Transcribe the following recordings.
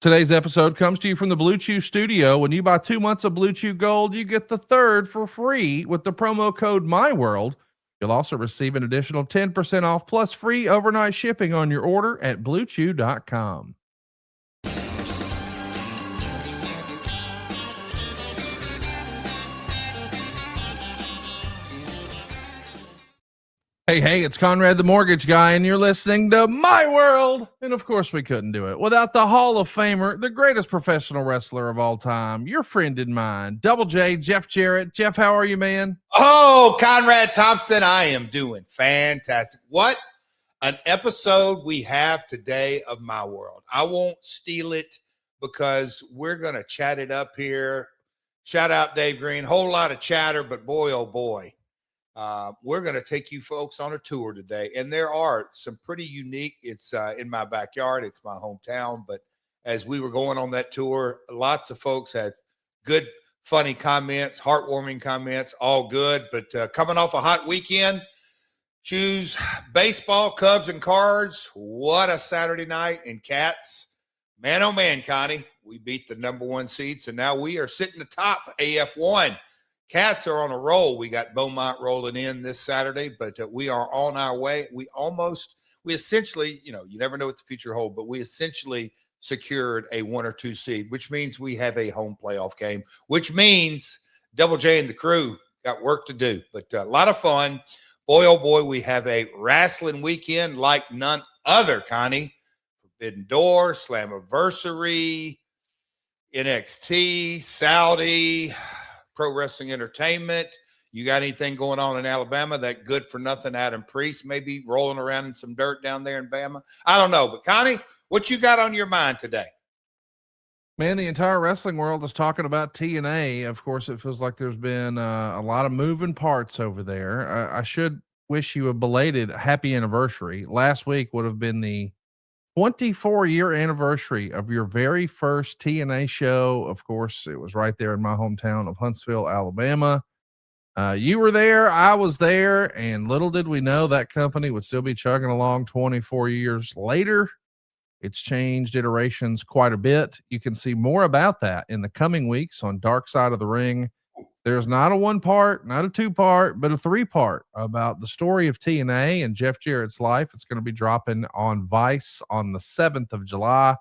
Today's episode comes to you from the Blue Chew Studio. When you buy 2 months of Blue Chew Gold, you get the third for free with the promo code MyWorld. You'll also receive an additional 10% off plus free overnight shipping on your order at BlueChew.com. Hey, it's Conrad the Mortgage Guy, and you're listening to My World. And of course, we couldn't do it without the Hall of Famer, the greatest professional wrestler of all time, your friend and mine, Double J, Jeff Jarrett. Jeff, how are you, man? Oh, Conrad Thompson, I am doing fantastic. What an episode we have today of My World. I won't steal it because we're going to chat it up here. Shout out Dave Green. Whole lot of chatter, but boy, oh boy. We're going to take you folks on a tour today, and there are some pretty unique. It's in my backyard. It's my hometown. But as we were going on that tour, lots of folks had good, funny comments, heartwarming comments, all good. But coming off a hot weekend, choose baseball, Cubs, and Cards. What a Saturday night. And Cats, man, oh man, Connie, we beat the number one seed. So now we are sitting atop AF1. Cats are on a roll. We got Beaumont rolling in this Saturday, but we are on our way. We essentially, you never know what the future holds, but we essentially secured a 1 or 2 seed, which means we have a home playoff game, which means Double J and the crew got work to do, but a lot of fun. Boy, oh boy, we have a wrestling weekend like none other, Connie. Forbidden Door, Slamversary, NXT, Saudi, Pro Wrestling Entertainment. You got anything going on in Alabama? That good for nothing Adam Priest maybe rolling around in some dirt down there in Bama? I don't know. But Connie, what you got on your mind today? Man, the entire wrestling world is talking about TNA. Of course, it feels like there's been a lot of moving parts over there. I should wish you a belated happy anniversary. Last week would have been the 24-year anniversary of your very first TNA show. Of course, it was right there in my hometown of Huntsville, Alabama. You were there, I was there, and little did we know that company would still be chugging along 24 years later. It's changed iterations quite a bit. You can see more about that in the coming weeks on Dark Side of the Ring. There's not a 1-part, not a 2-part, but a 3-part about the story of TNA and Jeff Jarrett's life. It's going to be dropping on Vice on the 7th of July.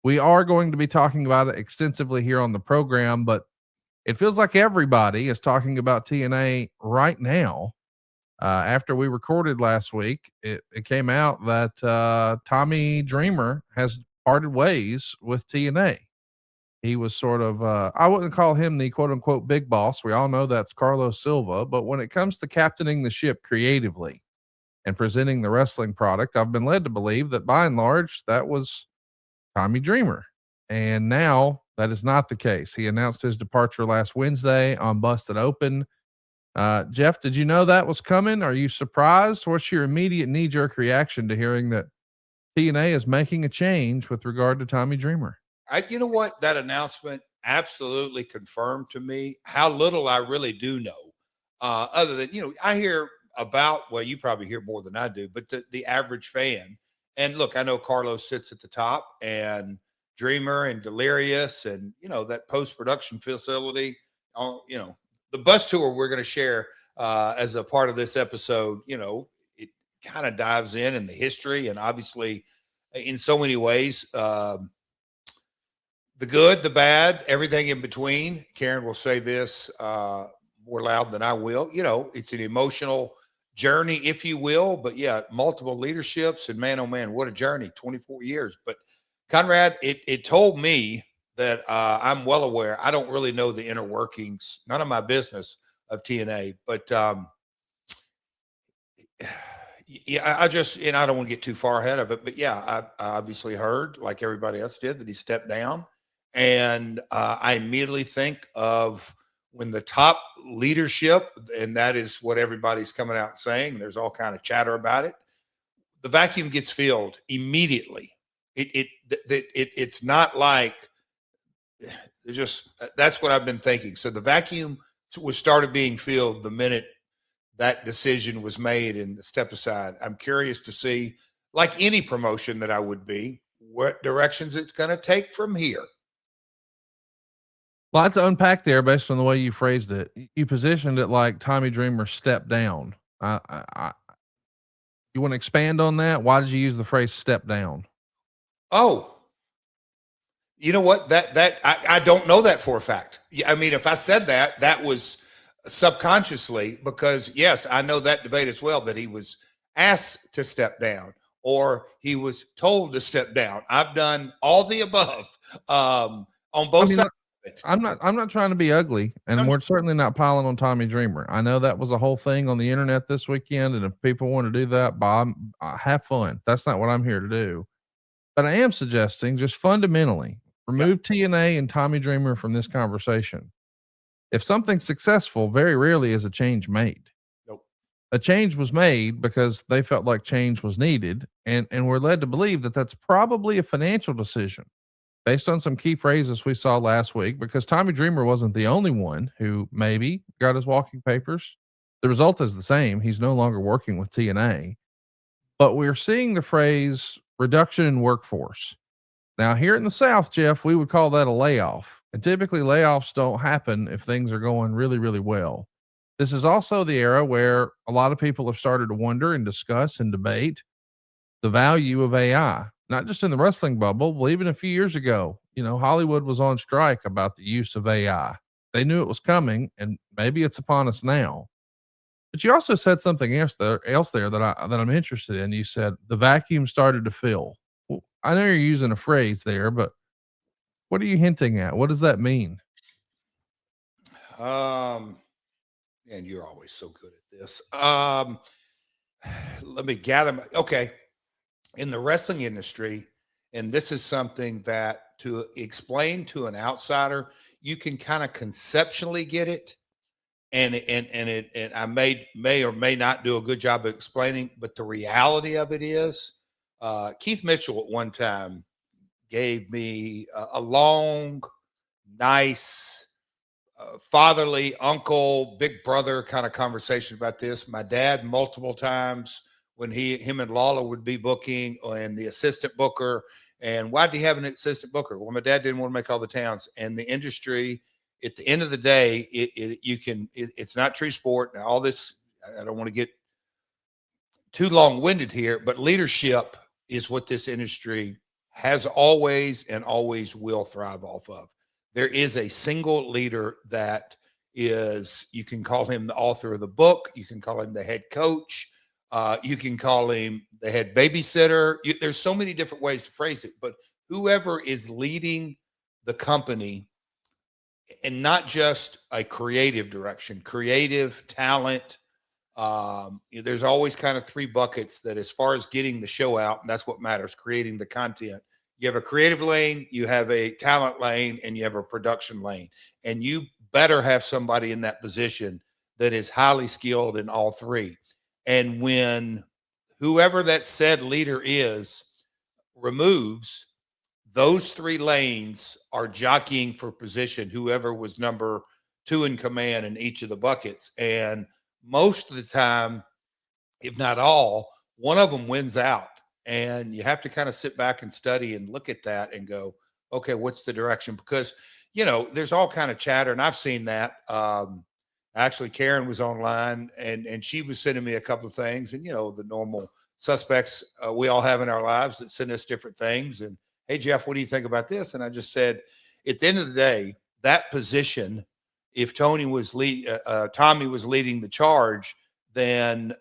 We are going to be talking about it extensively here on the program, but it feels like everybody is talking about TNA right now. After we recorded last week, it came out that Tommy Dreamer has parted ways with TNA. He was sort of, I wouldn't call him the quote unquote big boss. We all know that's Carlos Silva, but when it comes to captaining the ship creatively and presenting the wrestling product, I've been led to believe that by and large, that was Tommy Dreamer. And now that is not the case. He announced his departure last Wednesday on Busted Open. Jeff, did you know that was coming? Are you surprised? What's your immediate knee-jerk reaction to hearing that TNA is making a change with regard to Tommy Dreamer? You know what? That announcement absolutely confirmed to me how little I really do know. Other than, I hear about, well, you probably hear more than I do, but the average fan. And look, I know Carlos sits at the top and Dreamer and Delirious and, that post-production facility, the bus tour we're going to share as a part of this episode, it kind of dives in the history and obviously in so many ways, the good, the bad, everything in between. Karen will say this more loud than I will. It's an emotional journey, if you will. But yeah, multiple leaderships and man, oh man, what a journey, 24 years. But Conrad, it told me that I'm well aware. I don't really know the inner workings, none of my business of TNA. But yeah, I don't want to get too far ahead of it. But yeah, I obviously heard, like everybody else did, that he stepped down. And I immediately think of when the top leadership, and that is what everybody's coming out saying, there's all kind of chatter about it, the vacuum gets filled immediately. It's not like that's what I've been thinking. So the vacuum started being filled the minute that decision was made and step aside. I'm curious to see, like any promotion that I would be, what directions it's going to take from here. Lots to unpack there based on the way you phrased it. You positioned it like Tommy Dreamer stepped down. You want to expand on that? Why did you use the phrase step down? Oh, you know what? I don't know that for a fact. I mean, if I said that, that was subconsciously, because yes, I know that debate as well, that he was asked to step down or he was told to step down. I've done all the above on both sides. I'm not trying to be ugly, and we're certainly not piling on Tommy Dreamer. I know that was a whole thing on the internet this weekend, and if people want to do that, Bob, have fun. That's not what I'm here to do. But I am suggesting, just fundamentally, remove TNA and Tommy Dreamer from this conversation. If something's successful, very rarely is a change made. Nope. A change was made because they felt like change was needed, and we're led to believe that that's probably a financial decision based on some key phrases we saw last week, because Tommy Dreamer wasn't the only one who maybe got his walking papers. The result is the same. He's no longer working with TNA, but we're seeing the phrase reduction in workforce. Now, here in the South, Jeff, we would call that a layoff. And typically layoffs don't happen if things are going really, really well. This is also the era where a lot of people have started to wonder and discuss and debate the value of AI, not just in the wrestling bubble, but even a few years ago. Hollywood was on strike about the use of AI. They knew it was coming, and maybe it's upon us now. But you also said something else there that I'm interested in. You said the vacuum started to fill. Well, I know you're using a phrase there, but what are you hinting at? What does that mean? And you're always so good at this. Let me gather. Okay. In the wrestling industry, and this is something that to explain to an outsider, you can kind of conceptually get it. And I may or may not do a good job of explaining, but the reality of it is, Keith Mitchell at one time gave me a long, nice, fatherly uncle, big brother kind of conversation about this. My dad multiple times when him and Lawler would be booking, and the assistant booker. And why do you have an assistant booker? Well, my dad didn't want to make all the towns, and the industry, at the end of the day, it's not true sport. Now, all this, I don't want to get too long-winded here, but leadership is what this industry has always and always will thrive off of. There is a single leader that is, you can call him the author of the book, you can call him the head coach, you can call him the head babysitter. There's so many different ways to phrase it, but whoever is leading the company, and not just a creative direction, creative talent. There's always kind of three buckets that, as far as getting the show out, and that's what matters, creating the content. You have a creative lane, you have a talent lane, and you have a production lane. And you better have somebody in that position that is highly skilled in all three. And when whoever that said leader is removes, those three lanes are jockeying for position, whoever was number two in command in each of the buckets. And most of the time, if not all, one of them wins out. And you have to kind of sit back and study and look at that and go, okay, what's the direction? Because, there's all kind of chatter, and I've seen that. Actually, Karen was online, and she was sending me a couple of things, and, the normal suspects we all have in our lives that send us different things. And, hey, Jeff, what do you think about this? And I just said, at the end of the day, that position, if Tommy was leading the charge, then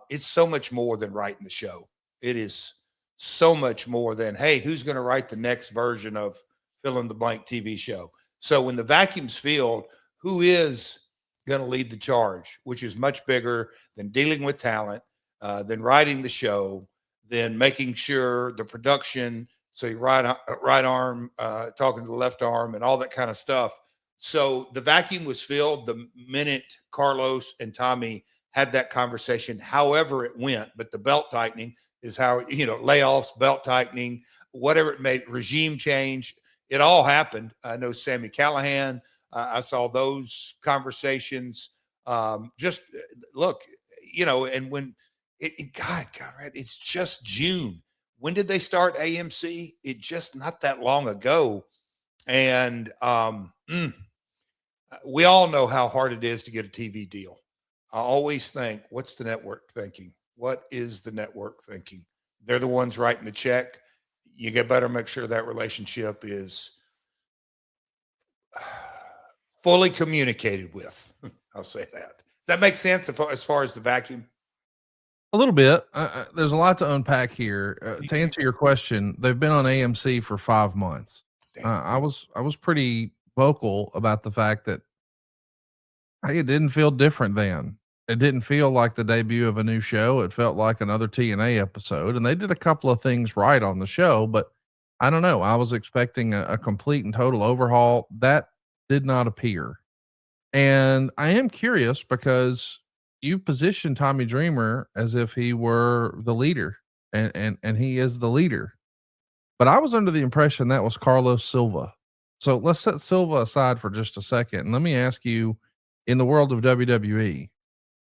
it's so much more than writing the show. It is so much more than, hey, who's going to write the next version of fill in the blank TV show? So when the vacuum's filled, who is going to lead the charge, which is much bigger than dealing with talent, than writing the show, than making sure the production, so your right arm talking to the left arm and all that kind of stuff. So the vacuum was filled the minute Carlos and Tommy had that conversation, however it went. But the belt tightening is how, layoffs, belt tightening, whatever it made, regime change, it all happened. I know Sami Callihan, I saw those conversations. Just look, and when God, Conrad, it's just June. when did they start AMC? It just not that long ago. And we all know how hard it is to get a TV deal. I always think, what's the network thinking? What is the network thinking? They're the ones writing the check. You get better make sure that relationship is fully communicated with. I'll say that. Does that make sense as far as the vacuum? A little bit. There's a lot to unpack here. To answer your question, they've been on AMC for 5 months. I was pretty vocal about the fact that, hey, it didn't feel different then. It didn't feel like the debut of a new show. It felt like another TNA episode, and they did a couple of things right on the show, but I don't know. I was expecting a complete and total overhaul. That did not appear. And I am curious because you've positioned Tommy Dreamer as if he were the leader, and he is the leader. But I was under the impression that was Carlos Silva. So let's set Silva aside for just a second. And let me ask you, in the world of WWE,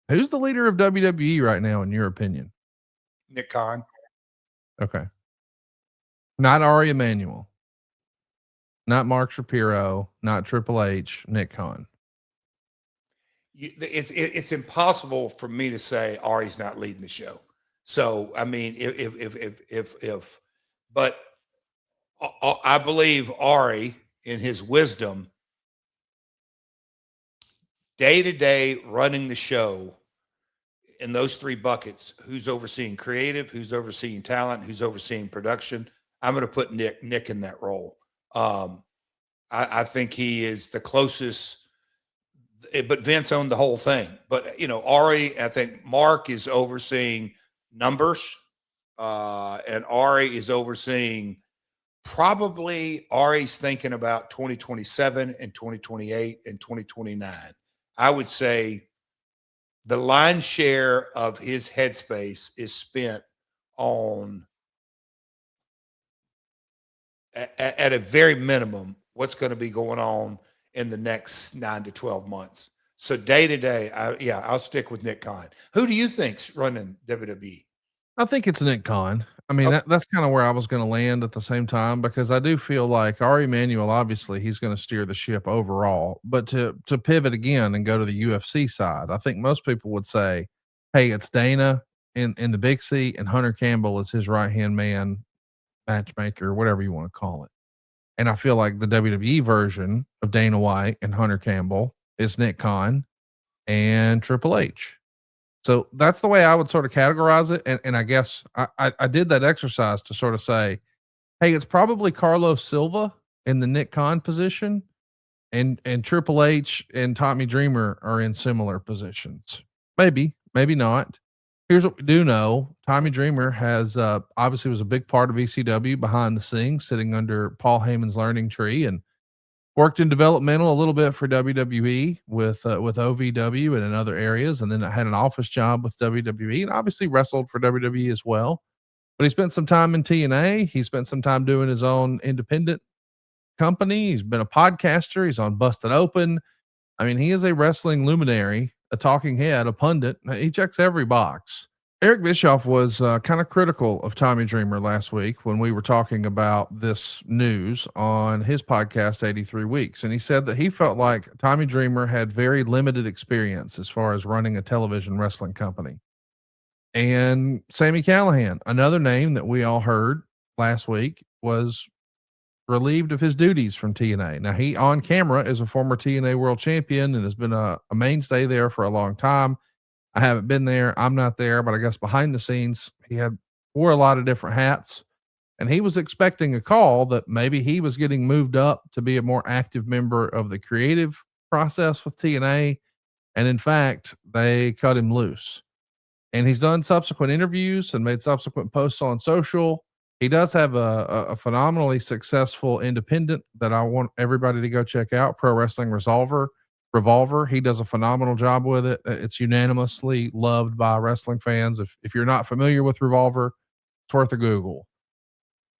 who's the leader of WWE right now, in your opinion? Nick Khan. Okay. Not Ari Emanuel, not Mark Shapiro, not Triple H, Nick Khan. It's impossible for me to say Ari's not leading the show. So, I mean, but I believe Ari, in his wisdom, day to day running the show in those 3 buckets, who's overseeing creative, who's overseeing talent, who's overseeing production. I'm going to put Nick in that role. I think he is the closest, but Vince owned the whole thing. But, Ari, I think Mark is overseeing numbers, and Ari is overseeing, probably Ari's thinking about 2027 and 2028 and 2029. I would say the lion's share of his headspace is spent on, at a very minimum, what's going to be going on in the next 9 to 12 months. So day to day, I'll stick with Nick Khan. Who do you think's running WWE? I think it's Nick Khan. I mean, Okay. that's kind of where I was going to land at the same time, because I do feel like Ari Emanuel, obviously he's going to steer the ship overall, but to pivot again and go to the UFC side, I think most people would say, hey, it's Dana in the big seat, and Hunter Campbell is his right-hand man, matchmaker, whatever you want to call it. And I feel like the WWE version of Dana White and Hunter Campbell is Nick Khan and Triple H. So that's the way I would sort of categorize it. And I guess I did that exercise to sort of say, hey, it's probably Carlos Silva in the Nick Khan position, and Triple H and Tommy Dreamer are in similar positions. Maybe not. Here's what we do know. Tommy Dreamer has obviously was a big part of ECW behind the scenes, sitting under Paul Heyman's learning tree, and worked in developmental a little bit for WWE with OVW and in other areas. And then I had an office job with WWE, and obviously wrestled for WWE as well. But he spent some time in TNA. He spent some time doing his own independent company. He's been a podcaster. He's on Busted Open. I mean, he is a wrestling luminary, a talking head, a pundit. He checks every box. Eric Bischoff was kind of critical of Tommy Dreamer last week when we were talking about this news on his podcast, 83 Weeks. And he said that he felt like Tommy Dreamer had very limited experience as far as running a television wrestling company. And Sami Callihan, another name that we all heard last week, was relieved of his duties from TNA. Now, he on camera is a former TNA world champion and has been a mainstay there for a long time. I haven't been there. I'm not there, but I guess behind the scenes, he wore a lot of different hats, and he was expecting a call that maybe he was getting moved up to be a more active member of the creative process with TNA. And in fact, they cut him loose, and he's done subsequent interviews and made subsequent posts on social. He does have a phenomenally successful independent that I want everybody to go check out, Pro Wrestling Revolver. He does a phenomenal job with it. It's unanimously loved by wrestling fans. If you're not familiar with Revolver, it's worth a Google.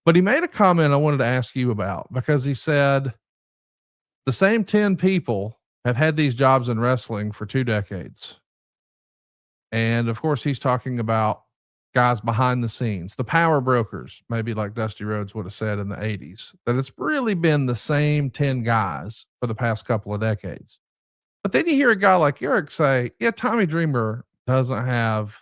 But he made a comment I wanted to ask you about, because he said the same 10 people have had these jobs in wrestling for 2 decades. And of course, he's talking about guys behind the scenes, the power brokers, maybe like Dusty Rhodes would have said in the 80s, that it's really been the same 10 guys for the past couple of decades. But then you hear a guy like Eric say, yeah, Tommy Dreamer doesn't have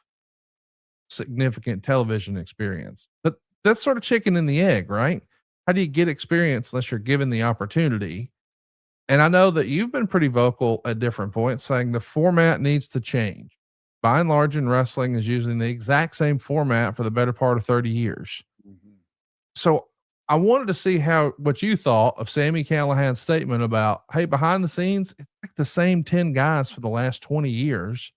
significant television experience. But that's sort of chicken and the egg, right? How do you get experience unless you're given the opportunity? And I know that you've been pretty vocal at different points saying the format needs to change. By and large, in wrestling is using the exact same format for the better part of 30 years. Mhm. So I wanted to see what you thought of Sammy Callahan's statement about, hey, behind the scenes, it's like the same 10 guys for the last 20 years.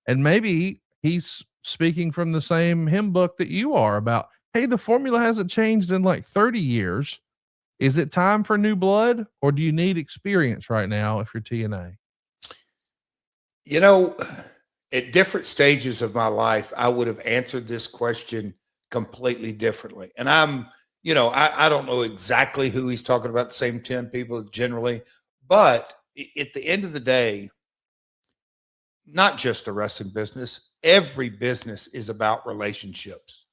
And maybe he's speaking from the same hymn book that you are about, hey, the formula hasn't changed in like 30 years. Is it time for new blood, or do you need experience right now if you're TNA? You know, at different stages of my life, I would have answered this question completely differently. And I don't know exactly who he's talking about, the same 10 people generally, but at the end of the day, not just the wrestling business, every business is about relationships.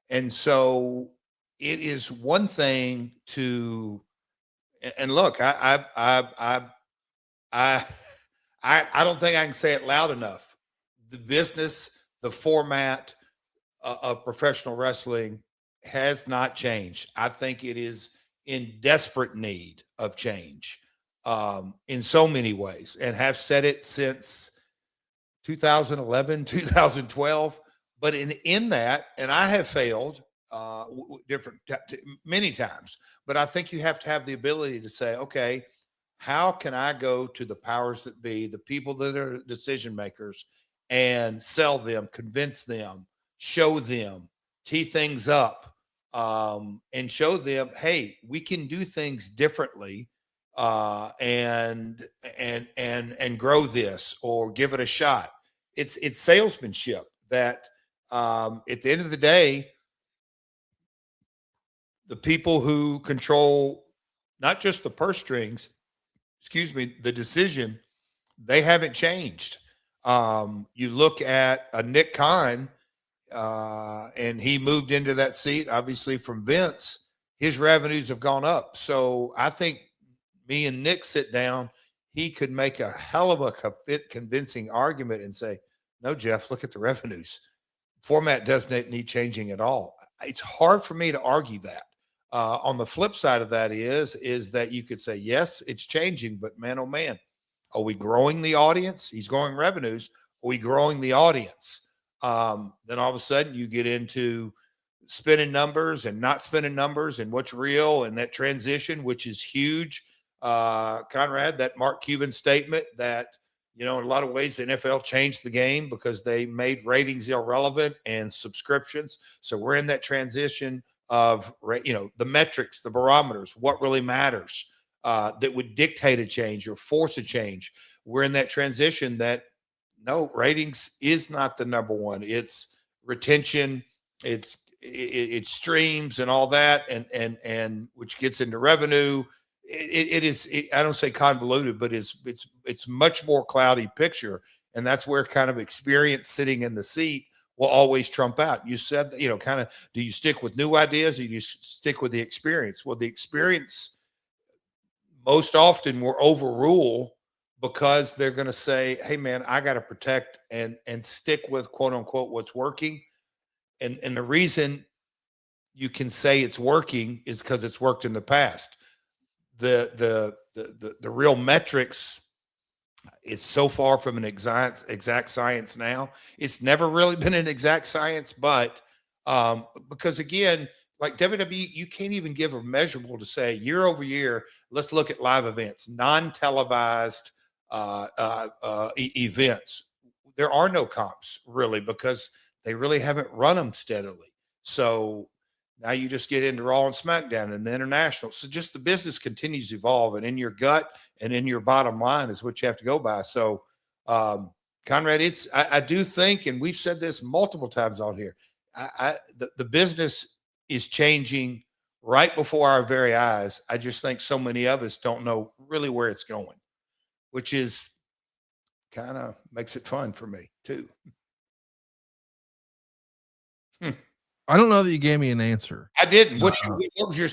And so it is one thing to, and look, I, I don't think I can say it loud enough. The business, the format of professional wrestling has not changed. I think it is in desperate need of change in so many ways, and have said it since 2011, 2012. But in that, and I have failed many times, but I think you have to have the ability to say, okay, how can I go to the powers that be, the people that are decision makers, and sell them, convince them, show them, tee things up, and show them, hey, we can do things differently, and grow this or give it a shot. It's salesmanship that, at the end of the day, the people who control not just the purse strings, excuse me, the decision, they haven't changed. You look at a Nick Khan, and he moved into that seat, obviously from Vince. His revenues have gone up. So I think me and Nick sit down, he could make a hell of a convincing argument and say, no, Jeff, look at the revenues. Format doesn't need changing at all. It's hard for me to argue that. On the flip side of that is that you could say, yes, it's changing, but man, oh man, are we growing the audience? He's growing revenues. Are we growing the audience? Then all of a sudden you get into spinning numbers and not spinning numbers and what's real, and that transition, which is huge. Conrad, that Mark Cuban statement that, in a lot of ways, the NFL changed the game because they made ratings irrelevant and subscriptions. So we're in that transition of, the metrics, the barometers, what really matters, that would dictate a change or force a change. We're in that transition that, no, ratings is not the number one. It's retention, it's streams and all that, and which gets into revenue. It is, I don't say convoluted, but it's much more cloudy picture. And that's where kind of experience sitting in the seat will always trump out. You said, kind of, do you stick with new ideas or do you stick with the experience? Well, the experience most often will overrule, because they're going to say, hey man, I got to protect and stick with, quote unquote, what's working. And the reason you can say it's working is because it's worked in the past. The real metrics, it's so far from an exact science now. It's never really been an exact science, but because again, like WWE, you can't even give a measurable to say year over year. Let's look at live events, non-televised events. There are no comps really, because they really haven't run them steadily. So now you just get into Raw and SmackDown and the international. So just the business continues to evolve, and in your gut and in your bottom line is what you have to go by. So, Conrad, I do think, and we've said this multiple times on here, the business is changing right before our very eyes. I just think so many of us don't know really where it's going, which is kind of makes it fun for me too. I don't know that you gave me an answer. I didn't. What was your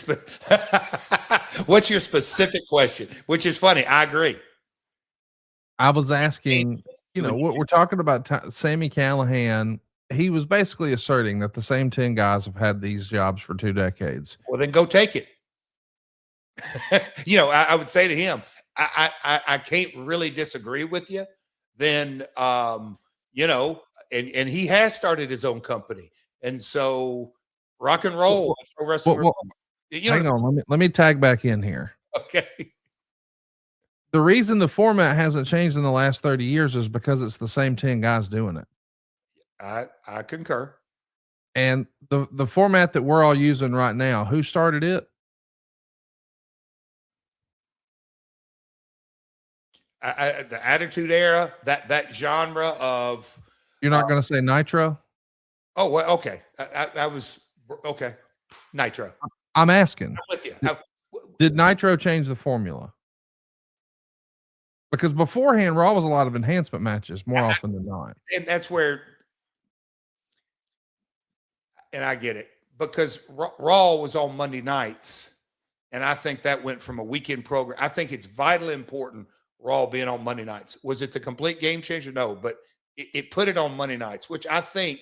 what's your specific question? Which is funny. I agree. I was asking, what we're talking about. Sammy Callahan. He was basically asserting that the same 10 guys have had these jobs for 2 decades. Well, then go take it. I would say to him, I can't really disagree with you. Then, and he has started his own company, and so rock and roll. Hang on, let me tag back in here. Okay. The reason the format hasn't changed in the last 30 years is because it's the same 10 guys doing it. I concur. And the format that we're all using right now, who started it? The Attitude Era, that genre of. You're not going to say Nitro? Oh, well, okay. I was okay. Nitro. I'm asking. I'm with you. Did Nitro change the formula? Because beforehand, Raw was a lot of enhancement matches more often than not. And that's where, and I get it, because Raw was on Monday nights, and I think that went from a weekend program. I think it's vitally important Raw being on Monday nights. Was it the complete game changer? No, but it put it on Monday nights, which I think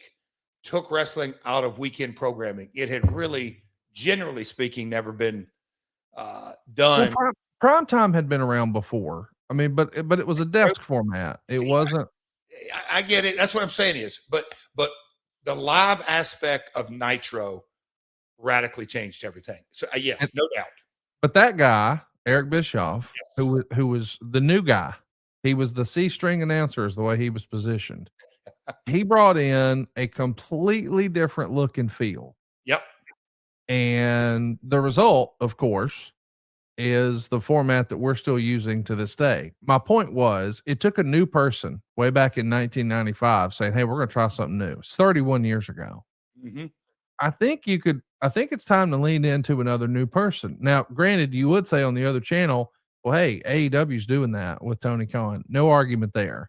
took wrestling out of weekend programming. It had really, generally speaking, never been done. Well, prime time had been around before. I mean, but it was a desk format. It wasn't. I get it. That's what I'm saying is, but the live aspect of Nitro radically changed everything. So yes, no doubt. But that guy, Eric Bischoff, yes, who was the new guy, he was the C string announcer, is the way he was positioned. He brought in a completely different look and feel. Yep. And the result, of course, is the format that we're still using to this day. My point was, it took a new person way back in 1995 saying, hey, we're going to try something new. It's 31 years ago. Mm-hmm. I think it's time to lean into another new person. Now, granted, you would say on the other channel, well, hey, AEW's doing that with Tony Khan. No argument there.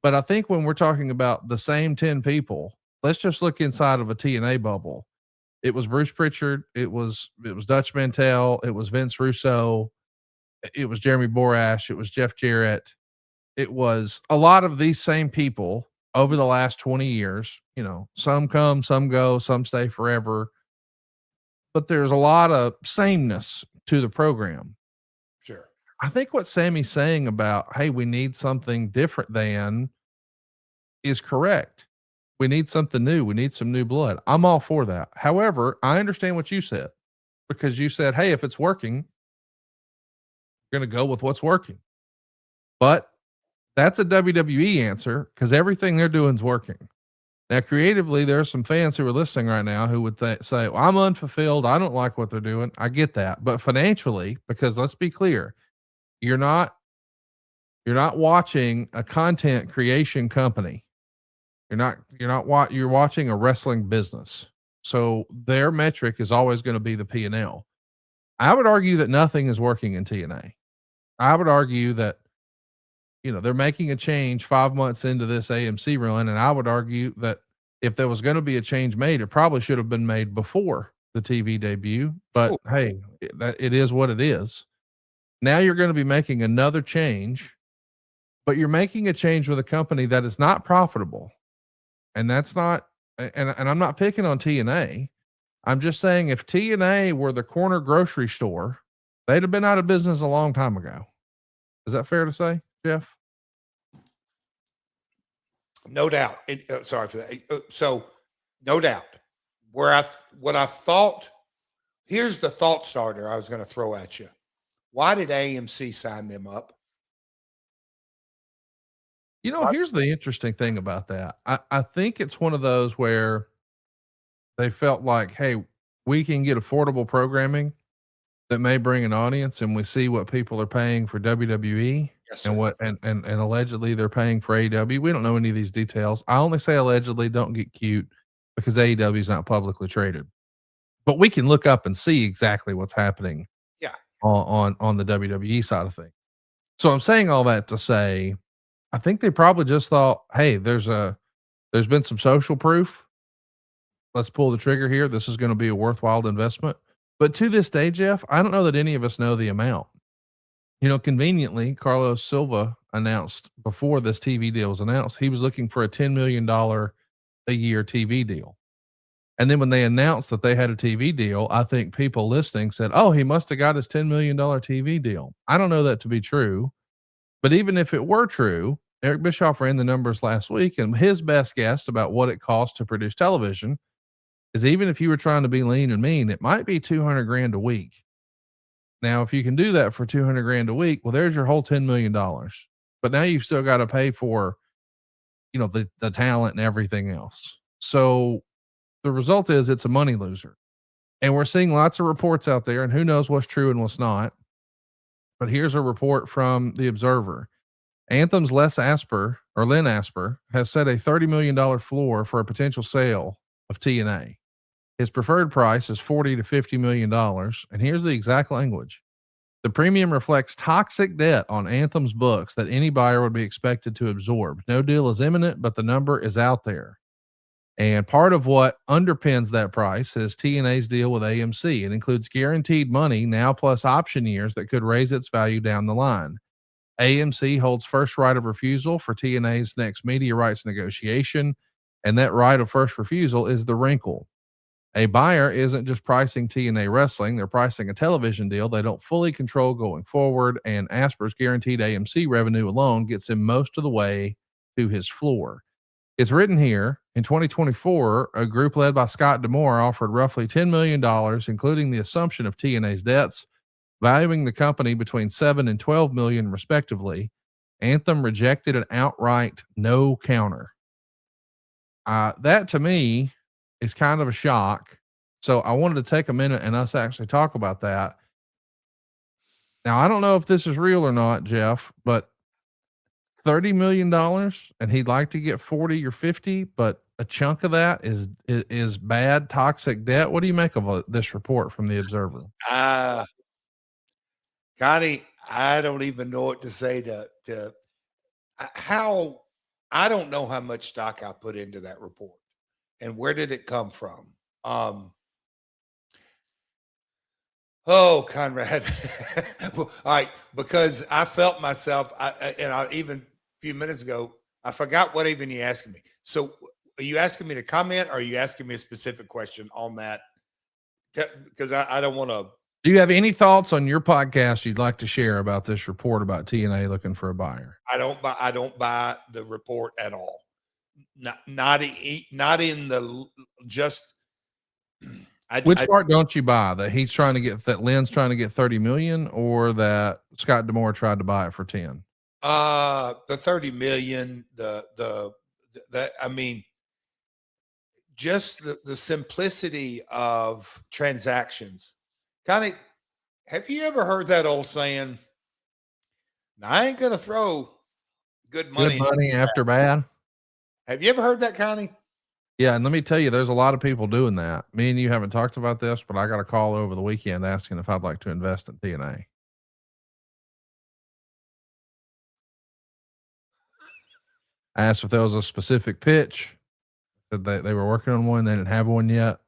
But I think when we're talking about the same 10 people, let's just look inside of a TNA bubble. It was Bruce Pritchard. It was Dutch Mantel. It was Vince Russo. It was Jeremy Borash. It was Jeff Jarrett. It was a lot of these same people over the last 20 years. Some come, some go, some stay forever. But there's a lot of sameness to the program. Sure. I think what Sammy's saying about, hey, we need something different than, is correct. We need something new. We need some new blood. I'm all for that. However, I understand what you said, because you said, hey, if it's working, you're going to go with what's working. But that's a WWE answer, because everything they're doing is working. Now, creatively, there are some fans who are listening right now who would say, well, I'm unfulfilled. I don't like what they're doing. I get that. But financially, because let's be clear, you're not watching a content creation company. You're watching a wrestling business. So their metric is always going to be the P&L. I would argue that nothing is working in TNA. I would argue that, they're making a change 5 months into this AMC run. And I would argue that if there was going to be a change made, it probably should have been made before the TV debut, but hey, it is what it is. Now you're going to be making another change, but you're making a change with a company that is not profitable. And that's not, and I'm not picking on TNA. I'm just saying, if TNA were the corner grocery store, they'd have been out of business a long time ago. Is that fair to say, Jeff? No doubt. Sorry for that. So no doubt what I thought, here's the thought starter I was going to throw at you. Why did AMC sign them up? Here's the interesting thing about that. I think it's one of those where they felt like, hey, we can get affordable programming that may bring an audience, and we see what people are paying for WWE. Yes, and what and allegedly they're paying for AEW. We don't know any of these details. I only say allegedly, don't get cute, because AEW is not publicly traded. But we can look up and see exactly what's happening. Yeah. On the WWE side of things. So I'm saying all that to say, I think they probably just thought, hey, there's been some social proof. let's pull the trigger here. This is going to be a worthwhile investment. But to this day, Jeff, I don't know that any of us know the amount. Conveniently, Carlos Silva announced before this TV deal was announced, he was looking for a $10 million a year TV deal. And then when they announced that they had a TV deal, I think people listening said, oh, he must have got his $10 million TV deal. I don't know that to be true, but even if it were true, Eric Bischoff ran the numbers last week, and his best guess about what it costs to produce television is, even if you were trying to be lean and mean, it might be 200 grand a week. Now, if you can do that for 200 grand a week, well, there's your whole $10 million. But now you've still got to pay for, the talent and everything else. So the result is it's a money loser. And we're seeing lots of reports out there, and who knows what's true and what's not. But here's a report from the Observer. Anthem's Len Asper has set a $30 million floor for a potential sale of TNA. His preferred price is $40 to $50 million. And here's the exact language. The premium reflects toxic debt on Anthem's books that any buyer would be expected to absorb. No deal is imminent, but the number is out there. And part of what underpins that price is TNA's deal with AMC. It includes guaranteed money now plus option years that could raise its value down the line. AMC holds first right of refusal for TNA's next media rights negotiation, and that right of first refusal is the wrinkle. A buyer isn't just pricing TNA Wrestling, they're pricing a television deal they don't fully control going forward, and Asper's guaranteed AMC revenue alone gets him most of the way to his floor. It's written here, in 2024, a group led by Scott D'Amore offered roughly $10 million, including the assumption of TNA's debts, valuing the company between $7 and $12 million respectively. Anthem rejected an outright no counter. That to me is kind of a shock. So I wanted to take a minute and us actually talk about that. Now, I don't know if this is real or not, Jeff, but $30 million, and he'd like to get 40 or 50, but a chunk of that is bad, toxic debt. What do you make of this report from the Observer? Connie, I don't even know what to say to how. I don't know how much stock I put into that report and where did it come from. Oh, Conrad. All right, because I felt myself, even a few minutes ago, I forgot what even you asked me. So are you asking me to comment, or are you asking me a specific question on that? Because I don't want to. Do you have any thoughts on your podcast you'd like to share about this report about TNA looking for a buyer? I don't buy the report at all. Not in the just. Which part don't you buy? That he's trying to get, that Len's trying to get 30 million, or that Scott D'Amore tried to buy it for 10? The 30 million, I mean, just the simplicity of transactions. Connie, have you ever heard that old saying, I ain't going to throw good money after bad? Have you ever heard that, Connie? Yeah. And let me tell you, there's a lot of people doing that. Me and you haven't talked about this, but I got a call over the weekend asking if I'd like to invest in TNA. I asked if there was a specific pitch. Said they were working on one. They didn't have one yet.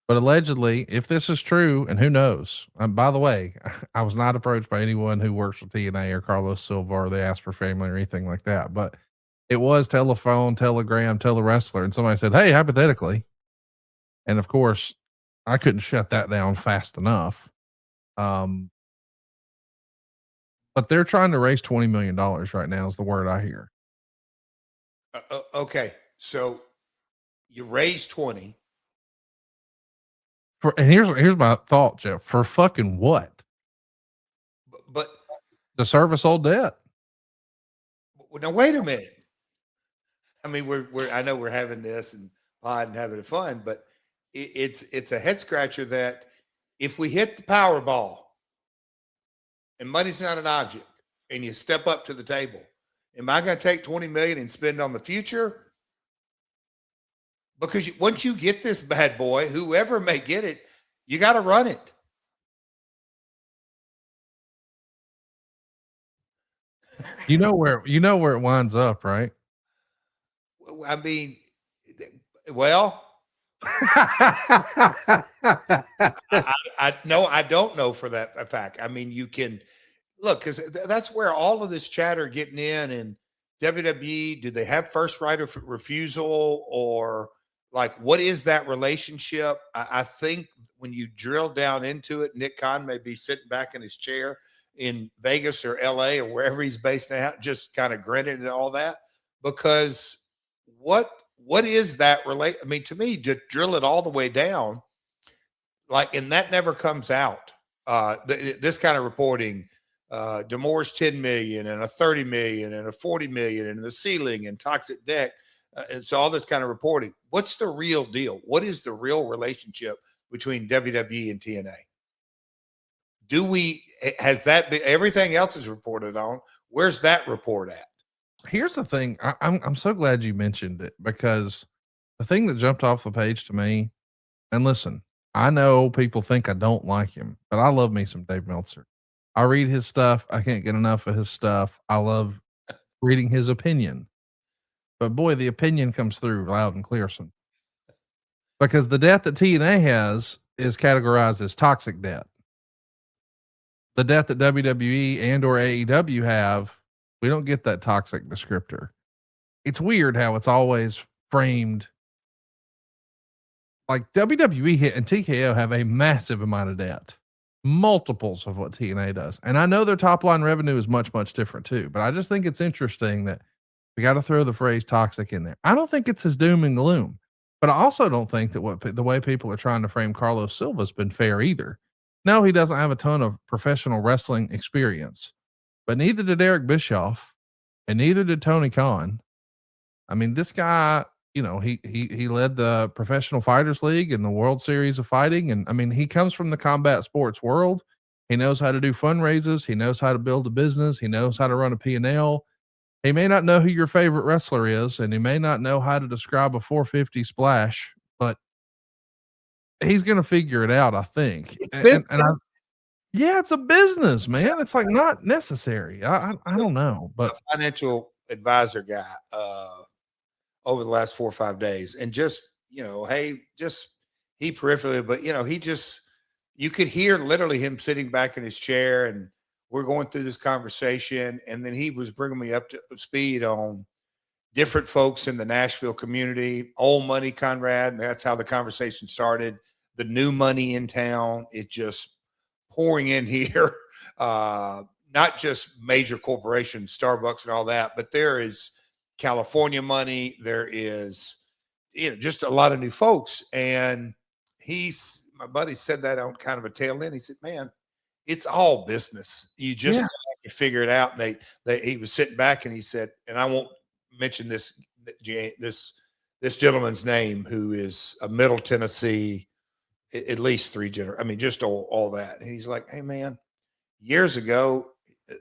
But allegedly, if this is true, and who knows, by the way, I was not approached by anyone who works for TNA or Carlos Silva or the Asper family or anything like that, but it was telephone, telegram, telewrestler. And somebody said, hey, hypothetically. And of course I couldn't shut that down fast enough. But they're trying to raise $20 million right now is the word I hear. Okay. So you raise 20. And here's my thought, Jeff. For fucking what? But to service old debt. Now wait a minute. I mean, I know we're having this and pod and having fun, but it's a head scratcher that if we hit the Powerball and money's not an object, and you step up to the table, am I going to take 20 million and spend on the future? Because once you get this bad boy, whoever may get it, you got to run it. You know where it winds up, right? I mean, well, I don't know for that a fact. I mean, you can look because that's where all of this chatter getting in and WWE. Do they have first right of refusal or like what is that relationship? I think when you drill down into it, Nick Khan may be sitting back in his chair in Vegas or LA or wherever he's based now, just kind of grinning and all that because what what is that relate? I mean, to me, to drill it all the way down, like, and that never comes out. This kind of reporting, Demore's 10 million and a 30 million and a 40 million and the ceiling and toxic deck. And so all this kind of reporting. What's the real deal? What is the real relationship between WWE and TNA? Has that been, everything else is reported on? Where's that report at? Here's the thing. I'm so glad you mentioned it because the thing that jumped off the page to me, and listen, I know people think I don't like him, but I love me some Dave Meltzer. I read his stuff. I can't get enough of his stuff. I love reading his opinion, but boy, the opinion comes through loud and clear. Because the debt that TNA has is categorized as toxic debt. The debt that WWE and or AEW have, we don't get that toxic descriptor. It's weird how it's always framed. Like WWE and TKO have a massive amount of debt, multiples of what TNA does. And I know their top line revenue is much, much different too, but I just think it's interesting that we got to throw the phrase toxic in there. I don't think it's as doom and gloom, but I also don't think that the way people are trying to frame Carlos Silva has been fair either. No, he doesn't have a ton of professional wrestling experience, but neither did Eric Bischoff and neither did Tony Khan. I mean, this guy, you know, he led the Professional Fighters League and the World Series of Fighting. And I mean, he comes from the combat sports world. He knows how to do fundraisers. He knows how to build a business. He knows how to run a P&L. He may not know who your favorite wrestler is, and he may not know how to describe a 450 splash, but he's going to figure it out, I think. Yeah, it's a business, man. It's like not necessary. I don't know, but a financial advisor guy over the last 4 or 5 days, and just hey, just he peripherally, but he just you could hear literally him sitting back in his chair, and we're going through this conversation, and then he was bringing me up to speed on different folks in the Nashville community, old money, Conrad, and that's how the conversation started. The new money in town, it just pouring in here, not just major corporations, Starbucks and all that, but there is California money. There is, just a lot of new folks. And my buddy said that on kind of a tail end. He said, man, it's all business. You just have to figure it out. He was sitting back and he said, and I won't mention this gentleman's name, who is a Middle Tennessee, at least 3 generations. I mean, just all that. And he's like, hey man, years ago,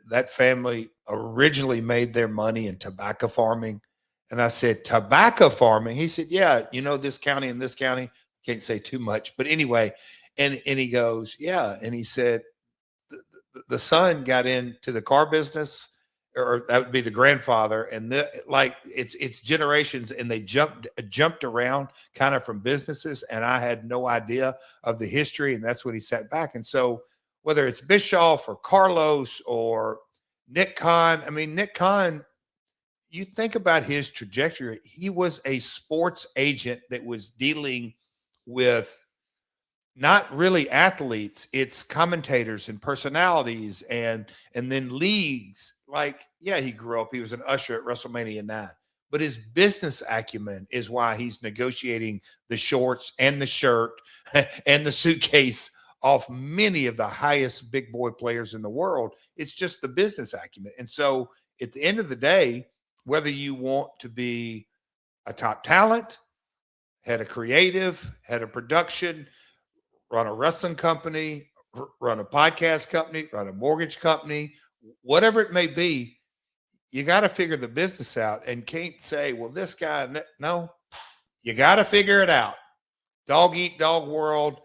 that family originally made their money in tobacco farming. And I said, tobacco farming? He said, yeah, this county and this county, can't say too much, but anyway. And he goes, yeah. And he said, the son got into the car business, or that would be the grandfather, and it's generations, and they jumped around kind of from businesses, and I had no idea of the history, and that's when he sat back. And so whether it's Bischoff or Carlos or Nick Khan, I mean, Nick Khan, you think about his trajectory, he was a sports agent that was dealing with not really athletes, it's commentators and personalities and then leagues. Like, yeah, he grew up, he was an usher at WrestleMania 9, but his business acumen is why he's negotiating the shorts and the shirt and the suitcase off many of the highest big boy players in the world. It's just the business acumen. And so at the end of the day, whether you want to be a top talent, head of creative, head of production, run a wrestling company, run a podcast company, run a mortgage company, whatever it may be, you got to figure the business out and can't say, well, this guy, no, you got to figure it out. Dog eat dog world,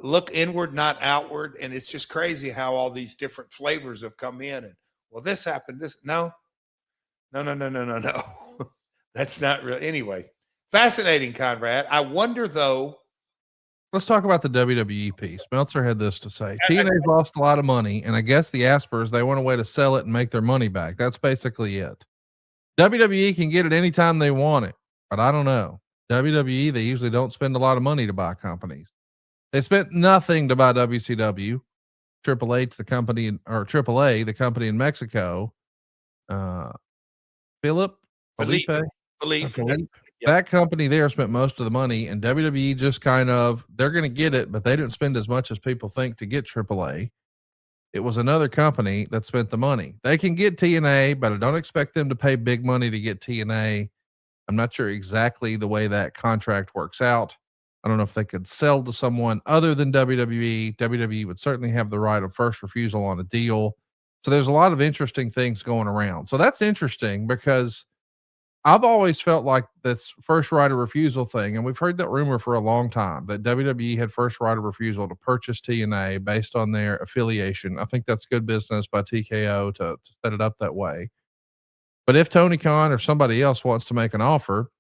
look inward, not outward. And it's just crazy how all these different flavors have come in and, well, this happened. No. That's not real. Anyway, Fascinating, Conrad. I wonder though. Let's talk about the WWE piece. Meltzer had this to say: TNA's lost a lot of money, and I guess the Aspers, they want a way to sell it and make their money back. That's basically it. WWE can get it anytime they want it, but I don't know. WWE, they usually don't spend a lot of money to buy companies. They spent nothing to buy WCW, Triple H, the company or AAA, the company in Mexico. Uh, Philip, Felipe, Believe. Philippe. That company there spent most of the money, and WWE just kind of, they're going to get it, but they didn't spend as much as people think to get AAA. It was another company that spent the money. They can get TNA, but I don't expect them to pay big money to get TNA. I'm not sure exactly the way that contract works out. I don't know if they could sell to someone other than WWE. WWE would certainly have the right of first refusal on a deal. So there's a lot of interesting things going around. So that's interesting because I've always felt like this first right of refusal thing, and we've heard that rumor for a long time that WWE had first right of refusal to purchase TNA based on their affiliation. I think that's good business by TKO to set it up that way. But if Tony Khan or somebody else wants to make an offer,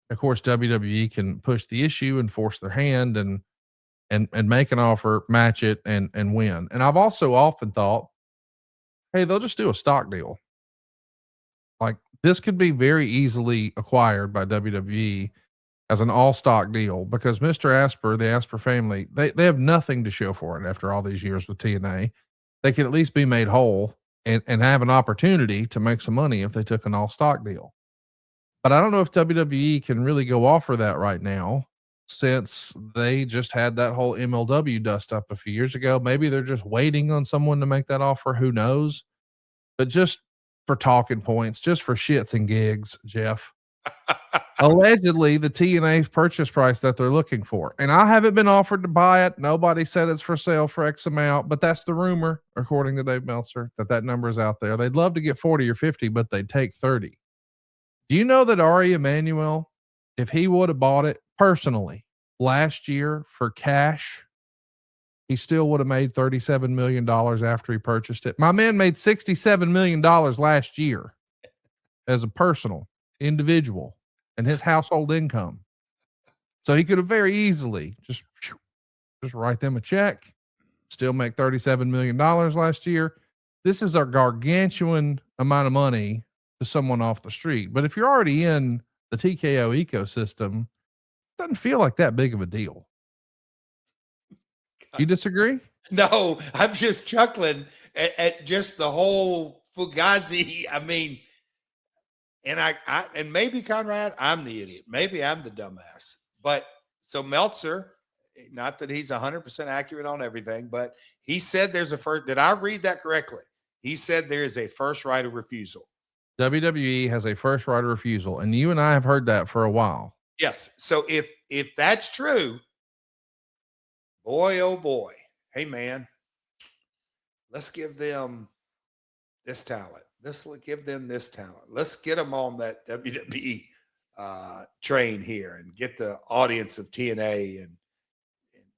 of course WWE can push the issue and force their hand and make an offer, match it, and win. And I've also often thought, hey, they'll just do a stock deal. Like this could be very easily acquired by WWE as an all stock deal because Mr. Asper, the Asper family, they have nothing to show for it after all these years with TNA. They could at least be made whole and have an opportunity to make some money if they took an all stock deal. But I don't know if WWE can really go offer that right now since they just had that whole MLW dust up a few years ago. Maybe they're just waiting on someone to make that offer. Who knows? But just for talking points, just for shits and gigs, Jeff, allegedly the TNA purchase price that they're looking for. And I haven't been offered to buy it. Nobody said it's for sale for X amount, but that's the rumor, according to Dave Meltzer, that number is out there. They'd love to get 40 or 50, but they'd take 30. Do you know that Ari Emanuel, if he would have bought it personally last year for cash, he still would have made $37 million after he purchased it. My man made $67 million last year as a personal individual and his household income. So he could have very easily just write them a check, still make $37 million last year. This is a gargantuan amount of money to someone off the street. But if you're already in the TKO ecosystem, it doesn't feel like that big of a deal. You disagree? No, I'm just chuckling at just the whole Fugazi. I mean, and and maybe Conrad, I'm the idiot. Maybe I'm the dumbass. But so Meltzer, not that he's 100% accurate on everything, but he said there's a first. Did I read that correctly? He said there is a first right of refusal. WWE has a first right of refusal, and you and I have heard that for a while. Yes. So if that's true, boy, oh boy, hey man, let's give them this talent. Let's give them this talent. Let's get them on that WWE train here and get the audience of TNA and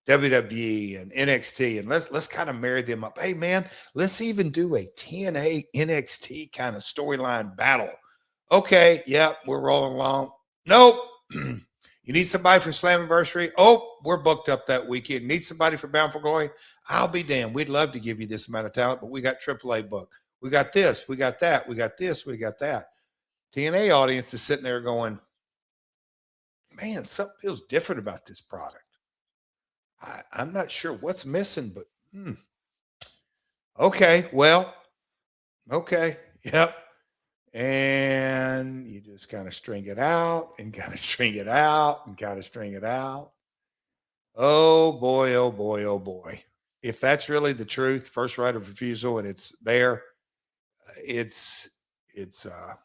WWE and NXT, and let's kind of marry them up. Hey man, let's even do a TNA NXT kind of storyline battle. Okay, yeah, we're rolling along. Nope. You need somebody for Slamversary? Oh, we're booked up that weekend. Need somebody for Bound for Glory? I'll be damned. We'd love to give you this amount of talent, but we got AAA booked. We got this, we got that, we got this, we got that. TNA audience is sitting there going, man, something feels different about this product. I'm not sure what's missing, but okay, well, okay, yep. And you just kind of string it out and kind of string it out and kind of string it out. Oh boy, oh boy, oh boy. If that's really the truth, first right of refusal, and it's there, it's the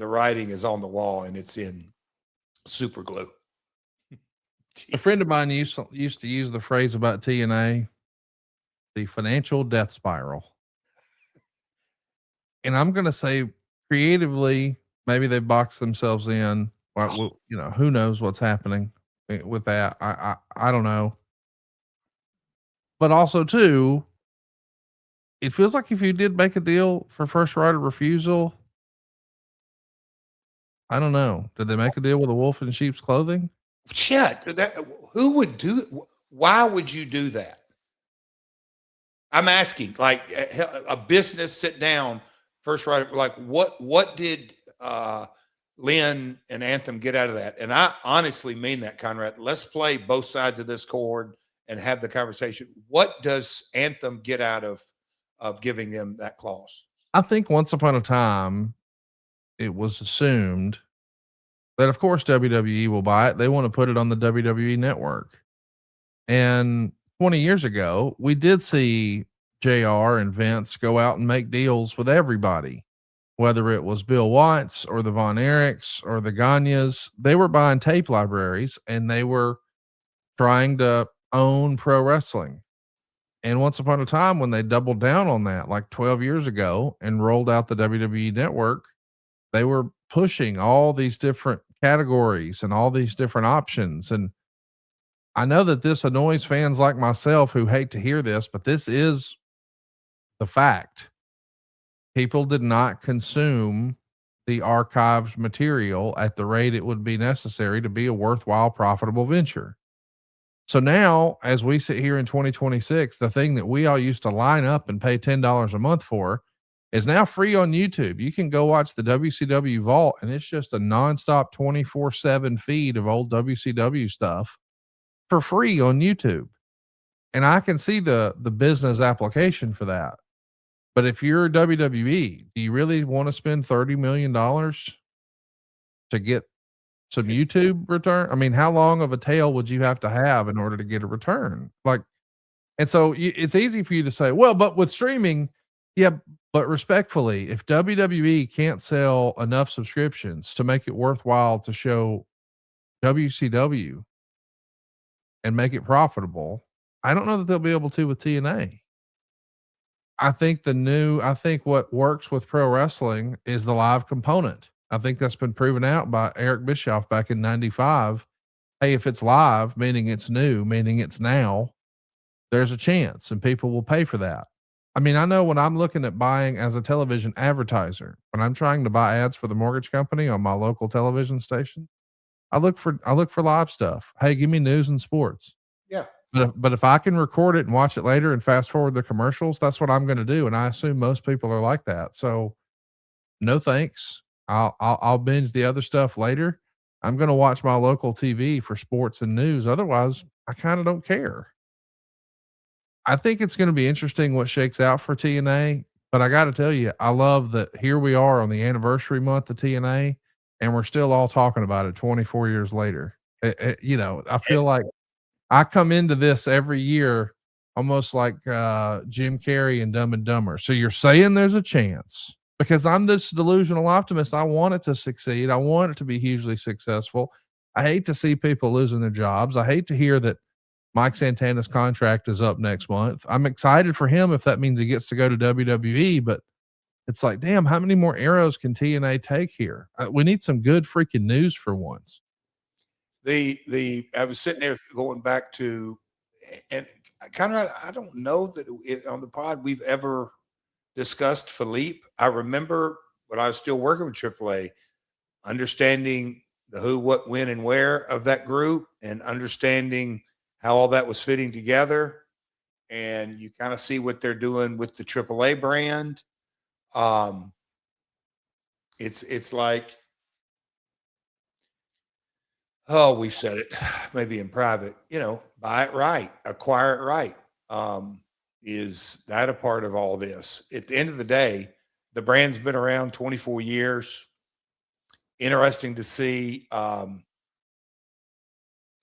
writing is on the wall and it's in super glue. A friend of mine used to use the phrase about TNA, the financial death spiral. And I'm going to say creatively, maybe they boxed themselves in. Well, you know, who knows what's happening with that. I don't know. But also too, it feels like if you did make a deal for first right of refusal, I don't know. Did they make a deal with a wolf in sheep's clothing? Shit, who would do it? Why would you do that? I'm asking, like a business sit down first, right? Like what did Lynn and Anthem get out of that? And I honestly mean that, Conrad. Let's play both sides of this chord and have the conversation. What does Anthem get out of giving them that clause? I think once upon a time, it was assumed that, of course, WWE will buy it. They want to put it on the WWE network. And 20 years ago, we did see JR and Vince go out and make deals with everybody, whether it was Bill Watts or the Von Erichs or the Gagnes. They were buying tape libraries and they were trying to own pro wrestling. And once upon a time, when they doubled down on that, like 12 years ago, and rolled out the WWE network, they were pushing all these different categories and all these different options. And I know that this annoys fans like myself who hate to hear this, but this is the fact. People did not consume the archived material at the rate it would be necessary to be a worthwhile, profitable venture. So now, as we sit here in 2026, the thing that we all used to line up and pay $10 a month for is now free on YouTube. You can go watch the WCW Vault, and it's just a nonstop 24/7 feed of old WCW stuff for free on YouTube. And I can see the business application for that. But if you're WWE, do you really want to spend $30 million to get some YouTube return? I mean, how long of a tail would you have to have in order to get a return? Like, and so it's easy for you to say, well, but with streaming, yeah, but respectfully, if WWE can't sell enough subscriptions to make it worthwhile to show WCW and make it profitable, I don't know that they'll be able to with TNA. I think what works with pro wrestling is the live component. I think that's been proven out by Eric Bischoff back in 95. Hey, if it's live, meaning it's new, meaning it's now, there's a chance and people will pay for that. I mean, I know when I'm looking at buying as a television advertiser, when I'm trying to buy ads for the mortgage company on my local television station, I look for live stuff. Hey, give me news and sports. Yeah. But if I can record it and watch it later and fast forward the commercials, that's what I'm going to do. And I assume most people are like that. So no thanks. I'll binge the other stuff later. I'm going to watch my local TV for sports and news. Otherwise, I kind of don't care. I think it's going to be interesting what shakes out for TNA, but I got to tell you, I love that here we are on the anniversary month of TNA and we're still all talking about it 24 years later. I feel like I come into this every year almost like Jim Carrey and Dumb and Dumber. So you're saying there's a chance, because I'm this delusional optimist. I want it to succeed. I want it to be hugely successful. I hate to see people losing their jobs. I hate to hear that Mike Santana's contract is up next month. I'm excited for him if that means he gets to go to WWE, but it's like, damn, how many more arrows can TNA take here? We need some good freaking news for once. I was sitting there going back to, and Conrad, I don't know that on the pod we've ever discussed Philippe. I remember when I was still working with AAA, understanding the who, what, when, and where of that group, and understanding how all that was fitting together. And you kind of see what they're doing with the AAA brand. It's like, oh, we've said it maybe in private, buy it right, acquire it right. Is that a part of all this? At the end of the day, the brand's been around 24 years. Interesting to see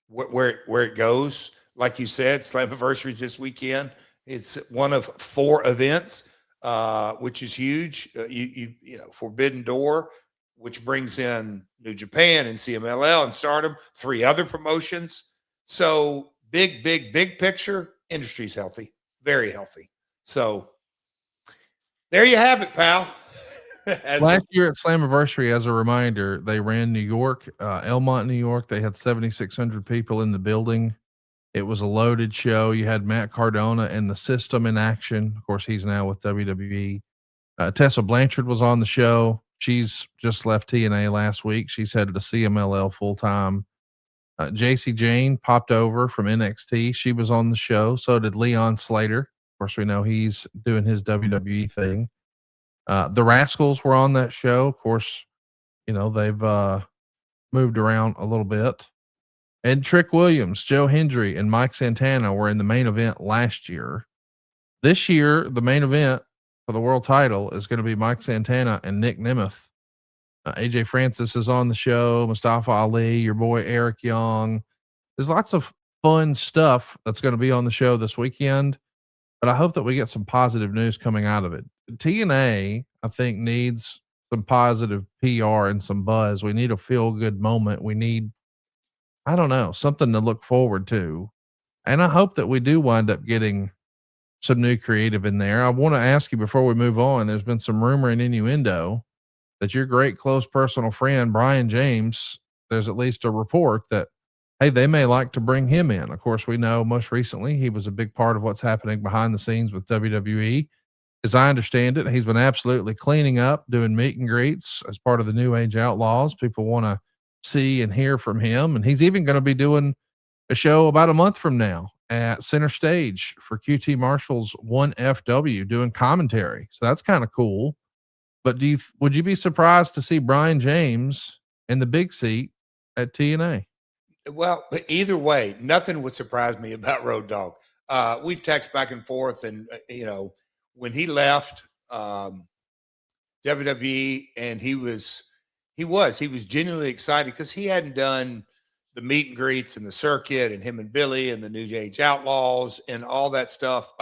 where it goes. Like you said, Slamversary this weekend. It's one of 4 events, which is huge. Forbidden Door, which brings in New Japan and CMLL and Stardom, 3 other promotions. So big picture, industry's healthy, very healthy. So there you have it, pal. Last year at Slamversary, as a reminder, they ran New York, Elmont, New York. They had 7,600 people in the building. It was a loaded show. You had Matt Cardona and the System in action. Of course, he's now with WWE. Tessa Blanchard was on the show. She's just left TNA last week. She's headed to CMLL full time. JC Jane popped over from NXT. She was on the show. So did Leon Slater. Of course, we know he's doing his WWE thing. The Rascals were on that show. Of course, you know, they've moved around a little bit. And Trick Williams, Joe Hendry, and Mike Santana were in the main event last year. This year, the main event for the world title is going to be Mike Santana and Nick Nemeth. AJ Francis is on the show, Mustafa Ali, your boy Eric Young. There's lots of fun stuff that's going to be on the show this weekend, but I hope that we get some positive news coming out of it. TNA, I think, needs some positive PR and some buzz. We need a feel good moment. We need, I don't know, something to look forward to. And I hope that we do wind up getting some new creative in there. I want to ask you before we move on, there's been some rumor and innuendo that your great close personal friend, Brian James, there's at least a report that, hey, they may like to bring him in. Of course, we know most recently he was a big part of what's happening behind the scenes with WWE. As I understand it, he's been absolutely cleaning up, doing meet and greets as part of the New Age Outlaws. People want to see and hear from him. And he's even going to be doing a show about a month from now at Center Stage for QT Marshall's 1FW doing commentary. So that's kind of cool. But would you be surprised to see Brian James in the big seat at TNA? Well, but either way, nothing would surprise me about Road Dogg. We've texted back and forth, and when he left WWE, and he was genuinely excited because he hadn't done the meet and greets and the circuit, and him and Billy and the New Age Outlaws and all that stuff.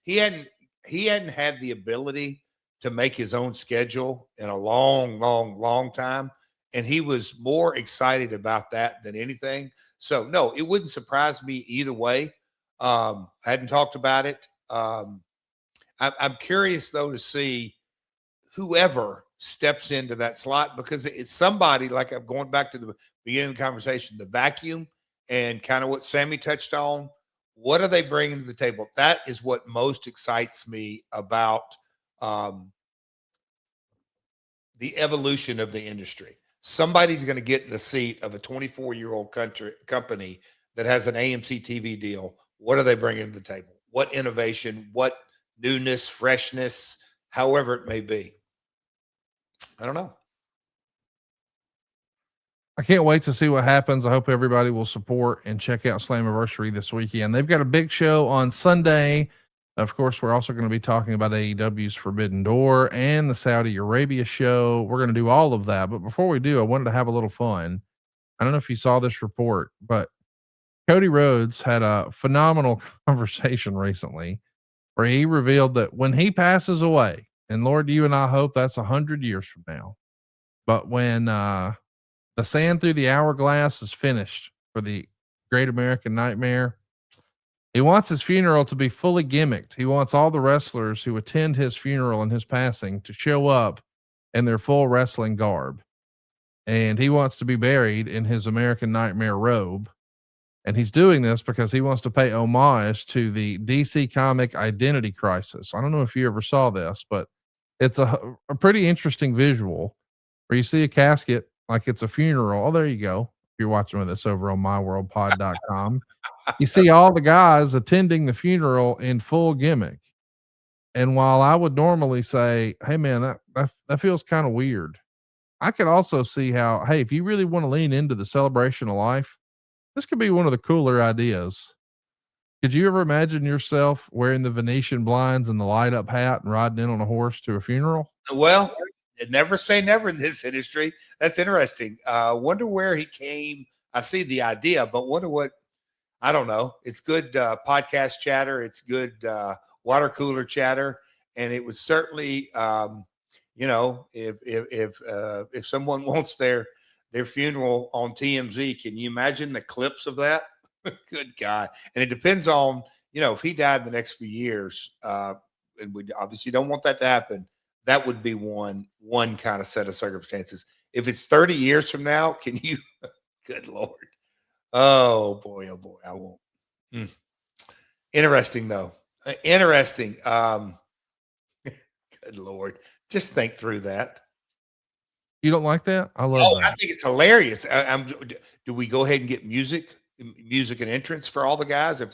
He hadn't had the ability to make his own schedule in a long time. And he was more excited about that than anything. So no, it wouldn't surprise me either way. I hadn't talked about it. I'm curious though to see whoever steps into that slot, because it's somebody, like I'm going back to the beginning of the conversation, the vacuum, and kind of what Sammy touched on. What are they bringing to the table? That is what most excites me about the evolution of the industry. Somebody's going to get in the seat of a 24-year-old company that has an AMC TV deal. What are they bringing to the table? What innovation, what newness, freshness, however it may be. I don't know. I can't wait to see what happens. I hope everybody will support and check out Slamversary this weekend. They've got a big show on Sunday. Of course, we're also going to be talking about AEW's Forbidden Door and the Saudi Arabia show. We're going to do all of that. But before we do, I wanted to have a little fun. I don't know if you saw this report, but Cody Rhodes had a phenomenal conversation recently where he revealed that when he passes away, and Lord, you and I hope that's 100 years from now, but when the sand through the hourglass is finished for the Great American Nightmare, he wants his funeral to be fully gimmicked. He wants all the wrestlers who attend his funeral and his passing to show up in their full wrestling garb. And he wants to be buried in his American Nightmare robe. And he's doing this because he wants to pay homage to the DC comic Identity Crisis. I don't know if you ever saw this, but it's a pretty interesting visual where you see a casket like it's a funeral. Oh, there you go. If you're watching with us over on myworldpod.com. You see all the guys attending the funeral in full gimmick. And while I would normally say, hey man, that feels kind of weird, I could also see how, hey, if you really want to lean into the celebration of life, this could be one of the cooler ideas. Could you ever imagine yourself wearing the Venetian blinds and the light up hat and riding in on a horse to a funeral? Well, never say never in this industry. That's interesting. Wonder where he came. I see the idea, but wonder what, I don't know. It's good podcast chatter. It's good water cooler chatter, and it would certainly, if someone wants their funeral on TMZ, can you imagine the clips of that? Good God! And it depends on if he died in the next few years, and we obviously don't want that to happen. That would be one kind of set of circumstances. If it's 30 years from now, can you? Good Lord. Oh boy, I won't. Interesting though. Interesting. Good Lord. Just think through that. You don't like that? I love Oh, I that. think it's hilarious. Do we go ahead and get music and entrance for all the guys? If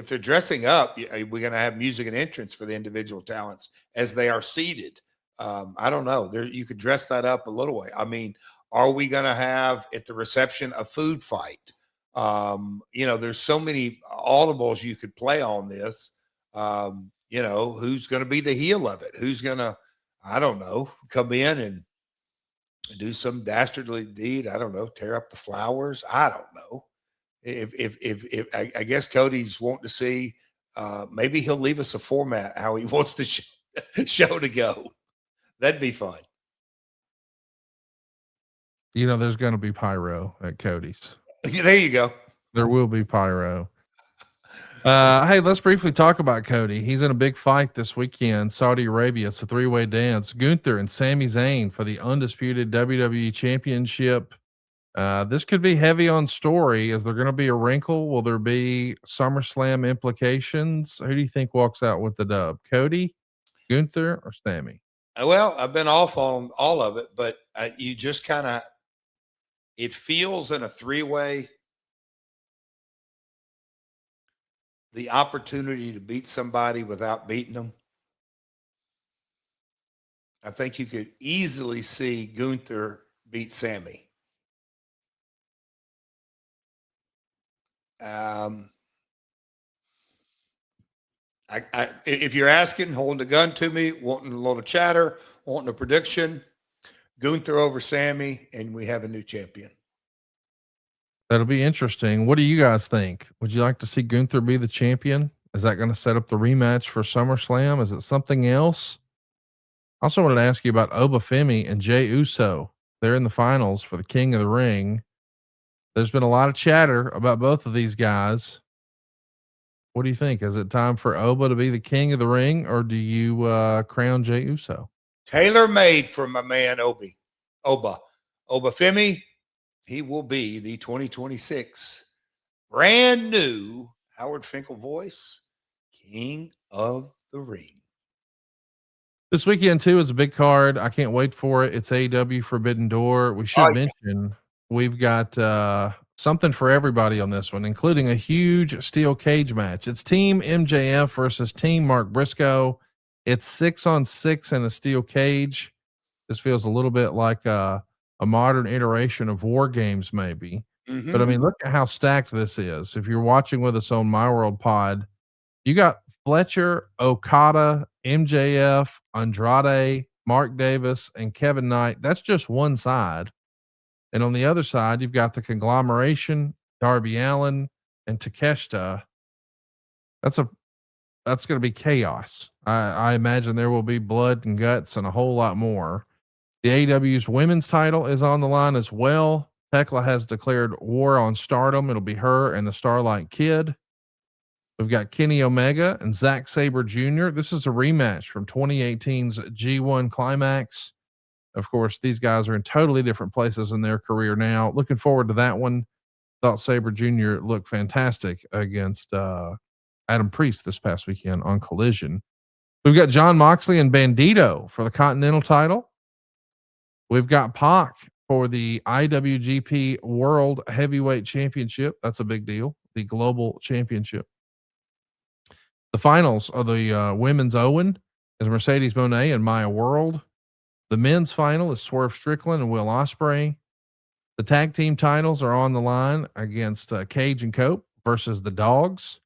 they're dressing up, we're going to have music and entrance for the individual talents as they are seated. I don't know. There, you could dress that up a little way. I mean, are we going to have at the reception a food fight? There's so many audibles you could play on this. Who's going to be the heel of it? Who's going to, I don't know, come in and do some dastardly deed. I don't know, tear up the flowers. I don't know. If I guess Cody's wanting to see, maybe he'll leave us a format how he wants the show to go. That'd be fun. There's going to be pyro at Cody's. There you go. There will be pyro. Hey, let's briefly talk about Cody. He's in a big fight this weekend, Saudi Arabia. It's a 3-way dance. Gunther and Sami Zayn for the undisputed WWE Championship. This could be heavy on story. Is there going to be a wrinkle? Will there be SummerSlam implications? Who do you think walks out with the dub? Cody, Gunther, or Sami? Well, I've been off on all of it, but you just kind of, it feels in a 3-way, the opportunity to beat somebody without beating them. I think you could easily see Gunther beat Sami. If you're asking, holding the gun to me, wanting a little chatter, wanting a prediction, Gunther over Sami, and we have a new champion. That'll be interesting. What do you guys think? Would you like to see Gunther be the champion? Is that going to set up the rematch for SummerSlam? Is it something else? I also wanted to ask you about Obafemi and Jey Uso. They're in the finals for the King of the Ring. There's been a lot of chatter about both of these guys. What do you think? Is it time for Oba to be the King of the Ring, or do you crown Jey Uso? Tailor made for my man Oba. Obafemi, he will be the 2026 brand new Howard Finkel voice, King of the Ring. This weekend too is a big card. I can't wait for it. It's AEW Forbidden Door. We should mention we've got something for everybody on this one, including a huge steel cage match. It's Team MJF versus Team Mark Briscoe. It's 6-on-6 in a steel cage. This feels a little bit like a modern iteration of War Games, maybe. Mm-hmm. But I mean, look at how stacked this is. If you're watching with us on My World Pod, you got Fletcher, Okada, MJF, Andrade, Mark Davis, and Kevin Knight. That's just one side. And on the other side, you've got the conglomeration, Darby Allin and Takeshita. That's going to be chaos. I imagine there will be blood and guts and a whole lot more. The AEW's women's title is on the line as well. Tekla has declared war on Stardom. It'll be her and the Starlight Kid. We've got Kenny Omega and Zack Sabre Jr. This is a rematch from 2018's G1 Climax. Of course, these guys are in totally different places in their career now. Looking forward to that one. Thought Sabre Jr. looked fantastic against Adam Priest this past weekend on Collision. We've got Jon Moxley and Bandito for the Continental title. We've got Pac for the IWGP World Heavyweight Championship. That's a big deal. The Global Championship. The finals are the women's Owen is Mercedes Moné and Maya World. The men's final is Swerve Strickland and Will Ospreay. The tag team titles are on the line against Cage and Cope versus the Dogs.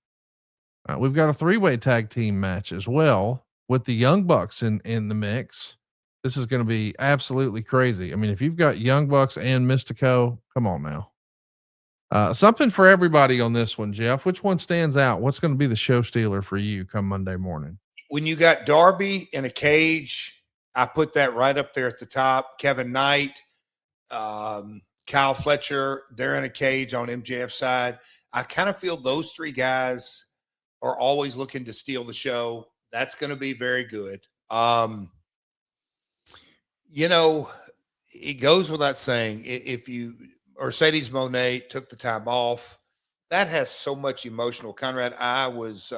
We've got a 3-way tag team match as well with the Young Bucks in the mix. This is going to be absolutely crazy. I mean, if you've got Young Bucks and Mystico, come on now. Something for everybody on this one, Jeff. Which one stands out? What's going to be the show stealer for you come Monday morning? When you got Darby in a cage, I put that right up there at the top. Kevin Knight, Kyle Fletcher, they're in a cage on MJF's side. I kind of feel those 3 guys are always looking to steal the show. That's going to be very good. It goes without saying, if you Mercedes Moné took the time off, that has so much emotional. Conrad, I was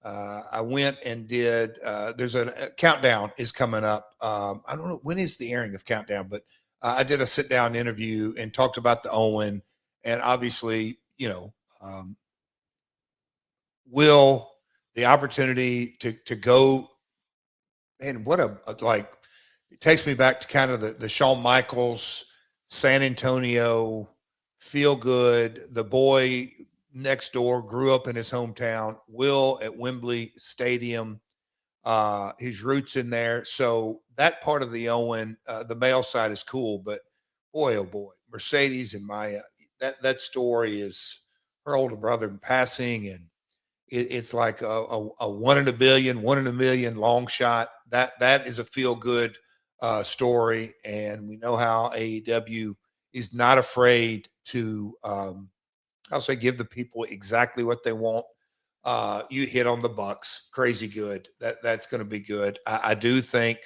I went and did. There's a countdown is coming up. I don't know when is the airing of Countdown, but I did a sit down interview and talked about the Owen, and obviously, will the opportunity to go, and what a like it takes me back to kind of the Shawn Michaels, San Antonio, feel good. The boy next door grew up in his hometown. Will at Wembley Stadium, his roots in there. So that part of the Owen, the male side is cool, but boy, oh boy, Mercedes and Maya, that story is her older brother in passing, and it's like a 1 in a billion, 1 in a million long shot. That is a feel good story, and we know how AEW is not afraid to, I'll say, give the people exactly what they want. You hit on the Bucks, crazy good. That's going to be good. I do think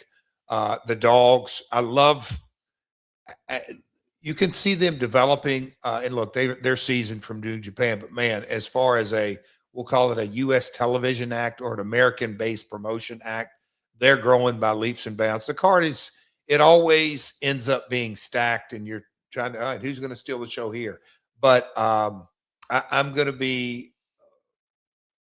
the dogs. I love. You can see them developing, and look, they're seasoned from New Japan. But man, as far as we'll call it a U.S. television act or an American-based promotion act, they're growing by leaps and bounds. The card is. It always ends up being stacked, and you're trying to, all right, who's going to steal the show here? But I'm going to be.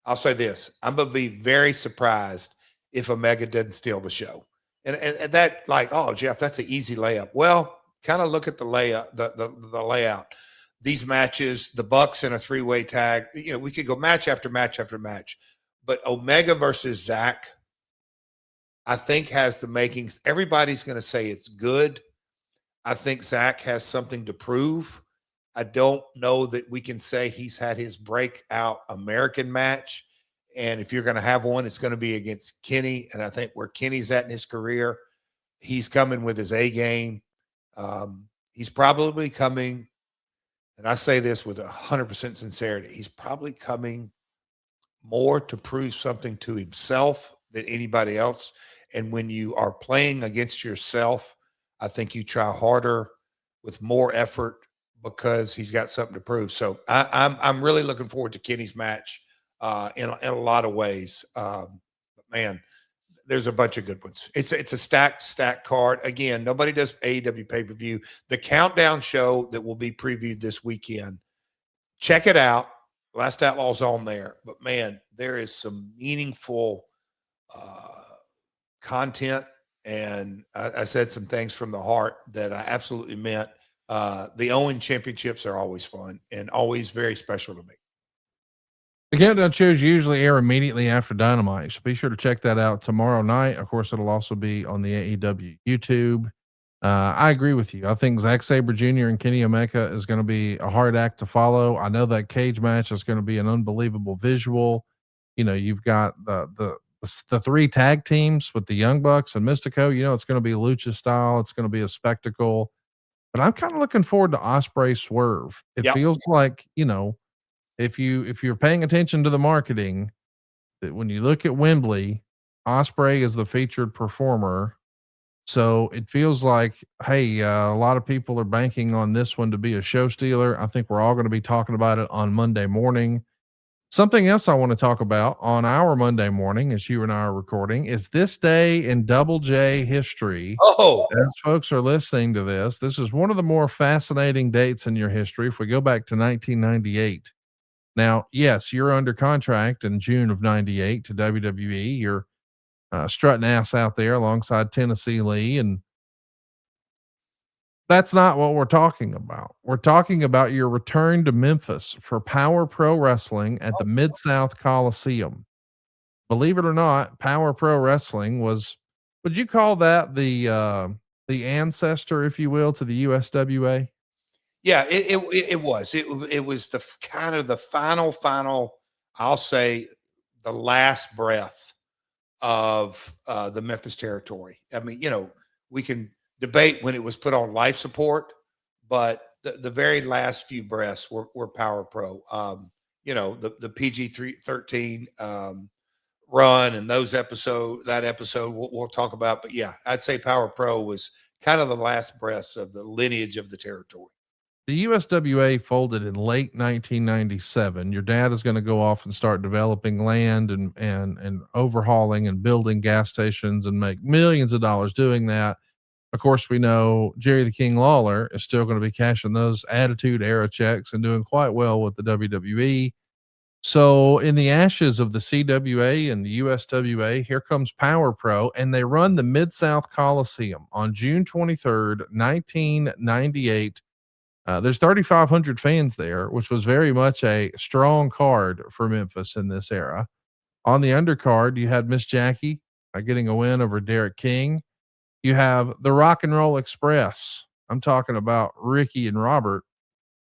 I'll say this: I'm going to be very surprised if Omega doesn't steal the show. And that, like, oh, Jeff, that's an easy layup. Well, kind of look at the layout, the layout. These matches, the Bucks in a 3-way tag. We could go match after match after match, but Omega versus Zach, I think, has the makings. Everybody's going to say it's good. I think Zach has something to prove. I don't know that we can say he's had his breakout American match. And if you're going to have one, it's going to be against Kenny. And I think where Kenny's at in his career, he's coming with his A game. He's probably coming, and I say this with 100% sincerity, he's probably coming more to prove something to himself than anybody else. And when you are playing against yourself, I think you try harder with more effort because he's got something to prove. So I'm really looking forward to Kenny's match in a lot of ways. But man, there's a bunch of good ones. It's a stacked card. Again, nobody does AEW pay-per-view. The countdown show that will be previewed this weekend, check it out. Last Outlaw's on there. But man, there is some meaningful content. And I said some things from the heart that I absolutely meant. The Owen championships are always fun and always very special to me. The countdown shows usually air immediately after Dynamite, so be sure to check that out tomorrow night. Of course, it'll also be on the AEW YouTube. I agree with you. I think Zack Sabre Jr. and Kenny Omega is going to be a hard act to follow. I know that cage match is going to be an unbelievable visual. You've got the 3 tag teams with the Young Bucks and Mystico. It's going to be lucha style. It's going to be a spectacle. But I'm kind of looking forward to Ospreay Swerve. It feels like, if you're paying attention to the marketing, that when you look at Wembley, Ospreay is the featured performer. So it feels like, hey, a lot of people are banking on this one to be a show stealer. I think we're all going to be talking about it on Monday morning. Something else I want to talk about on our Monday morning, as you and I are recording, is this day in Double J history. Oh, as folks are listening to this is one of the more fascinating dates in your history. If we go back to 1998, now, yes, you're under contract in June of 98 to WWE. You're strutting ass out there alongside Tennessee Lee. And that's not what we're talking about. We're talking about your return to Memphis for Power Pro Wrestling at the Mid-South Coliseum. Believe it or not, Power Pro Wrestling would you call that the ancestor, if you will, to the USWA? Yeah, it was. It was the kind of the final, I'll say, the last breath of the Memphis territory. I mean, we can debate when it was put on life support, but the very last few breaths were Power Pro. The PG-13 run and that episode we'll talk about. But yeah, I'd say Power Pro was kind of the last breaths of the lineage of the territory. The USWA folded in late 1997. Your dad is going to go off and start developing land and overhauling and building gas stations and make millions of dollars doing that. Of course, we know Jerry the King Lawler is still going to be cashing those Attitude Era checks and doing quite well with the WWE. So, in the ashes of the CWA and the USWA, here comes Power Pro, and they run the Mid-South Coliseum on June 23rd, 1998. There's 3,500 fans there, which was very much a strong card for Memphis in this era. On the undercard, you had Miss Jackie getting a win over Derek King. You have the Rock and Roll Express. I'm talking about Ricky and Robert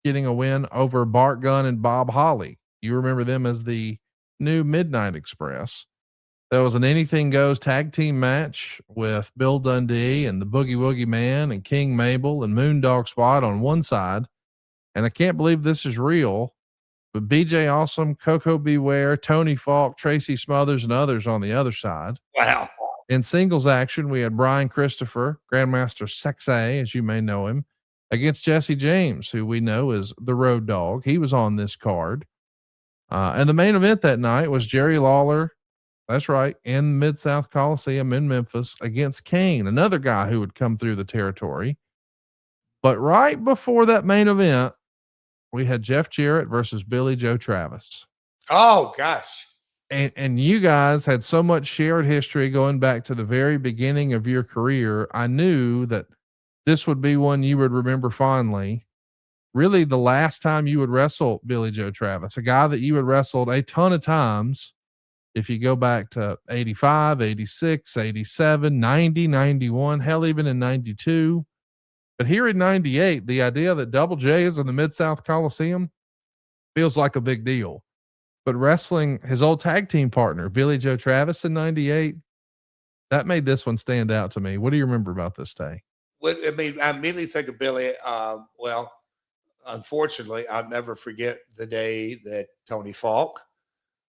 getting a win over Bart Gunn and Bob Holly. You remember them as the new Midnight Express. There was an anything goes tag team match with Bill Dundee and the Boogie Woogie Man and King Mabel and Moondog Squad on one side. And I can't believe this is real, but BJ Awesome, Coco Beware, Tony Falk, Tracy Smothers, and others on the other side. Wow. In singles action, we had Brian Christopher, Grandmaster Sexay, as you may know him, against Jesse James, who we know is the Road Dogg. He was on this card. And the main event that night was Jerry Lawler. That's right. In Mid-South Coliseum in Memphis against Kane, another guy who would come through the territory. But right before that main event, we had Jeff Jarrett versus Billy Joe Travis. Oh gosh. And you guys had so much shared history going back to the very beginning of your career. I knew that this would be one you would remember fondly. Really the last time you would wrestle Billy Joe Travis, a guy that you had wrestled a ton of times. If you go back to 85, 86, 87, 90, 91, hell, even in 92. But here in 98, the idea that Double J is in the Mid-South Coliseum feels like a big deal. But wrestling his old tag team partner, Billy Joe Travis, in 98, that made this one stand out to me. What do you remember about this day? What I mean, I immediately think of Billy. Well, unfortunately, I'll never forget the day that Tony Falk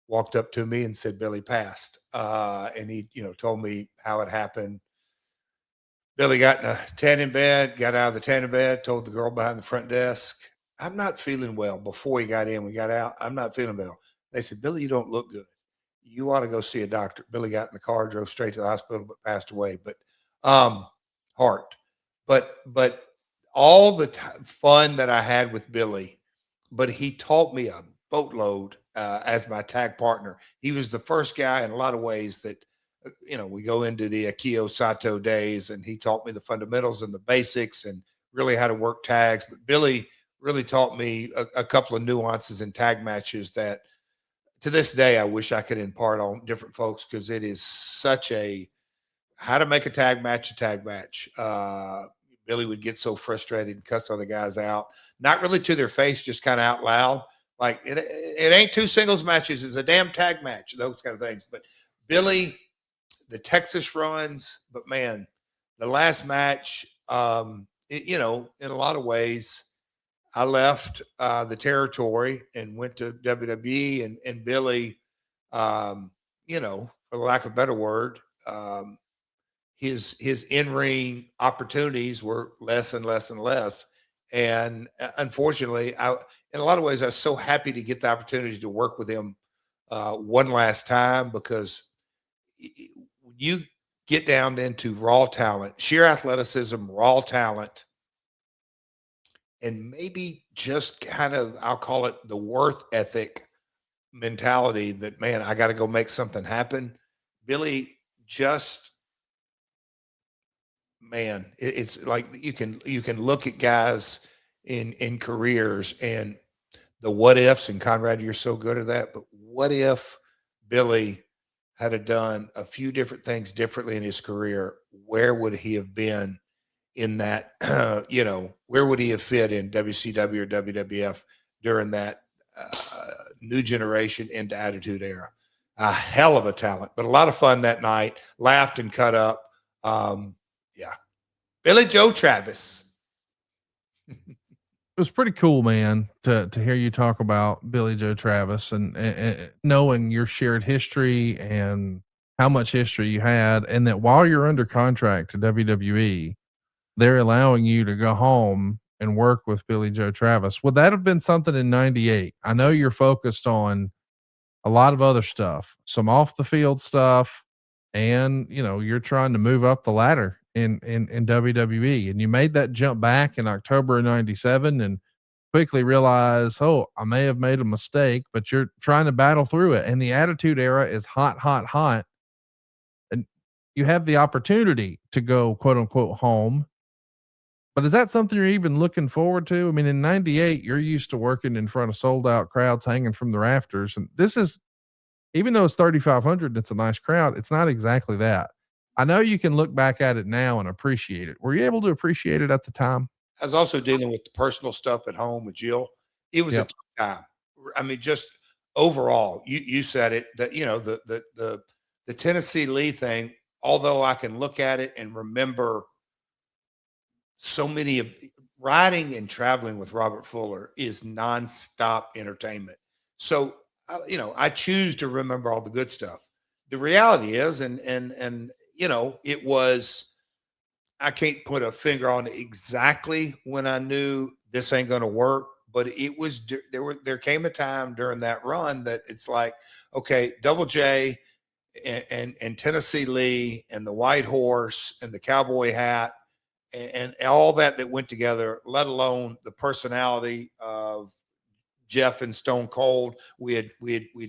walked up to me and said Billy passed. And he, told me how it happened. Billy got in a tanning bed, got out of the tanning bed, told the girl behind the front desk, I'm not feeling well. Before he got in, we got out. I'm not feeling well. They said, Billy, you don't look good. You ought to go see a doctor. Billy got in the car, drove straight to the hospital, but passed away. But heart. But all the fun that I had with Billy, but he taught me a boatload as my tag partner. He was the first guy in a lot of ways that, we go into the Akio Sato days, and he taught me the fundamentals and the basics and really how to work tags. But Billy really taught me a couple of nuances in tag matches that to this day, I wish I could impart on different folks, because it is such how to make a tag match. Billy would get so frustrated and cuss other guys out, not really to their face, just kind of out loud. Like it ain't two singles matches. It's a damn tag match, those kind of things. But Billy, the Texas runs, but man, the last match, in a lot of ways, I left the territory and went to WWE, and Billy, for lack of a better word, his in-ring opportunities were less and less and less. And unfortunately, in a lot of ways, I was so happy to get the opportunity to work with him one last time, because when you get down into raw talent, sheer athleticism, raw talent, and maybe just kind of, I'll call it the worth ethic mentality that, man, I got to go make something happen. Billy just, man, it's like you can look at guys in careers and the what ifs, and Conrad, you're so good at that. But what if Billy had done a few different things differently in his career? Where would he have been in that? Where would he have fit in WCW or WWF during that new generation into Attitude Era? A hell of a talent, but a lot of fun that night. Laughed and cut up. Billy Joe Travis. It was pretty cool, man, to hear you talk about Billy Joe Travis and knowing your shared history and how much history you had, and that while you're under contract to WWE, they're allowing you to go home and work with Billy Joe Travis. Would that have been something in 98? I know you're focused on a lot of other stuff, some off the field stuff, and you're trying to move up the ladder in WWE, and you made that jump back in October of 97 and quickly realize, oh, I may have made a mistake, but you're trying to battle through it. And the Attitude Era is hot, hot, hot. And you have the opportunity to go quote unquote home. But is that something you're even looking forward to? I mean, in 98, you're used to working in front of sold out crowds hanging from the rafters. And this is, even though it's 3,500, it's a nice crowd. It's not exactly that. I know you can look back at it now and appreciate it. Were you able to appreciate it at the time? I was also dealing with the personal stuff at home with Jill. It was a Yep. tough time. I mean, just overall, you said it, that the Tennessee Lee thing, although I can look at it and remember so many of riding and traveling with Robert Fuller is nonstop entertainment. So I choose to remember all the good stuff. The reality is, and it was, I can't put a finger on exactly when I knew this ain't going to work, but it was, there came a time during that run that it's like, okay, Double J and Tennessee Lee and the White Horse and the cowboy hat and all that went together, let alone the personality of Jeff and Stone Cold. We'd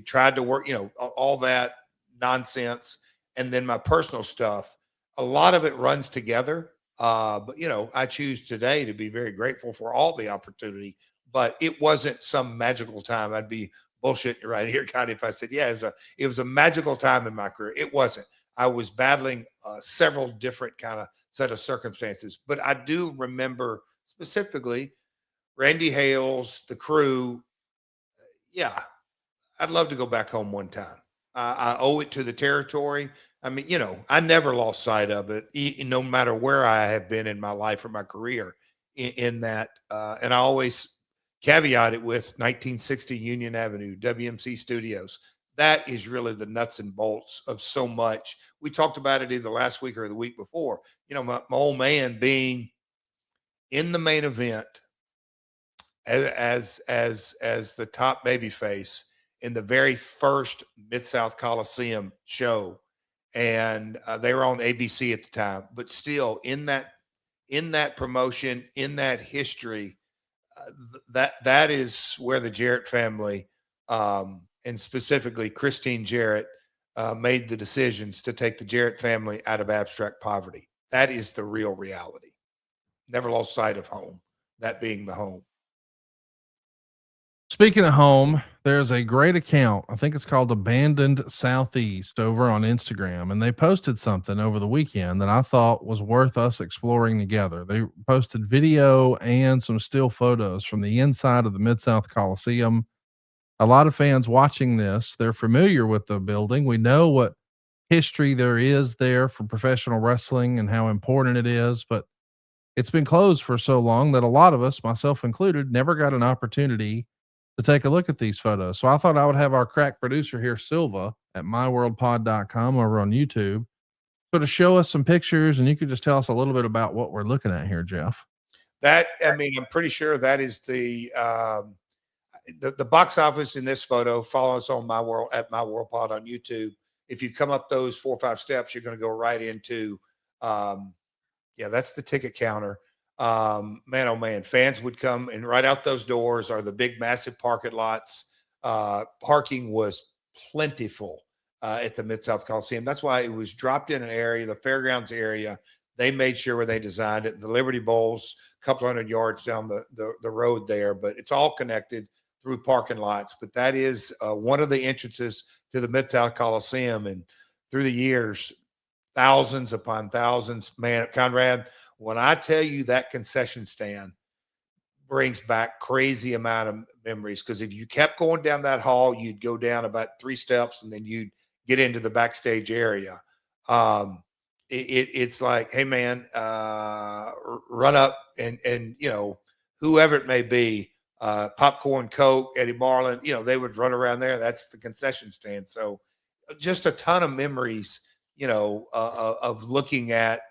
tried to work, all that nonsense. And then my personal stuff, a lot of it runs together. But I choose today to be very grateful for all the opportunity, but it wasn't some magical time. I'd be bullshitting you right here, Cody, if I said, yeah, it was a magical time in my career. It wasn't. I was battling several different kind of set of circumstances, but I do remember specifically Randy Hales, the crew. Yeah, I'd love to go back home one time. I owe it to the territory. I mean, I never lost sight of it, no matter where I have been in my life or my career in that. And I always caveat it with 1960 Union Avenue, WMC Studios. That is really the nuts and bolts of so much. We talked about it either last week or the week before. My old man being in the main event as the top baby face in the very first Mid-South Coliseum show, and they were on ABC at the time, but still in that promotion, in that history, that is where the Jarrett family, and specifically Christine Jarrett, made the decisions to take the Jarrett family out of abstract poverty. That is the real reality. Never lost sight of home, that being the home. Speaking of home, there's a great account. I think it's called Abandoned Southeast over on Instagram. And they posted something over the weekend that I thought was worth us exploring together. They posted video and some still photos from the inside of the Mid-South Coliseum. A lot of fans watching this, they're familiar with the building. We know what history there is there for professional wrestling and how important it is, but it's been closed for so long that a lot of us, myself included, never got an opportunity to take a look at these photos. So I thought I would have our crack producer here, Silva at myworldpod.com over on YouTube, so to show us some pictures, and you could just tell us a little bit about what we're looking at here, Jeff. That, I mean, I'm pretty sure that is the box office in this photo. Follow us on at My World Pod on YouTube. If you come up those 4 or 5 steps, you're going to go right into, that's the ticket counter. Man, oh man, fans would come, and right out those doors are the big, massive parking lots. Parking was plentiful at the Mid-South Coliseum. That's why it was dropped in an area, the fairgrounds area. They made sure where they designed it. The Liberty Bowl's a couple hundred yards down the road there, but it's all connected through parking lots. But that is one of the entrances to the Mid-South Coliseum. And through the years, thousands upon thousands, man, Conrad, when I tell you that concession stand brings back crazy amount of memories, because if you kept going down that hall, you'd go down about 3 steps and then you'd get into the backstage area. It's like, hey man, run up and whoever it may be, Popcorn Coke, Eddie Marlin, they would run around there. That's the concession stand. So just a ton of memories, of looking at,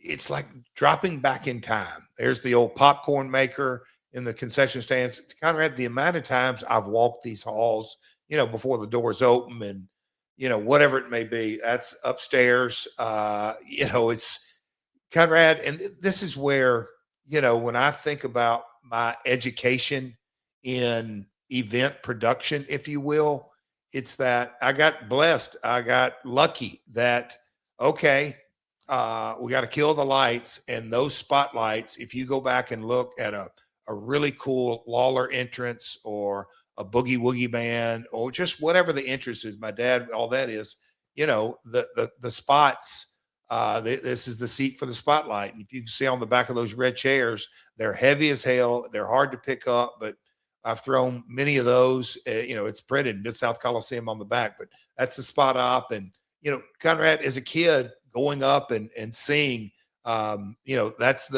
it's like dropping back in time. There's the old popcorn maker in the concession stands. Conrad, the amount of times I've walked these halls, before the doors open and, whatever it may be, that's upstairs. It's Conrad. And this is where, when I think about my education in event production, if you will, it's that I got blessed. I got lucky that, okay, we got to kill the lights and those spotlights. If you go back and look at a really cool Lawler entrance or a boogie woogie band or just whatever the interest is, my dad, all that is, the spots, this is the seat for the spotlight. And if you can see on the back of those red chairs, they're heavy as hell. They're hard to pick up, but I've thrown many of those. It's printed Mid-South Coliseum on the back, but that's the spot op. And, Conrad, as a kid going up and seeing, that's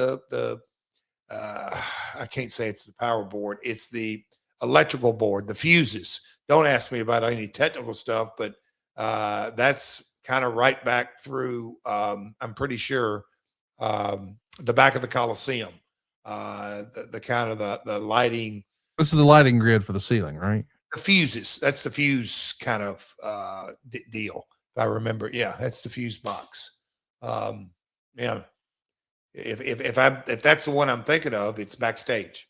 I can't say it's the power board. It's the electrical board, the fuses. Don't ask me about any technical stuff, but that's kind of right back through, I'm pretty sure, the back of the Coliseum, the kind of the lighting. This is the lighting grid for the ceiling, right? The fuses. That's the fuse kind of deal. If I remember. Yeah, that's the fuse box. Yeah. If that's the one I'm thinking of, it's backstage.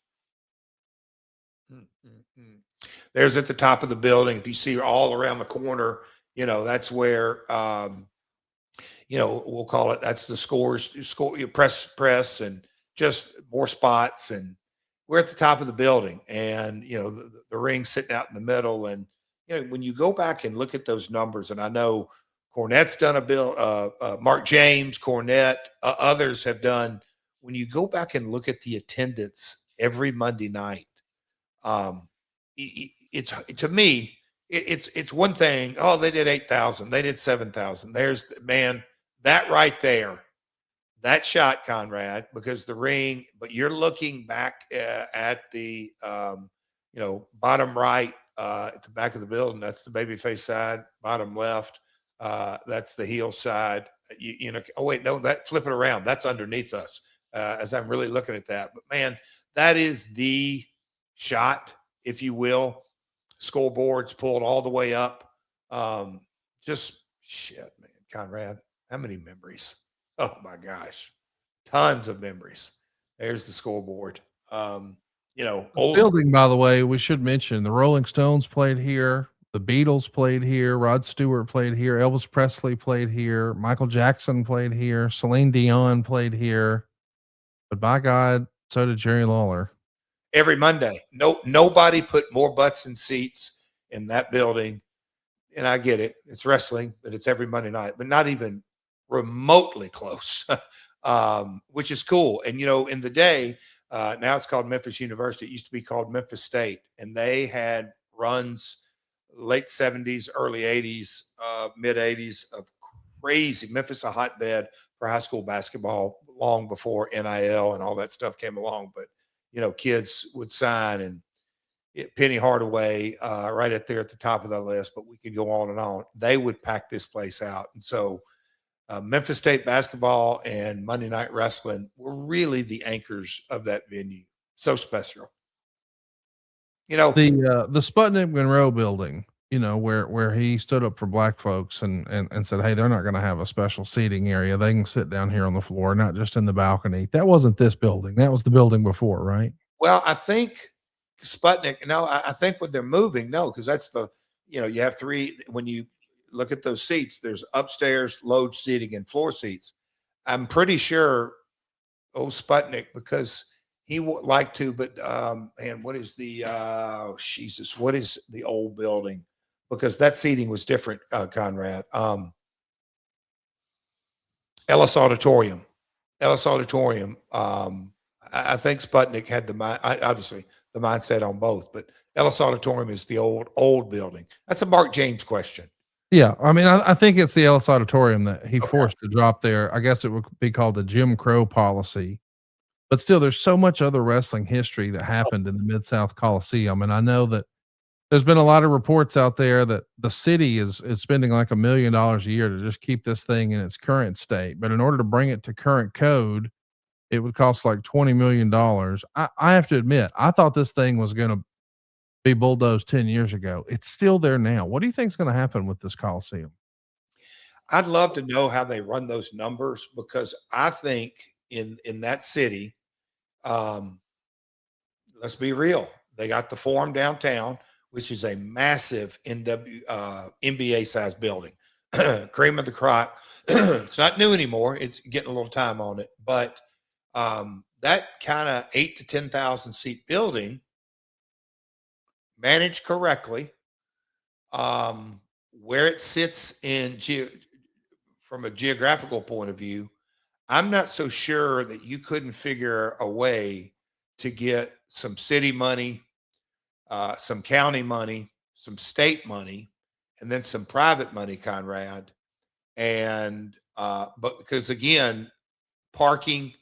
There's at the top of the building. If you see all around the corner, that's where we'll call it. That's the score press, and just more spots. And we're at the top of the building, and the ring sitting out in the middle. And when you go back and look at those numbers, and I know Cornette's done a bill, Mark James, Cornette, others have done. When you go back and look at the attendance every Monday night, it's to me, it's one thing. Oh, they did 8,000, they did 7,000. There's that right there, that shot, Conrad, because the ring. But you're looking back at the bottom right at the back of the building. That's the babyface side. Bottom left. That's the heel side. Oh wait, no, flip it around. That's underneath us. As I'm really looking at that, but man, that is the shot, if you will. Scoreboards pulled all the way up. Just shit, man. Conrad, how many memories? Oh my gosh, tons of memories. There's the scoreboard. Old building, by the way, we should mention the Rolling Stones played here. The Beatles played here. Rod Stewart played here. Elvis Presley played here. Michael Jackson played here. Celine Dion played here. But by God, so did Jerry Lawler. Every Monday. Nobody put more butts in seats in that building. And I get it. It's wrestling, but it's every Monday night, but not even remotely close, which is cool. And, in the day, now it's called Memphis University. It used to be called Memphis State. And they had runs late 70s, early 80s, mid 80s of crazy. Memphis, a hotbed for high school basketball long before NIL and all that stuff came along. But, kids would sign, and Penny Hardaway right up there at the top of the list, but we could go on and on. They would pack this place out. And so Memphis State basketball and Monday Night Wrestling were really the anchors of that venue. So special. The Sputnik Monroe building, where he stood up for black folks and said, hey, they're not going to have a special seating area. They can sit down here on the floor, not just in the balcony. That wasn't this building. That was the building before, right? Well, I think Sputnik, no, I think when they're moving, no, because that's you have three. When you look at those seats, there's upstairs load seating and floor seats. I'm pretty sure Sputnik, because he would like to, but and what is the Jesus? What is the old building? Because that seating was different, Conrad. Ellis Auditorium. I think Sputnik had obviously the mindset on both, but Ellis Auditorium is the old building. That's a Mark James question. Yeah, I mean, I think it's the Ellis Auditorium that he forced to drop there. I guess it would be called the Jim Crow policy. But still, there's so much other wrestling history that happened in the Mid-South Coliseum. And I know that There's been a lot of reports out there that the city is spending like $1 million a year to just keep this thing in its current state. But in order to bring it to current code, it would cost like $20 million. I have to admit, I thought this thing was going to be bulldozed 10 years ago. It's still there now. What do you think is going to happen with this Coliseum? I'd love to know how they run those numbers, because I think in that city, let's be real, they got the Forum downtown, which is a massive NBA size building, cream of the crop. It's not new anymore. It's getting a little time on it, but that kind of 8,000 to 10,000 seat building, managed correctly, where it sits from a geographical point of view, I'm not so sure that you couldn't figure a way to get some city money, some county money, some state money, and then some private money, Conrad. And but because again, parking,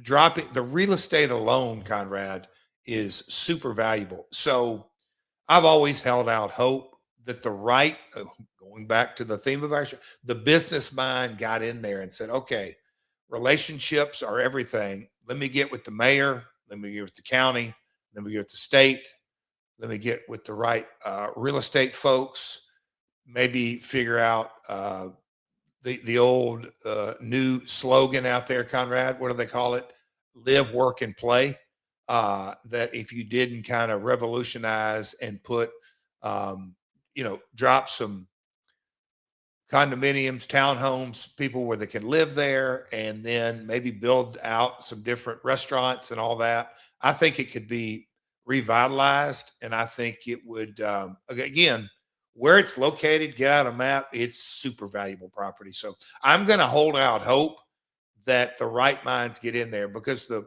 dropping the real estate alone, Conrad, is super valuable. So I've always held out hope that going back to the theme of our show, the business mind got in there and said, okay, relationships are everything. Let me get with the mayor. Let me get with the county. Let me get with the state. Let me get with the right real estate folks. Maybe figure out the old new slogan out there, Conrad. What do they call it? Live, work, and play. That if you didn't kind of revolutionize and put, drop some condominiums, townhomes, people where they can live there, and then maybe build out some different restaurants and all that, I think it could be revitalized. And I think it would, again, where it's located, get out a map, it's super valuable property. So I'm going to hold out hope that the right minds get in there, because the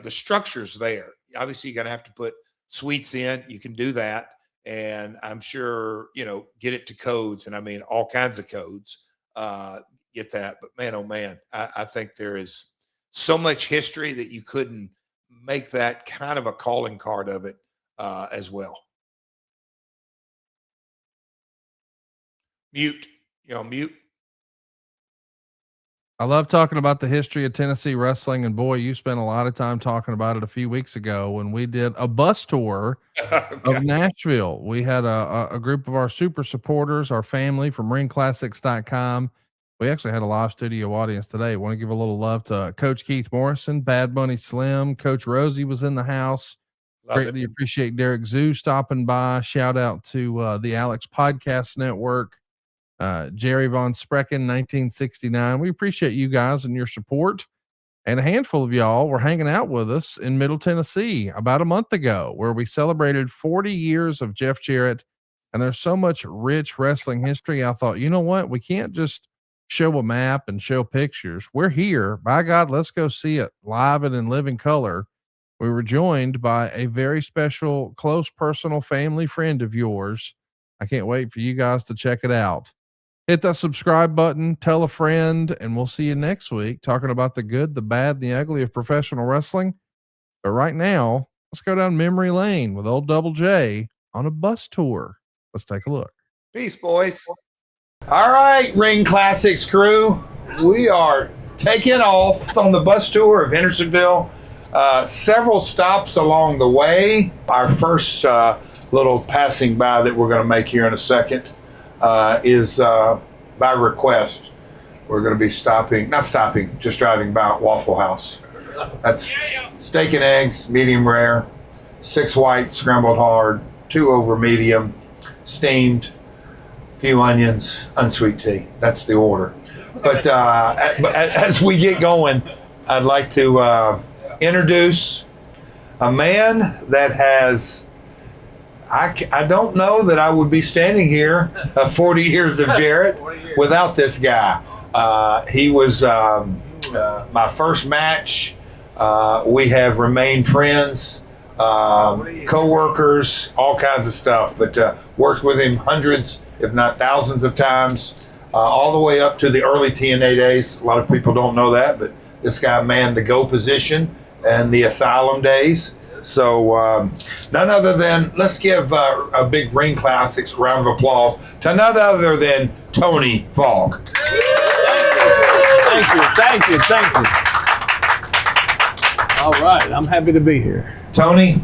structure's there. Obviously, you're going to have to put suites in. You can do that. And I'm sure, get it to codes. And I mean, all kinds of codes, get that. But man, oh man, I think there is so much history that you couldn't make that kind of a calling card of it as well. Mute. I love talking about the history of Tennessee wrestling, and boy, you spent a lot of time talking about it a few weeks ago when we did a bus tour of Nashville. We had a group of our super supporters, our family from ringclassics.com. We actually had a live studio audience today. Want to give a little love to Coach Keith Morrison, Bad Bunny Slim, Coach Rosie was in the house. Greatly appreciate Derek Zoo stopping by. Shout out to the Alex Podcast Network. Jerry Von Sprecken, 1969. We appreciate you guys and your support. And a handful of y'all were hanging out with us in Middle Tennessee about a month ago, where we celebrated 40 years of Jeff Jarrett. And there's so much rich wrestling history. I thought, you know what? We can't just show a map and show pictures. We're here. By God, let's go see it live and in living color. We were joined by a very special, close personal family friend of yours. I can't wait for you guys to check it out. Hit that subscribe button, tell a friend, and we'll see you next week talking about the good, the bad, and the ugly of professional wrestling. But right now, let's go down memory lane with old Double J on a bus tour. Let's take a look. Peace, boys. All right, Ring Classics crew. We are taking off on the bus tour of Hendersonville. Several stops along the way. Our first little passing by that we're going to make here in a second is by request. We're going to be just driving by Waffle House. That's steak and eggs, medium rare, 6 white, scrambled hard, 2 over medium, steamed, few onions, unsweet tea. That's the order. But as we get going, I'd like to introduce a man that has, I don't know that I would be standing here 40 years of Jarrett without this guy. He was my first match. We have remained friends, co-workers, all kinds of stuff, but worked with him hundreds, if not thousands of times, all the way up to the early TNA days. A lot of people don't know that, but this guy manned the go position and the asylum days. So none other than, let's give a big Ring Classics round of applause to none other than Tony Falk. Thank you. All right, I'm happy to be here. Tony,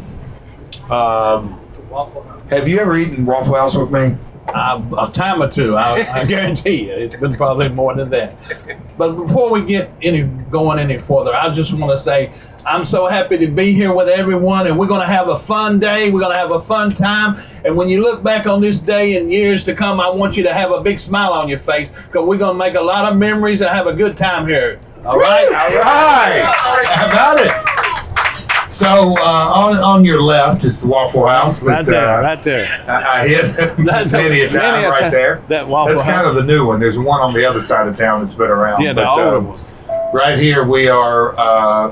have you ever eaten Waffle House with me? A time or two, I guarantee you. It's been probably more than that. But before we get going any further, I just want to say I'm so happy to be here with everyone, and we're going to have a fun day. We're going to have a fun time. And when you look back on this day in years to come, I want you to have a big smile on your face, because we're going to make a lot of memories and have a good time here. All right? All right. How about it? So on your left is the Waffle House. Right there. I hit many a time right there. That Waffle That's House. kind of the new one. There's one on the other side of town that's been around. Yeah, the older one. Right here we are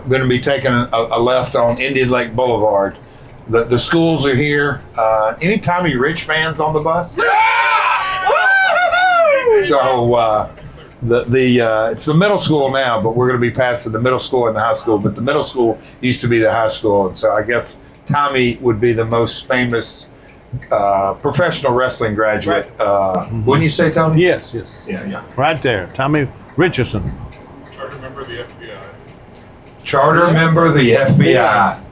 going to be taking a left on Indian Lake Boulevard. The schools are here. Any Tommy Rich fans on the bus? So it's the middle school now, but we're going to be passing the middle school and the high school. But the middle school used to be the high school, and so I guess Tommy would be the most famous professional wrestling graduate. Wouldn't you say, Tony? Yes. Yeah. Right there, Tommy Richardson. Charter member of the FBI. Charter member of the FBI.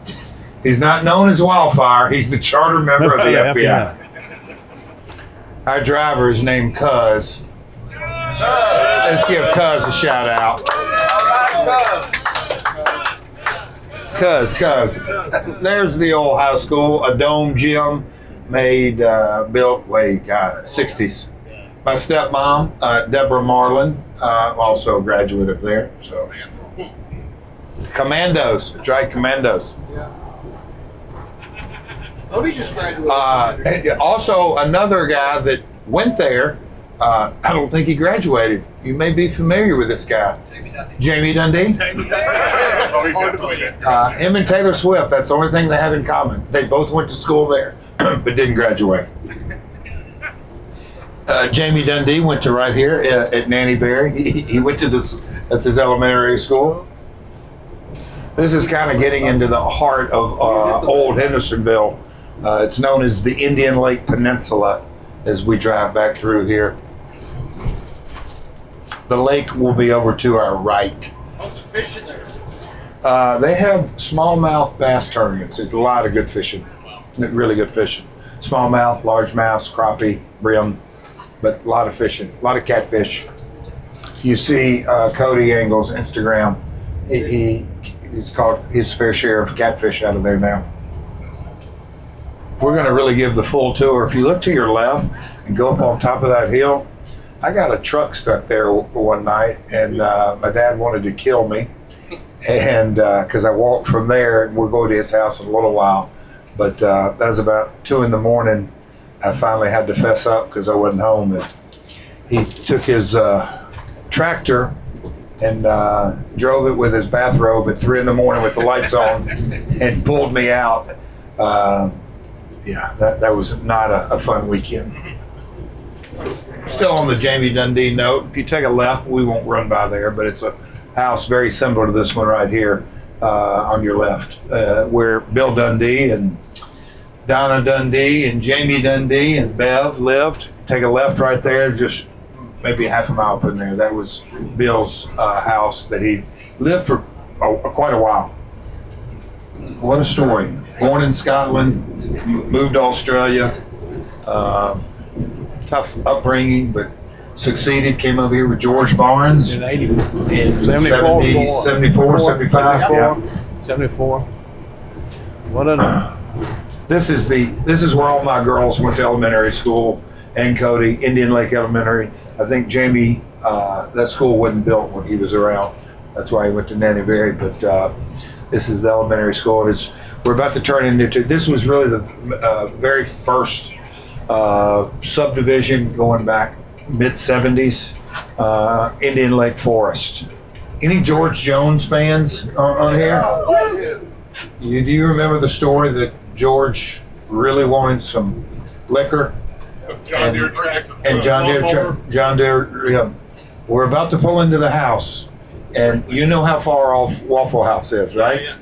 He's not known as Wildfire. He's the charter member of the FBI. Our driver is named Cuz. Let's give Cuz a shout out. Cuz. There's the old high school, a dome gym made, built, 60s. My stepmom, Deborah Marlin, also a graduate of there. So, Commandos, that's right, Commandos. Tony just graduated. Also, another guy that went there. I don't think he graduated. You may be familiar with this guy, Jamie Dundee. Him and Taylor Swift. That's the only thing they have in common. They both went to school there, but didn't graduate. Jamie Dundee went to right here at Nanny Berry. He went to this. That's his elementary school. This is kind of getting into the heart of old Hendersonville. It's known as the Indian Lake Peninsula as we drive back through here. The lake will be over to our right. How's the fishing there? They have smallmouth bass tournaments. It's a lot of good fishing. Really good fishing. Smallmouth, largemouth, crappie, brim, but a lot of fishing, a lot of catfish. You see Cody Angle's Instagram. He's caught his fair share of catfish out of there now. We're going to really give the full tour. If you look to your left and go up on top of that hill, I got a truck stuck there one night, and my dad wanted to kill me, and because I walked from there, and we'll go to his house in a little while. But that was about 2 a.m. I finally had to fess up because I wasn't home. And he took his tractor and drove it with his bathrobe at 3 a.m. with the lights on and pulled me out. That was not a fun weekend. Still on the Jamie Dundee note, if you take a left, we won't run by there, but it's a house very similar to this one right here on your left, where Bill Dundee and Donna Dundee and Jamie Dundee and Bev lived. Take a left right there, just maybe half a mile from there. That was Bill's house that he lived for quite a while. What a story. Born in Scotland, moved to Australia, tough upbringing, but succeeded, came over here with George Barnes In in 74, 74, 75. Yeah. 74. What a This is where all my girls went to elementary school, and Cody, Indian Lake Elementary. I think Jamie, that school wasn't built when he was around. That's why he went to Nanny Berry, but this is the elementary school. And we're about to turn into, this was really the very first subdivision going back mid-70s, Indian Lake Forest. Any George Jones fans on here? Do you remember the story that George really wanted some liquor? John Deere truck. And John Deere, yeah. We're about to pull into the house, and you know how far off Waffle House is, right? Yeah.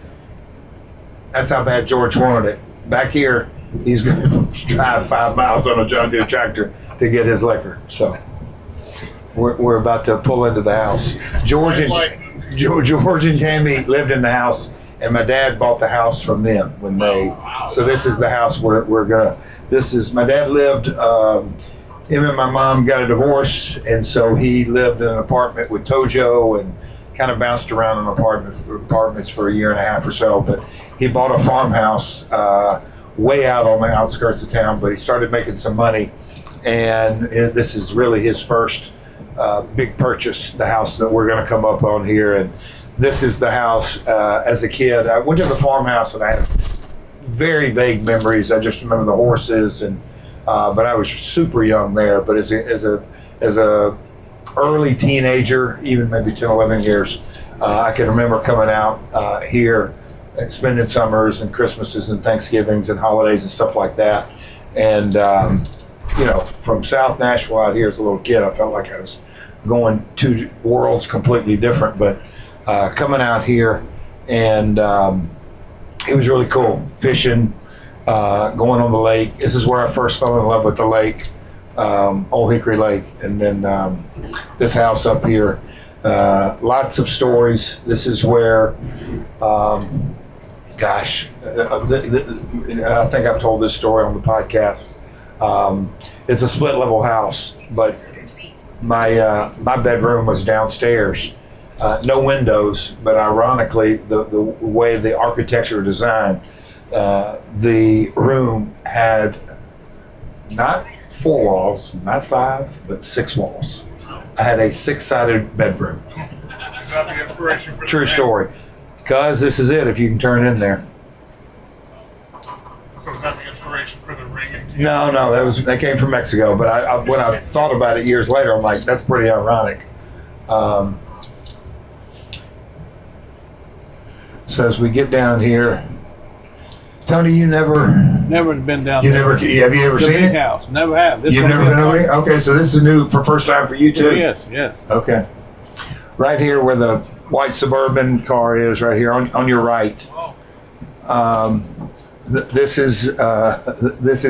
That's how bad George wanted it. Back here, he's going to drive 5 miles on a John Deere tractor to get his liquor. So we're about to pull into the house. George and Tammy lived in the house, and my dad bought the house from them when they. So this is the house we're gonna. This is my dad lived. Him and my mom got a divorce, and so he lived in an apartment with Tojo and kind of bounced around in apartments for a year and a half or so. But he bought a farmhouse way out on the outskirts of town. But he started making some money, and this is really his first big purchase. The house that we're going to come up on here, and this is the house. As a kid, I went to the farmhouse, and I had very vague memories. I just remember the horses and. But I was super young there. But as a early teenager, even maybe 10, 11 years, I can remember coming out here and spending summers and Christmases and Thanksgivings and holidays and stuff like that. And from South Nashville out here as a little kid, I felt like I was going to worlds completely different. But coming out here, and it was really cool fishing. Going on the lake. This is where I first fell in love with the lake, Old Hickory Lake, and then this house up here. Lots of stories. This is where, I think I've told this story on the podcast. It's a split level house, but my bedroom was downstairs. No windows, but ironically, the way the architecture designed. The room had not 4 walls, not 5, but 6 walls. I had a 6-sided bedroom. Got the inspiration for True the story. Cause this is it if you can turn in there. So is that the inspiration for the ring? No, that came from Mexico. But I when I thought about it years later, I'm like, that's pretty ironic. So as we get down here. Tony, you never been down you there. never have you ever The seen big it? house. Never have. This You've gonna never be been a over here? Okay, so this is new for first time for you too? Yes. Okay. Right here where the white Suburban car is, right here on your right. This is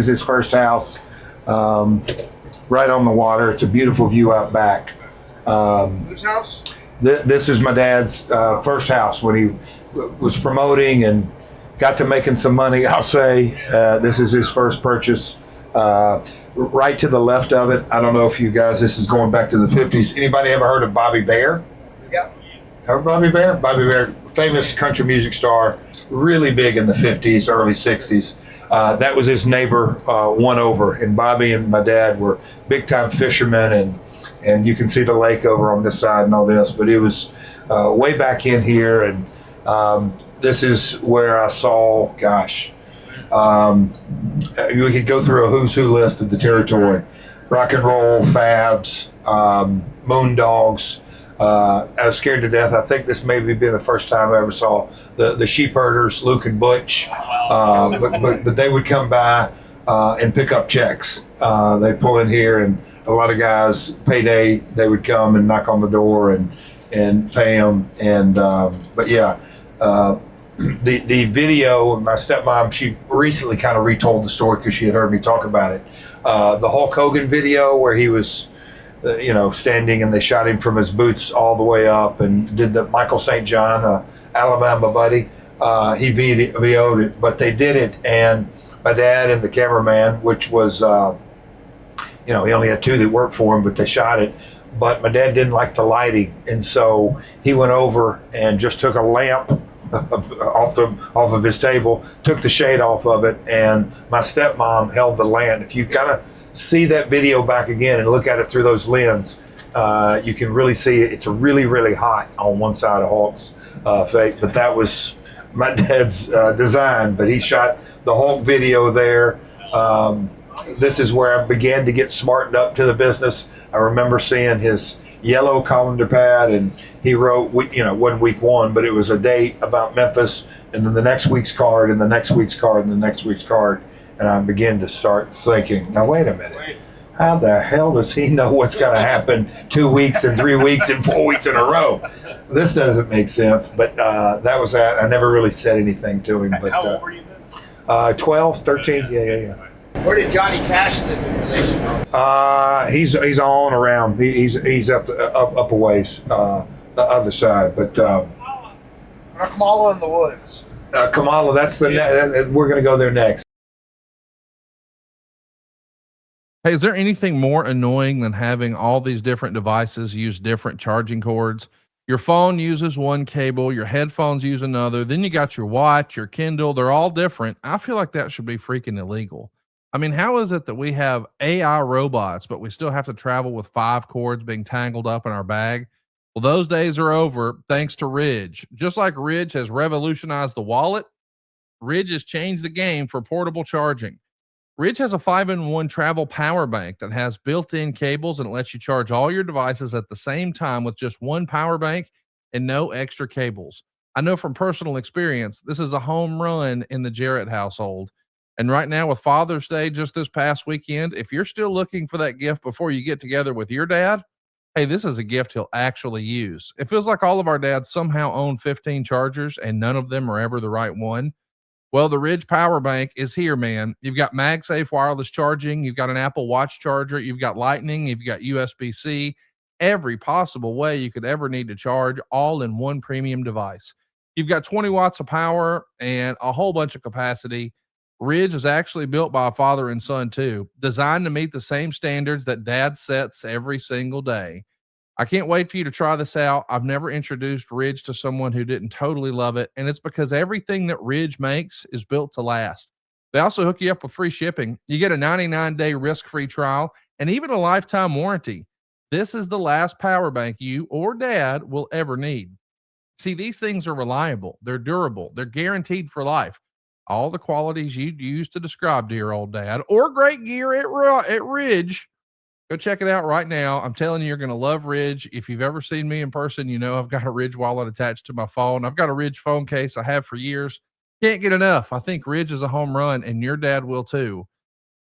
his first house, right on the water. It's a beautiful view out back. Whose house? This is my dad's first house when he was promoting and got to making some money. I'll say this is his first purchase. Right to the left of it, I don't know if you guys, this is going back to the 50s. Anybody ever heard of Bobby Bear? Yeah. Ever Bobby Bear? Bobby Bear, famous country music star, really big in the 50s, early 60s. That was his neighbor, one over. And Bobby and my dad were big time fishermen, and you can see the lake over on this side and all this, but it was way back in here. And this is where I saw, we could go through a who's who list of the territory. Rock and roll, Fabs, Moondogs. I was scared to death. I think this may be the first time I ever saw the sheep herders, Luke and Butch. But they would come by and pick up checks. They'd pull in here, and a lot of guys, payday, they would come and knock on the door and pay them. And but yeah. The video, my stepmom, she recently kind of retold the story because she had heard me talk about it. The Hulk Hogan video where he was, standing and they shot him from his boots all the way up, and did the Michael St. John, Alabama buddy. He VO'd it, but they did it, and my dad and the cameraman, which was, he only had 2 that worked for him, but they shot it. But my dad didn't like the lighting, and so he went over and just took a lamp off of his table, took the shade off of it, and my stepmom held the lamp. If you kind of see that video back again and look at it through those lenses, you can really see it's really, really hot on one side of Hulk's face. But that was my dad's design. But he shot the Hulk video there. This is where I began to get smartened up to the business. I remember seeing his yellow colander pad, and he wrote, wasn't week 1, but it was a date about Memphis, and then the next week's card, and the next week's card, and the next week's card. And I began to start thinking, now wait a minute, how the hell does he know what's going to happen 2 weeks and 3 weeks and 4 weeks in a row? this doesn't make sense, but that was that. I never really said anything to him. But How old were you then? 12, 13, yeah. Where did Johnny Cash live in relation? He's on around. He's up a ways, the other side. But Kamala in the Woods. Kamala, that's we're gonna go there next. Hey, is there anything more annoying than having all these different devices use different charging cords? Your phone uses one cable, your headphones use another, then you got your watch, your Kindle, they're all different. I feel like that should be freaking illegal. I mean, how is it that we have AI robots, but we still have to travel with 5 cords being tangled up in our bag? Well, those days are over thanks to Ridge. Just like Ridge has revolutionized the wallet, Ridge has changed the game for portable charging. Ridge has a 5-in-1 travel power bank that has built-in cables and it lets you charge all your devices at the same time with just one power bank and no extra cables. I know from personal experience, this is a home run in the Jarrett household. And right now with Father's Day, just this past weekend, if you're still looking for that gift before you get together with your dad, hey, this is a gift he'll actually use. It feels like all of our dads somehow own 15 chargers and none of them are ever the right one. Well, the Ridge Power Bank is here, man. You've got MagSafe wireless charging. You've got an Apple Watch charger. You've got Lightning. You've got USB-C. Every possible way you could ever need to charge, all in one premium device. You've got 20 watts of power and a whole bunch of capacity. Ridge is actually built by a father and son, too, designed to meet the same standards that dad sets every single day. I can't wait for you to try this out. I've never introduced Ridge to someone who didn't totally love it, and it's because everything that Ridge makes is built to last. They also hook you up with free shipping. You get a 99-day risk-free trial and even a lifetime warranty. This is the last power bank you or dad will ever need. See, these things are reliable. They're durable. They're guaranteed for life. All the qualities you'd use to describe to your old dad or great gear at Ridge. Go check it out right now. I'm telling you, you're going to love Ridge. If you've ever seen me in person, you know I've got a Ridge wallet attached to my phone. I've got a Ridge phone case I have for years. Can't get enough. I think Ridge is a home run, and your dad will too.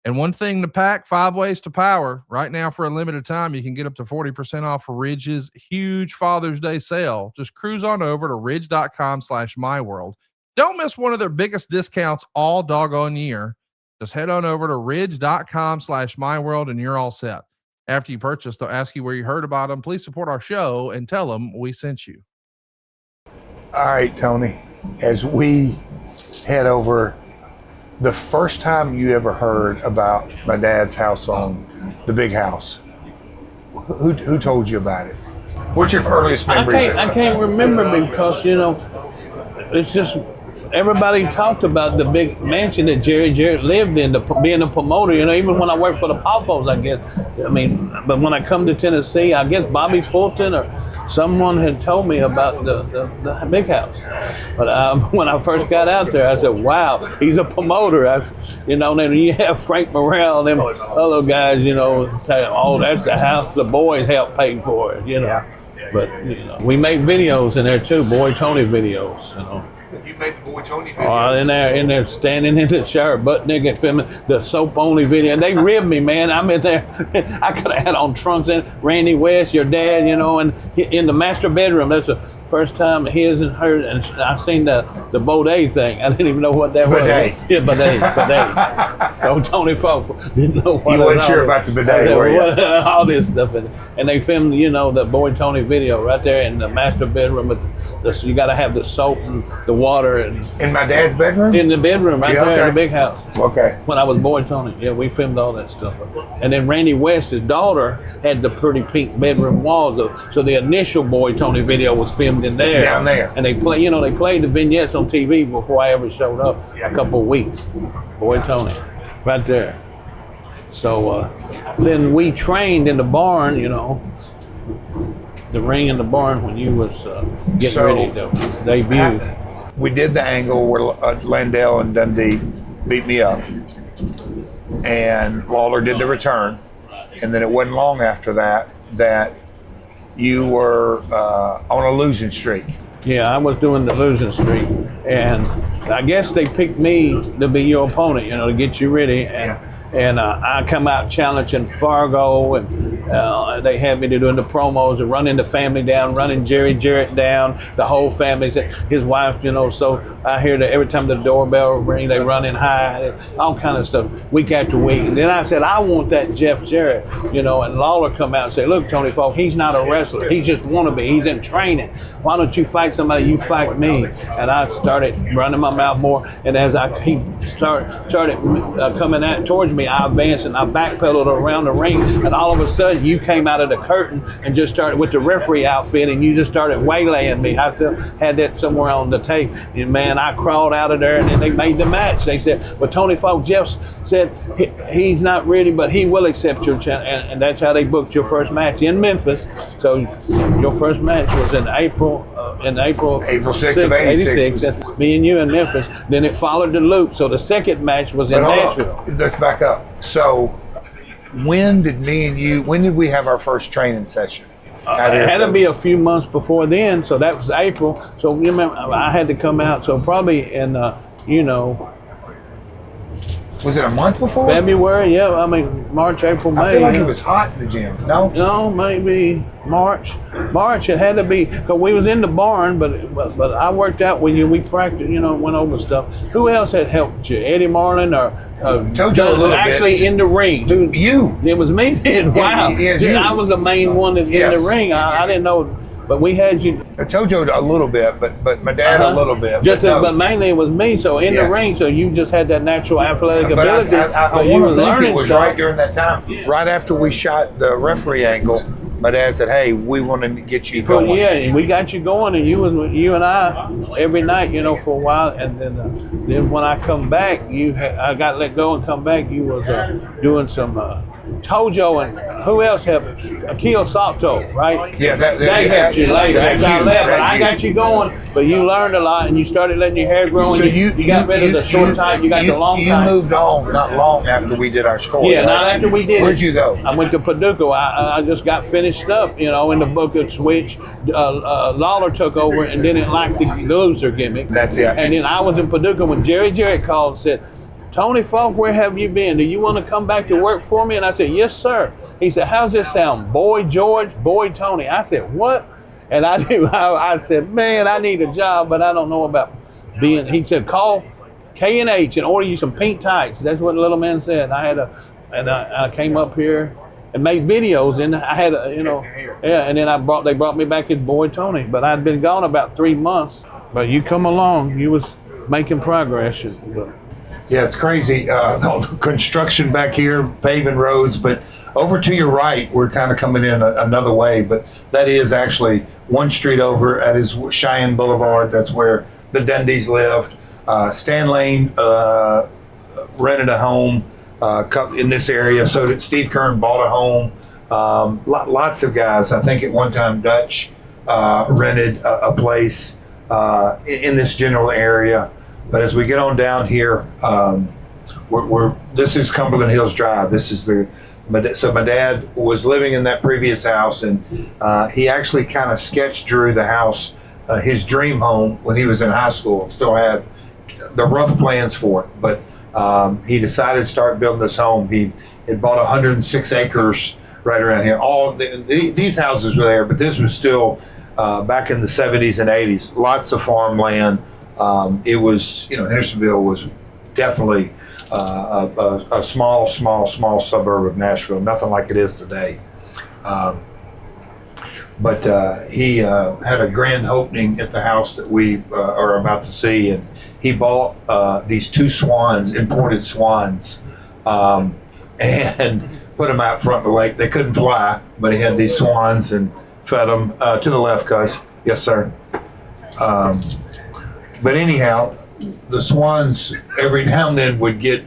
And one thing to pack, 5 ways to power. Right now, for a limited time, you can get up to 40% off Ridge's huge Father's Day sale. Just cruise on over to ridge.com/myworld. Don't miss one of their biggest discounts all doggone year. Just head on over to ridge.com/myworld and you're all set. After you purchase, they'll ask you where you heard about them. Please support our show and tell them we sent you. All right, Tony, as we head over, the first time you ever heard about my dad's house on the big house, who told you about it? What's your earliest memories? I can't remember because, it's just everybody talked about the big mansion that Jarrett lived in, being a promoter. Even when I worked for the Pawpaws, I guess. But when I come to Tennessee, I guess Bobby Fulton or someone had told me about the big house. But when I first got out there, I said, "Wow, he's a promoter." Then you have Frank Morrell, them other guys, saying, "Oh, that's the house the boys helped pay for it." Yeah. But we made videos in there too, Boy Tony videos. You made the Boy Tony video. In there, standing in the shower, butt naked, filming the soap only video. And they ribbed me, man. I'm in there. I could have had on trunks and Randy West, your dad, and in the master bedroom. That's the first time his and hers. And I seen the bidet thing. I didn't even know what that was. Yeah, bidet. Oh, Tony Falk didn't know what. You weren't sure about the bidet, were you? All this stuff, and they filmed, the Boy Tony video right there in the master bedroom. With you got to have the soap and the water and in my dad's bedroom? In the bedroom right there in the big house. Okay. When I was Boy Tony. Yeah, we filmed all that stuff. And then Randy West, his daughter, had the pretty pink bedroom walls. So the initial Boy Tony video was filmed in there. Down there. And they played the vignettes on TV before I ever showed up. A couple of weeks. Boy Tony. Right there. So then we trained in the barn, the ring in the barn when you was getting ready to debut. We did the angle where Landell and Dundee beat me up, and Lawler did the return, and then it wasn't long after that you were on a losing streak. Yeah, I was doing the losing streak, and I guess they picked me to be your opponent, to get you ready. And I come out challenging Fargo, and they had me to doing the promos and running the family down, running Jarrett down, the whole family, his wife, you know. So I hear that every time the doorbell ring, they run in high, all kind of stuff, week after week. And then I said, I want that Jeff Jarrett, you know. And Lawler come out and say, look, Tony Falk, he's not a wrestler. He just wanna be. He's in training. Why don't you fight somebody? You fight me. And I started running my mouth more. And as he started coming out towards me, I advanced and I backpedaled around the ring, and all of a sudden you came out of the curtain and just started with the referee outfit, and you just started waylaying me. I still had that somewhere on the tape. And man, I crawled out of there, and then they made the match. They said, well, Tony Falk, Jeff said he's not ready, but he will accept your challenge. And that's how they booked your first match in Memphis. So your first match was in April 6th of 86. Me and you in Memphis. Then it followed the loop. So the second match was in Nashville. Let's back up. So when did we have our first training session? It had to be a few months before then, so that was April. So you remember, I had to come out, so probably in, was it a month before? February, yeah. I mean, March, April, May. I feel like it was hot in the gym. No? No, maybe March. March, it had to be, because we was in the barn, but I worked out with you. We practiced, went over stuff. Who else had helped you? Eddie Marlin or told you a little actually bit. In the ring? You. It was me then. Wow. Yeah, I was the main one in the ring. I didn't know. But we had you. I told you a little bit, but my dad a little bit. But mainly it was me. So in the ring, so you just had that natural athletic ability. I want to think it was right during that time. Right after we shot the referee angle, my dad said, "Hey, we want to get you going." Well, yeah, and we got you going, and you and I every night, for a while, and then when I come back, I got let go and come back. You was doing some. Tojo and who else helped? Akil Salto, right? Yeah, they helped you later. After I left, but I got you going. But you learned a lot, and you started letting your hair grow. So and you got rid of the short time. You got the long time. You moved on not long after we did our story. Yeah, not after we did. Where'd you go? I went to Paducah. I just got finished up, in the book of Switch. Lawler took over and didn't like the loser gimmick. That's it. And then I was in Paducah when Jarrett called and said, Tony Falk, where have you been? Do you want to come back to work for me? And I said, yes, sir. He said, how's this sound? Boy George, Boy Tony. I said, what? And I knew, I said, man, I need a job, but I don't know about being, he said, call K&H and order you some pink tights. That's what the little man said. I came up here and made videos, and I had, and then they brought me back as Boy Tony. But I'd been gone about 3 months. But you come along, you was making progress. Yeah, it's crazy. All the construction back here, paving roads, but over to your right, we're kind of coming in another way, but that is actually one street over. That is Cheyenne Boulevard. That's where the Dundies lived. Stan Lane rented a home in this area. So did Steve Kern bought a home. Lots of guys. I think at one time Dutch rented a place in this general area. But as we get on down here, this is Cumberland Hills Drive. This is so my dad was living in that previous house, and he actually kind of sketched drew the house, his dream home when he was in high school, and still had the rough plans for it. But he decided to start building this home. He had bought 106 acres right around here. All these houses were there, but this was still back in the 70s and 80s. Lots of farmland. It was, Hendersonville was definitely a small suburb of Nashville, nothing like it is today. But he had a grand opening at the house that we are about to see, and he bought these 2 swans, imported swans, and put them out front of the lake. They couldn't fly, but he had these swans and fed them to the left, cuz. Yes, sir. But anyhow, the swans every now and then would get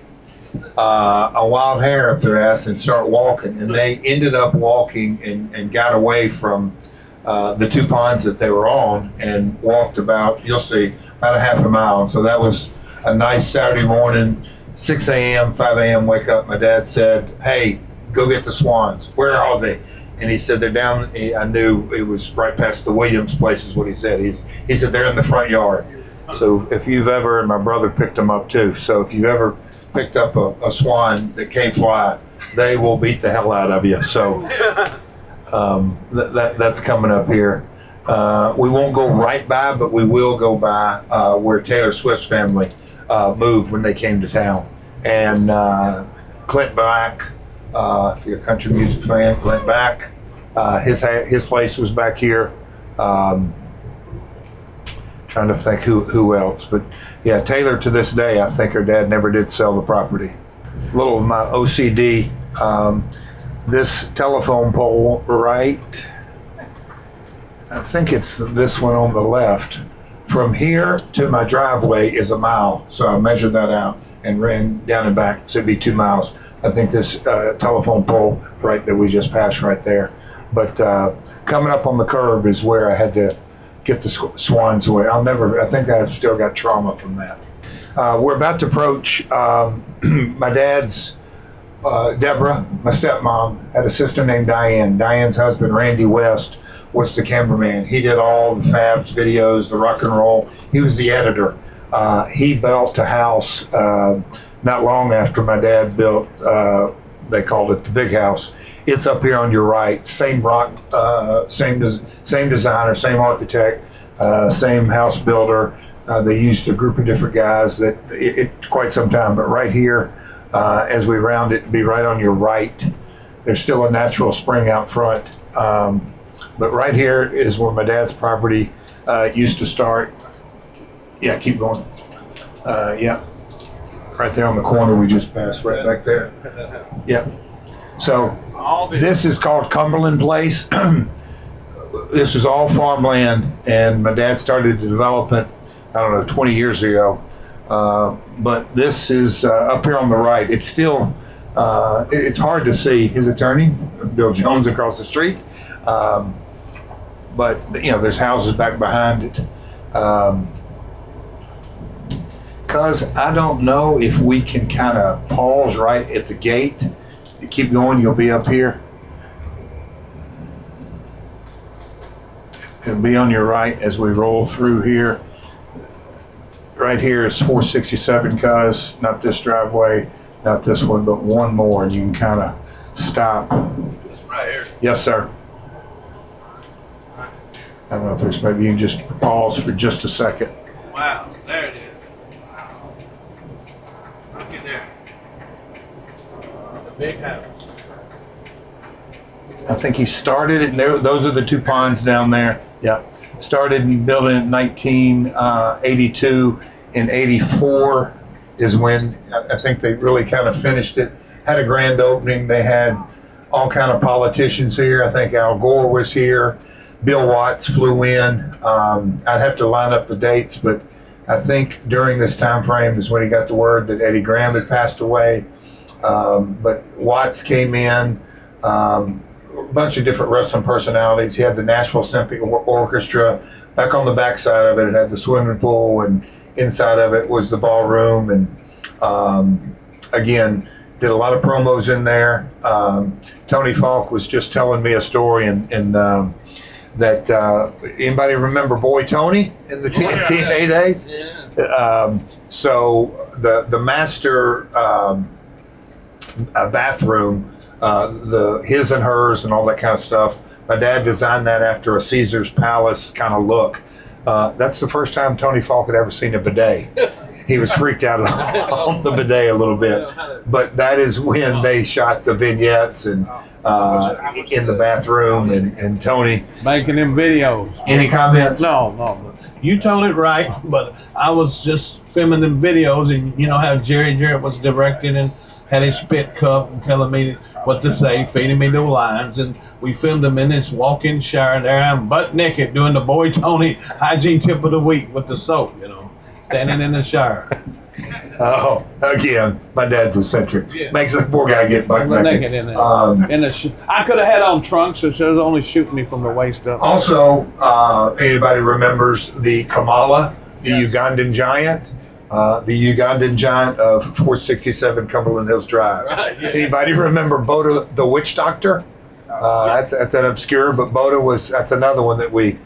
a wild hair up their ass and start walking, and they ended up walking and got away from the 2 ponds that they were on and walked about, you'll see, about a half a mile. And so that was a nice Saturday morning, 6 a.m., 5 a.m. wake up. My dad said, hey, go get the swans. Where are they? And he said, they're down. I knew it was right past the Williams place is what he said. He said, they're in the front yard. So if you've ever, and my brother picked them up too, so if you've ever picked up a swan that can't fly, they will beat the hell out of you. So that's coming up here. We won't go right by, but we will go by where Taylor Swift's family moved when they came to town. And Clint Black, if you're a country music fan, Clint Black, his place was back here. Trying to think who else, but yeah, Taylor to this day, I think her dad never did sell the property. A little of my OCD. This telephone pole right, I think it's this one on the left. From here to my driveway is a mile, so I measured that out and ran down and back, so it'd be 2 miles. I think this telephone pole right that we just passed right there. But coming up on the curve is where I had to get the swans away. I think I've still got trauma from that. We're about to approach my dad's, Deborah, my stepmom, had a sister named Diane. Diane's husband, Randy West, was the cameraman. He did all the Fabs videos, the rock and roll. He was the editor. He built a house not long after my dad built, they called it the big house. It's up here on your right. Same rock, same designer, same architect, same house builder. They used a group of different guys that quite some time. But right here, as we round it, be right on your right. There's still a natural spring out front. But right here is where my dad's property used to start. Yeah, keep going. Yeah, right there on the corner we just passed, right back there. Yeah. So this is called Cumberland Place. This is all farmland, and my dad started the development, I don't know, 20 years ago. But this is up here on the right. It's still, it's hard to see. His attorney, Bill Jones, across the street. But, you know, there's houses back behind it. Because I don't know if we can kind of pause right at the gate. You keep going, you'll be up here. It'll be on your right as we roll through here. Right here is 467, cuz not this driveway, not this one, but one more, and you can kind of stop. Right here. Yes, sir. I don't know if there's, maybe you can just pause for just a second. Wow, there it is. Look at there. The big house. I think he started it, and those are the two ponds down there. Yeah, started and built it in 1982. In 84 is when I think they really kind of finished it. Had a grand opening. They had all kind of politicians here. I think Al Gore was here. Bill Watts flew in. I'd have to line up the dates, but I think during this time frame is when he got the word that Eddie Graham had passed away. But Watts came in. A bunch of different wrestling personalities. He had the Nashville Symphony Orchestra. Back on the backside of it, it had the swimming pool, and inside of it was the ballroom. And again, did a lot of promos in there. Tony Falk was just telling me a story, and that anybody remember Boy Tony in the TNA days? Yeah. So the master bathroom. His and hers and all that kind of stuff. My dad designed that after a Caesar's Palace kind of look. That's the first time Tony Falk had ever seen a bidet. He was freaked out on the bidet a little bit. But that is when they shot the vignettes and in the bathroom and Tony. Making them videos. Any comments? No. You told it right, but I was just filming them videos, and you know how Jarrett was directing and had his spit cup and telling me what to say, feeding me the lines, and we filmed them in this walk-in shower. There I am, butt naked, doing the Boy Tony hygiene tip of the week with the soap, you know, standing in the shower. Oh, again, my dad's eccentric. Yeah. Makes the poor guy get butt naked. In there. I could have had on trunks, so she was only shooting me from the waist up. Also, anybody remembers the Kamala, the Ugandan giant? The Ugandan giant of 467 Cumberland Hills Drive. Right, yeah. Anybody remember Boda the Witch Doctor? That's an obscure, but Boda that's another one that we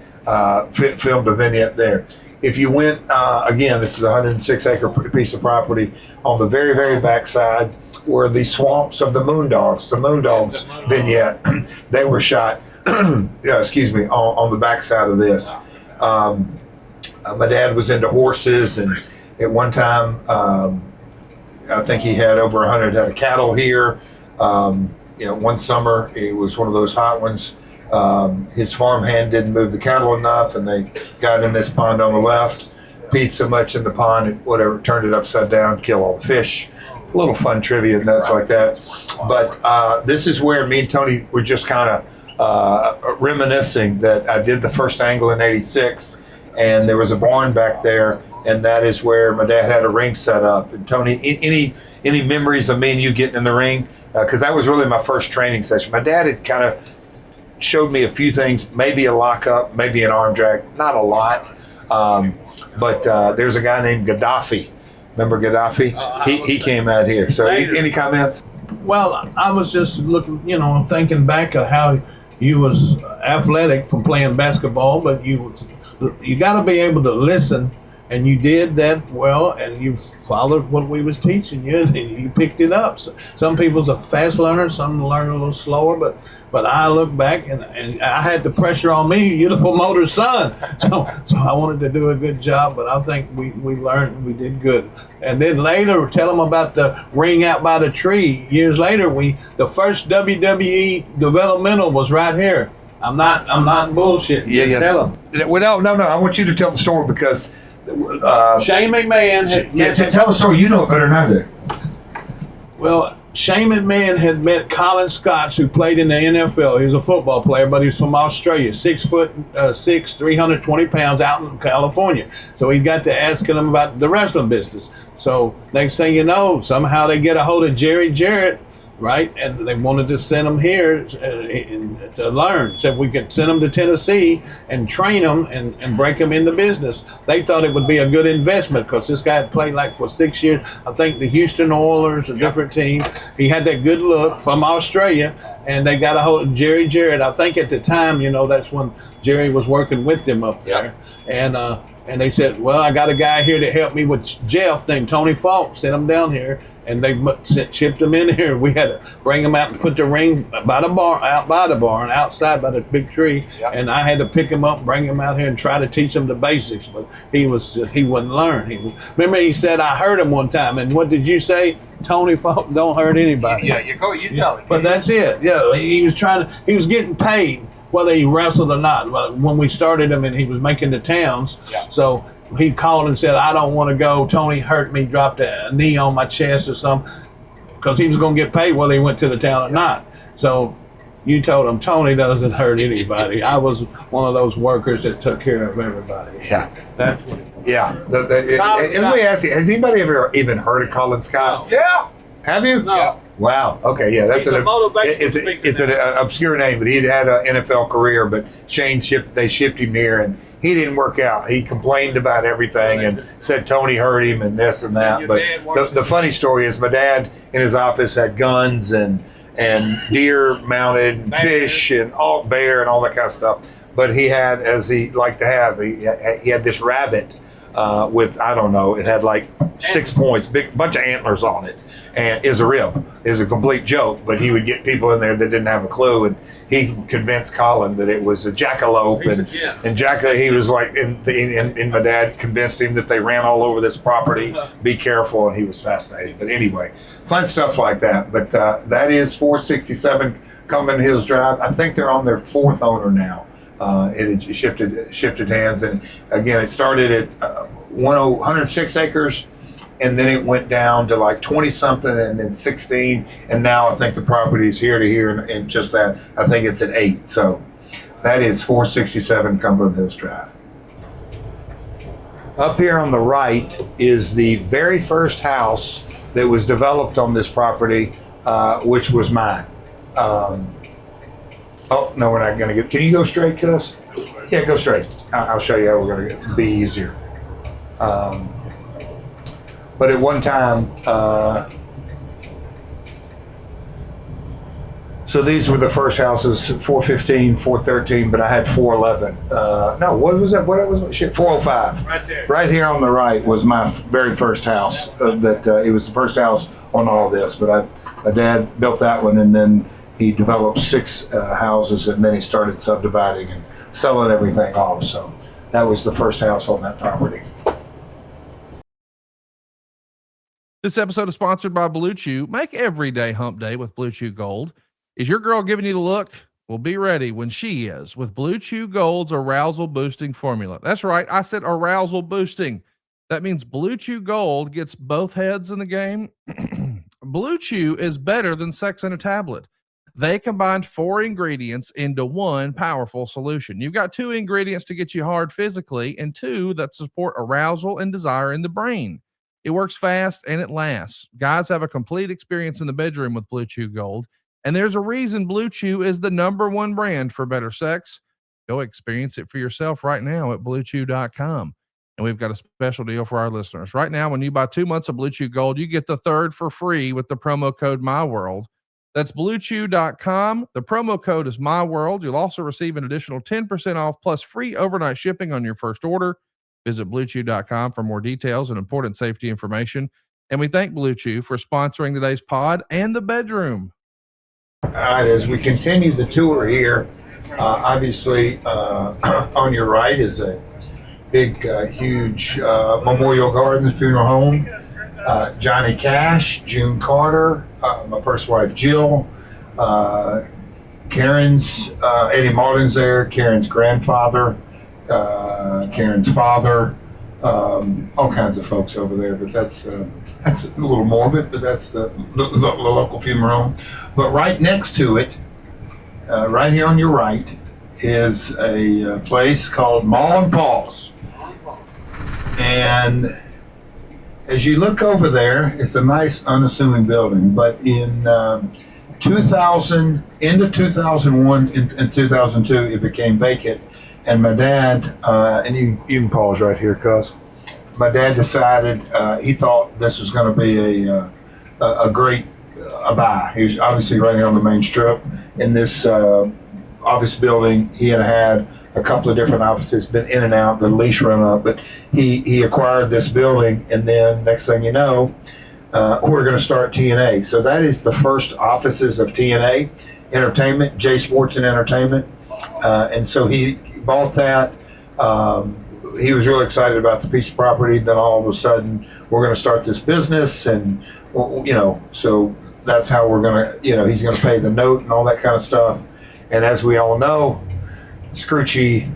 filmed a vignette there. if you went, again, this is a 106-acre piece of property. On the very, very backside were the swamps of the Moondogs. The Moondogs vignette, they were shot, excuse me, on the backside of this. My dad was into horses, and at one time, I think he had over 100 head of cattle here. One summer, it was one of those hot ones. His farmhand didn't move the cattle enough, and they got in this pond on the left, peed so much in the pond, and whatever, turned it upside down, kill all the fish. A little fun trivia and notes like that. But this is where me and Tony were just kind of reminiscing that I did the first angle in '86, and there was a barn back there, and that is where my dad had a ring set up. And Tony, any memories of me and you getting in the ring? Because that was really my first training session. My dad had kind of showed me a few things, maybe a lockup, maybe an arm drag, not a lot. But there's a guy named Gaddafi. Remember Gaddafi? He came out here. So any comments? Well, I was just looking, thinking back of how you was athletic from playing basketball, but you got to be able to listen, and you did that well, and you followed what we was teaching you, and you picked it up. So some people's a fast learner, some learn a little slower, but I look back and I had the pressure on me. You're the promoter's son, so I wanted to do a good job. But I think we learned, we did good. And then later, tell them about the ring out by the tree. Years later, the first WWE developmental was right here. I'm not bullshitting. Yeah. Tell them. Well, no. I want you to tell the story because Shane McMahon. Tell the story. You know it better than I do. Well, Shane McMahon had met Colin Scotts, who played in the NFL. He was a football player, but he was from Australia, 6'6", 320 pounds, out in California. So he got to asking him about the wrestling business. So next thing you know, somehow they get a hold of Jarrett, right? And they wanted to send him here to learn. Said we could send him to Tennessee and train him and break him in the business. They thought it would be a good investment because this guy had played like for 6 years. I think the Houston Oilers, a different team. He had that good look from Australia, and they got a hold of Jarrett. I think at the time, that's when Jerry was working with them up there. And they said, well, I got a guy here to help me with Jeff named Tony Falk. Sent him down here. And they shipped them in here. We had to bring them out and put the ring by the barn, outside by the big tree. Yep. And I had to pick him up, bring him out here, and try to teach him the basics. But he wouldn't learn. Remember, he said I hurt him one time. And what did you say? Tony Falk don't hurt anybody. Yeah, you tell him. But that's it. Yeah, he was getting paid whether he wrestled or not. When we started him, and he was making the towns. Yeah. So he called and said, I don't want to go. Tony hurt me, dropped a knee on my chest or something, because he was going to get paid whether he went to the town or not. So you told him, Tony doesn't hurt anybody. I was one of those workers that took care of everybody. Yeah. That's what it was. Yeah. Let me ask you, has anybody ever even heard of Colin Scott? No. Yeah. Have you? No. Yeah. Wow. Okay. Yeah. That's He's a motivational speaker. It's an obscure name, but he'd had an NFL career. But they shipped him here, and he didn't work out. He complained about everything and said Tony hurt him and this and that. But the funny story is, my dad in his office had guns and deer mounted and fish and bear and all that kind of stuff. But he had, as he liked to have, he had this rabbit with, I don't know, it had like 6 points, big bunch of antlers on it, and is a rib. Is a complete joke, but he would get people in there that didn't have a clue, and he convinced Colin that it was a jackalope, and he was like, and my dad convinced him that they ran all over this property. Be careful, and he was fascinated. But anyway, fun stuff like that. But that is 467 Cumberland Hills Drive. I think they're on their fourth owner now. It had shifted hands, and again, it started at 106 acres. And then it went down to like 20 something, and then 16, and now I think the property is here to here, and just that, I think it's at 8. So that is 467 Cumberland Hills Drive. Up here on the right is the very first house that was developed on this property, which was mine. Oh no, we're not going to get. Can you go straight, Cuz? Yeah, go straight. I'll show you how we're going to be easier. But at one time, So these were the first houses, 415, 413, but I had 411. No, what was that? What was it? Shit, 405. Right there. Right here on the right was my very first house. It was the first house on all this, but my dad built that one, and then he developed 6 houses, and then he started subdividing and selling everything off. So that was the first house on that property. This episode is sponsored by Blue Chew. Make every day hump day with Blue Chew Gold. Is your girl giving you the look? Well, be ready when she is with Blue Chew Gold's arousal boosting formula. That's right. I said arousal boosting. That means Blue Chew Gold gets both heads in the game. Blue Chew is better than sex in a tablet. They combined 4 ingredients into one powerful solution. You've got 2 ingredients to get you hard physically and 2 that support arousal and desire in the brain. It works fast and it lasts. Guys have a complete experience in the bedroom with Blue Chew Gold. And there's a reason Blue Chew is the #1 brand for better sex. Go experience it for yourself right now at bluechew.com. And we've got a special deal for our listeners. Right now, when you buy 2 months of Blue Chew Gold, you get the 3rd for free with the promo code MyWorld. That's bluechew.com. The promo code is MyWorld. You'll also receive an additional 10% off plus free overnight shipping on your first order. Visit bluechew.com for more details and important safety information. And we thank Blue Chew for sponsoring today's pod and the bedroom. All right, as we continue the tour here, obviously on your right is a big, huge Memorial Gardens funeral home. Johnny Cash, June Carter, my first wife Jill, Karen's, Eddie Martin's there, Karen's grandfather, Karen's father, all kinds of folks over there, but that's a little morbid, but that's the local funeral home. But right next to it, right here on your right, is a place called Mall and Paul's. And as you look over there, it's a nice unassuming building, but in 2000, into 2001 and 2002, it became vacant. And my dad, and you can pause right here, cuz my dad decided he thought this was going to be a great buy. He was obviously right here on the main strip in this office building. He had a couple of different offices, been in and out, the lease run up, but he acquired this building, and then next thing you know, we're going to start TNA. So that is the first offices of TNA Entertainment, J Sports and Entertainment, and so he bought that. He was really excited about the piece of property. Then all of a sudden, we're going to start this business, and so that's how we're going to, he's going to pay the note and all that kind of stuff. And as we all know, Scroochie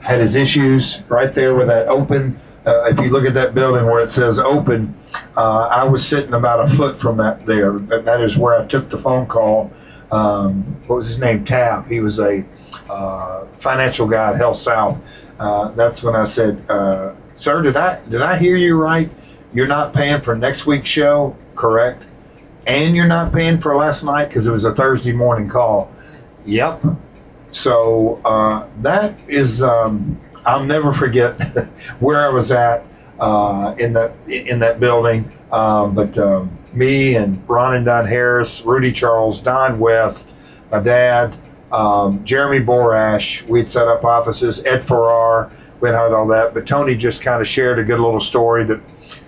had his issues right there with that open. If you look at that building where it says open, I was sitting about a foot from that there. That is where I took the phone call. What was his name? Tab. He was a financial guy at Health South. That's when I said, sir, did I hear you right? You're not paying for next week's show, correct? And you're not paying for last night because it was a Thursday morning call. Yep. So that is, I'll never forget where I was at in that building. But me and Ron and Don Harris, Rudy Charles, Don West, my dad, Jeremy Borash, we'd set up offices, Ed Farrar, we had all that. But Tony just kind of shared a good little story that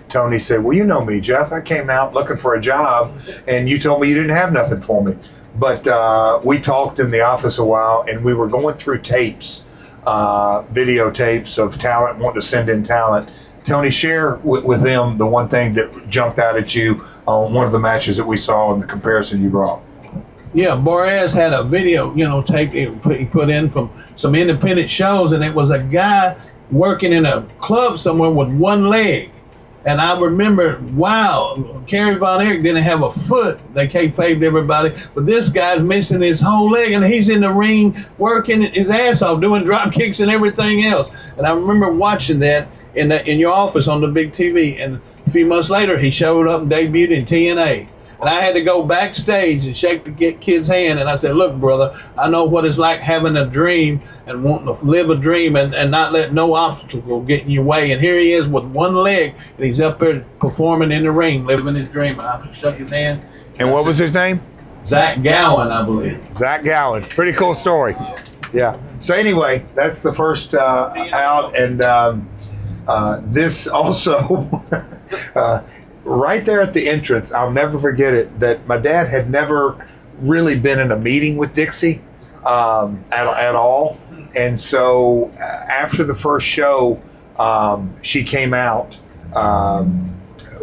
Tony said, well, you know me, Jeff. I came out looking for a job, and you told me you didn't have nothing for me. But we talked in the office a while, and we were going through tapes, videotapes of talent, wanting to send in talent. Tony, share with them the one thing that jumped out at you on one of the matches that we saw in the comparison you brought. Yeah, Boraz had a video, tape he put in from some independent shows, and it was a guy working in a club somewhere with one leg. And I remember, wow, Kerry Von Erich didn't have a foot. They kayfabed everybody, but this guy's missing his whole leg, and he's in the ring working his ass off, doing drop kicks and everything else. And I remember watching that in your office on the big TV. And a few months later, he showed up and debuted in TNA. And I had to go backstage and shake the kid's hand. And I said, look, brother, I know what it's like having a dream and wanting to live a dream and not let no obstacle get in your way. And here he is with one leg, and he's up there performing in the ring, living his dream. And I shook his hand. And what was his name? Zach Gowen, I believe. Zach Gowen. Pretty cool story. Yeah. So anyway, that's the first out, and this also right there at the entrance. I'll never forget it. That my dad had never really been in a meeting with Dixie at all, and so after the first show, she came out.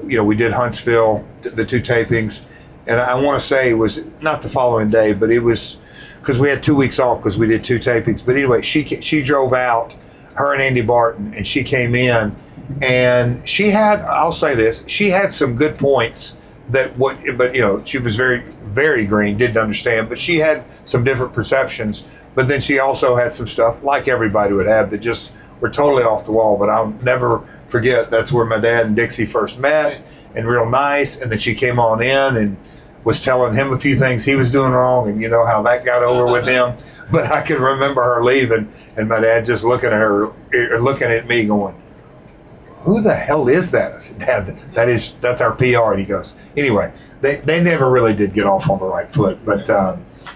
We did Huntsville, the 2 tapings, and I want to say it was not the following day, but it was because we had 2 weeks off because we did 2 tapings. But anyway, she drove out, her and Andy Barton, and she came in, and she had, I'll say this, she had some good points but she was very, very green, didn't understand, but she had some different perceptions. But then she also had some stuff like everybody would have that just were totally off the wall. But I'll never forget, that's where my dad and Dixie first met, and real nice. And then she came on in and was telling him a few things he was doing wrong, and you know how that got over with him. But I can remember her leaving, and my dad just looking at her, looking at me going, "Who the hell is that?" I said, "Dad, that's our PR." And he goes, anyway, they never really did get off on the right foot. But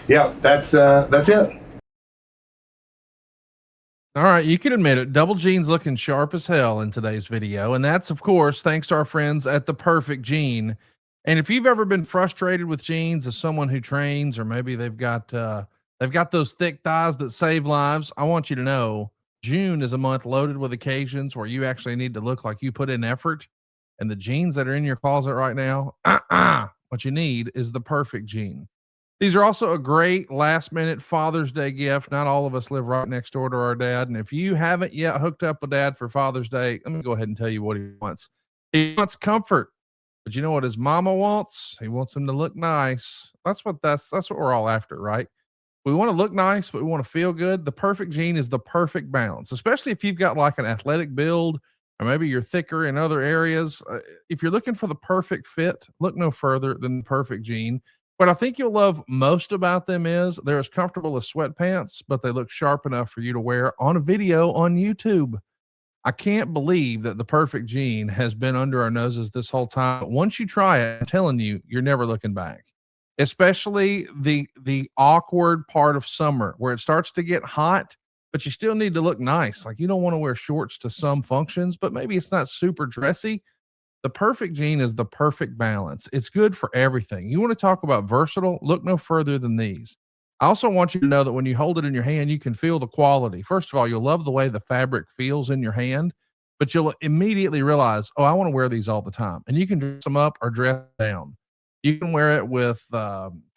yeah, that's it. All right, you can admit it. Double Gene's looking sharp as hell in today's video, and that's of course thanks to our friends at The Perfect Gene. And if you've ever been frustrated with jeans as someone who trains, or maybe they've got those thick thighs that save lives, I want you to know June is a month loaded with occasions where you actually need to look like you put in effort. And the jeans that are in your closet right now, what you need is The Perfect Gene. These are also a great last minute Father's Day gift. Not all of us live right next door to our dad. And if you haven't yet hooked up with Dad for Father's Day, let me go ahead and tell you what he wants. He wants comfort. But you know what his mama wants? He wants him to look nice. That's what we're all after, right? We want to look nice, but we want to feel good. The Perfect Gene is the perfect balance, especially if you've got like an athletic build, or maybe you're thicker in other areas. If you're looking for the perfect fit, look no further than The Perfect Gene. What I think you'll love most about them is they're as comfortable as sweatpants, but they look sharp enough for you to wear on a video on YouTube. I can't believe that The Perfect Gene has been under our noses this whole time. Once you try it, I'm telling you, you're never looking back. Especially the awkward part of summer where it starts to get hot, but you still need to look nice. Like you don't want to wear shorts to some functions, but maybe it's not super dressy. The Perfect Gene is the perfect balance. It's good for everything. You want to talk about versatile? Look no further than these. I also want you to know that when you hold it in your hand, you can feel the quality. First of all, you'll love the way the fabric feels in your hand, but you'll immediately realize, oh, I want to wear these all the time. And you can dress them up or dress down. You can wear it with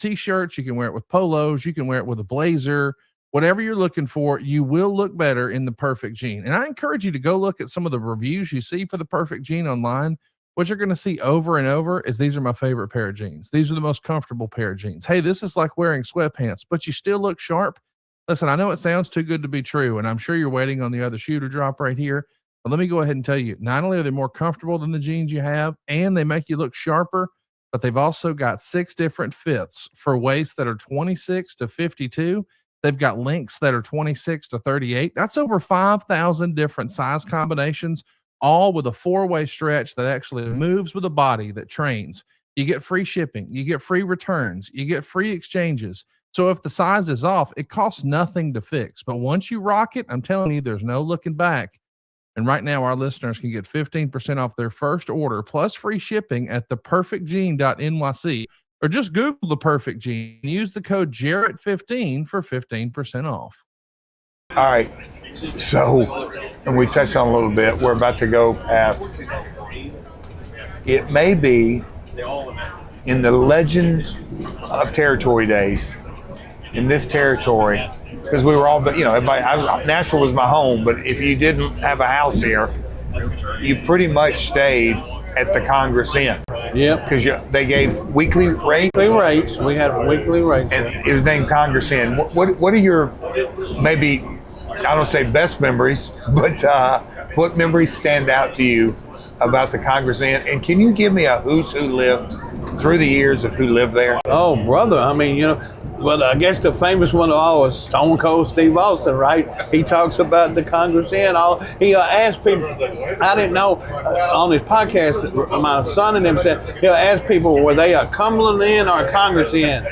t-shirts. You can wear it with polos. You can wear it with a blazer. Whatever you're looking for, you will look better in The Perfect Gene. And I encourage you to go look at some of the reviews you see for The Perfect Gene online. What you're going to see over and over is these are my favorite pair of jeans. These are the most comfortable pair of jeans. Hey, this is like wearing sweatpants, but you still look sharp. Listen, I know it sounds too good to be true, and I'm sure you're waiting on the other shoe to drop right here. But let me go ahead and tell you, not only are they more comfortable than the jeans you have, and they make you look sharper, but they've also got 6 different fits for waists that are 26 to 52. They've got lengths that are 26 to 38. That's over 5,000 different size combinations, all with a 4-way stretch that actually moves with a body that trains. You get free shipping, you get free returns, you get free exchanges. So if the size is off, it costs nothing to fix. But once you rock it, I'm telling you, there's no looking back. And right now, our listeners can get 15% off their first order plus free shipping at theperfectgene.nyc, or just Google The Perfect Gene and use the code Jarrett15 for 15% off. All right. So, and we touched on a little bit, we're about to go past, it may be in the legend of territory days, in this territory, because we were all, but everybody, Nashville was my home, but if you didn't have a house here, you pretty much stayed at the Congress Inn. Yep. Because they gave weekly rates. Weekly rates. We had weekly rates. And it was named Congress Inn. What are your, maybe, I don't say best memories, but what memories stand out to you about the Congress Inn? And can you give me a who's who list through the years of who lived there? Oh, brother. I mean, well, I guess the famous one of all was Stone Cold Steve Austin, right? He talks about the Congress Inn. He asked people, I didn't know, on his podcast, my son and them said, he'll ask people, were they a Cumberland Inn or a Congress Inn?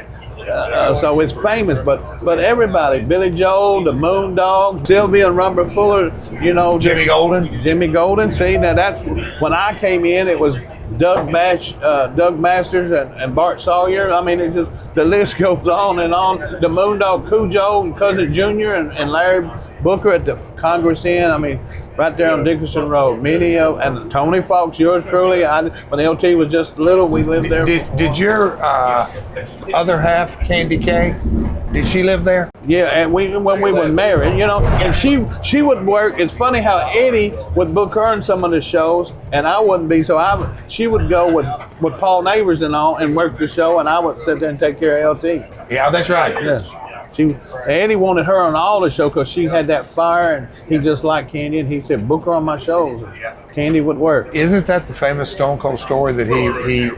So it's famous, but everybody, Billy Joel, the Moondogs, Sylvia and Robert Fuller, you know, Jimmy Golden. Jimmy Golden. See, now that's when I came in. It was Doug Masters and Bart Sawyer. I mean, it just the list goes on and on. The Moondog Cujo and Cousin Junior and Larry Booker at the Congress Inn. I mean, right there on Dickerson Road. Many of and Tony Fox, yours truly. When LT was just little, we lived there. Did your other half, Candy K, did she live there? Yeah, and when we were married, you know, and she would work. It's funny how Eddie would book her in some of the shows, and I wouldn't be. So she would go with Paul Neighbors and all and work the show, and I would sit there and take care of LT. Yeah, that's right. Yeah. Eddie wanted her on all the show because she had that fire, and he just liked Candy, and he said, book her on my shows. And Candy would work. Isn't that the famous Stone Cold story that he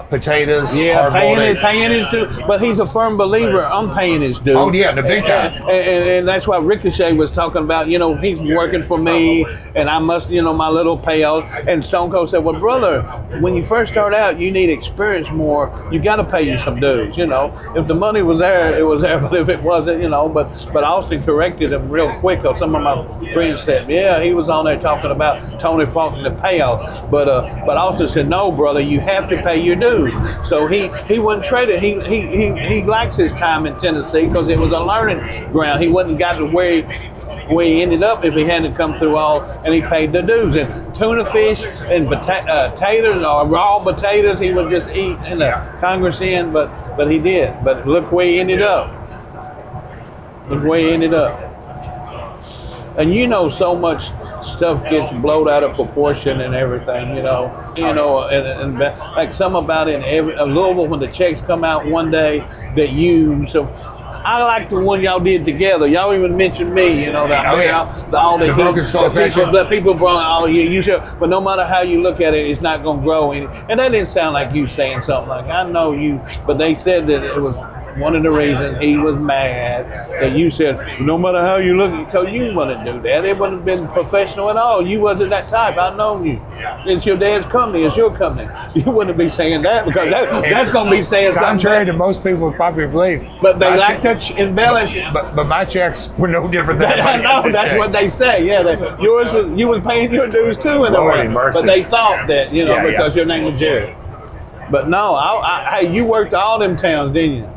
potatoes, yeah, hard-boiled paying his due, but he's a firm believer. I'm paying his due. Oh yeah, the big time. And that's what Ricochet was talking about. You know, he's working for me, and I must, you know, my little payout. And Stone Cold said, well, brother, when you first start out, you need experience more. You got to pay you some dues. You know, if the money was there, it was there. But if it wasn't, you know, but Austin corrected him real quick. Or some of my friends said, yeah, he was on there talking about Tony Funk and the payout. But Austin said, no, brother, you have to pay your dues. So he wouldn't trade it. He likes his time in Tennessee because it was a learning ground. He wouldn't got to where he ended up if he hadn't come through all, and he paid the dues. And tuna fish and taters or raw potatoes, he would just eat in the Congress Inn, but he did. But look where he ended up. Look where he ended up. And you know, so much stuff gets blown out of proportion and everything, you know, and like some about in Louisville when the checks come out one day that so I like the one y'all did together. Y'all even mentioned me, you know, all the Broken Skull Session. people brought all you should, but no matter how you look at it, it's not gonna grow any. And that didn't sound like you saying something like, I know you, but they said that it was one of the reasons he was mad that you said, no matter how you look, because you wouldn't do that. It wouldn't have been professional at all. You wasn't that type. I've known you. It's your dad's company. It's your company. You wouldn't be saying that because that's going to be saying something. Contrary to most people probably believe. But they like to embellish. But my checks were no different than I know. That's what they say. Yeah, you was paying your dues too in the way. But they thought that, you know, because your name was Jarrett. But no, hey, you worked all them towns, didn't you?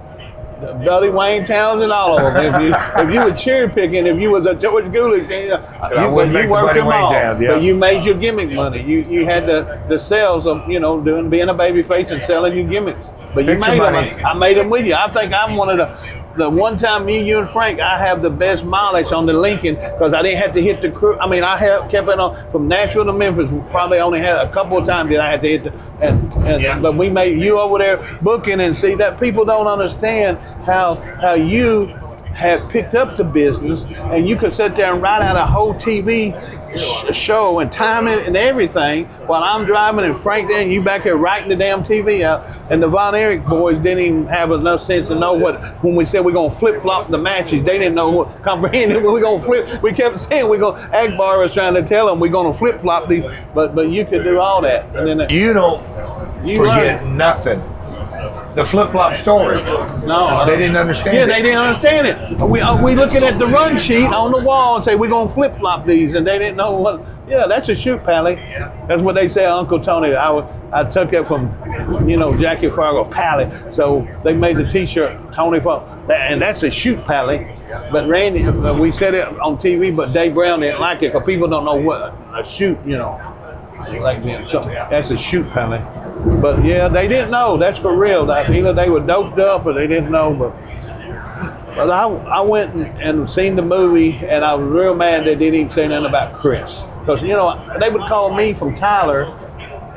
Buddy Wayne Towns and all of them. If you were cherry picking, if you was a George Gulick, you worked them all. But you made your gimmick money. You had the sales of, you know, being a baby face and selling your gimmicks. But you made them. I made them with you. I think I'm one of the one time you and Frank, I have the best mileage on the Lincoln because I didn't have to hit the crew. I mean, kept it on from Nashville to Memphis. Probably only had a couple of times that I had to hit but we made you over there booking and see that people don't understand how you had picked up the business and you could sit there and write out a whole TV show and time it and everything while I'm driving and Frank there and you back here writing the damn TV out. And the Von Erich boys didn't even have enough sense to know when we said we're going to flip-flop the matches, they didn't know comprehend it. We're going to flip. We kept saying Akbar was trying to tell them we're going to flip-flop these, but you could do all that. And then you don't forget nothing. The flip-flop story. No. They didn't understand it. Yeah, they didn't understand it. We looking at the run sheet on the wall and say, we're going to flip-flop these, and they didn't know what. Yeah, that's a shoot, Pally. That's what they say, Uncle Tony. I took that from, you know, Jackie Fargo, Pally. So they made the T-shirt, Tony Fargo, and that's a shoot, Pally. But Randy, we said it on TV, but Dave Brown didn't like it because people don't know what a shoot, you know. Like them. So that's a shoot, Pally. But yeah, they didn't know. That's for real. Either they were doped up or they didn't know. But I went and seen the movie, and I was real mad they didn't even say nothing about Chris. Because, you know, they would call me from Tyler.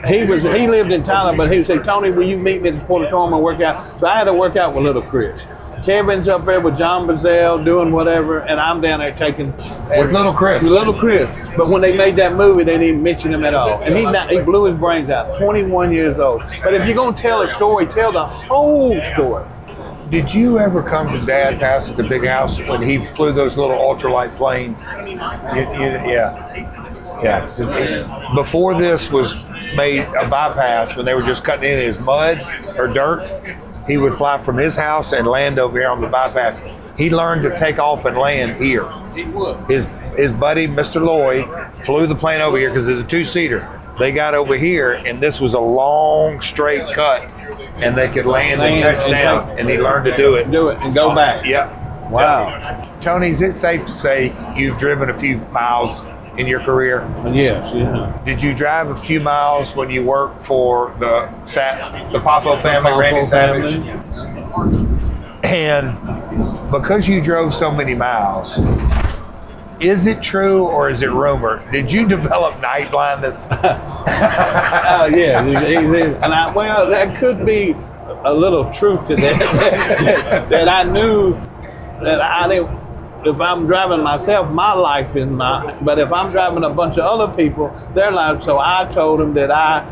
He lived in Tyler, but he would say, Tony, will you meet me at the Portatorium and work out? So I had to work out with little Chris. Kevin's up there with John Bazell doing whatever, and I'm down there taking with little Chris. With little Chris. But when they made that movie, they didn't mention him at all. And he blew his brains out. 21 years old. But if you're gonna tell a story, tell the whole story. Did you ever come to Dad's house at the big house when he flew those little ultralight planes? Yeah. Before this was made a bypass when they were just cutting in his mud or dirt, he would fly from his house and land over here on the bypass. He learned to take off and land here. He would. His buddy, Mr. Lloyd, flew the plane over here because it's a two-seater. They got over here, and this was a long, straight cut, and they could land and touch down, and he learned to do it. Do it and go back. Yep. Wow. Tony, is it safe to say you've driven a few miles in your career? Yes, yeah. Did you drive a few miles when you worked for the Poffo family, Randy Savage? And because you drove so many miles, is it true or is it rumor? Did you develop night blindness? Oh yeah, and well, that could be a little truth to that. that I knew that I didn't. If I'm driving myself, my life is mine. But if I'm driving a bunch of other people, their lives. So I told them that I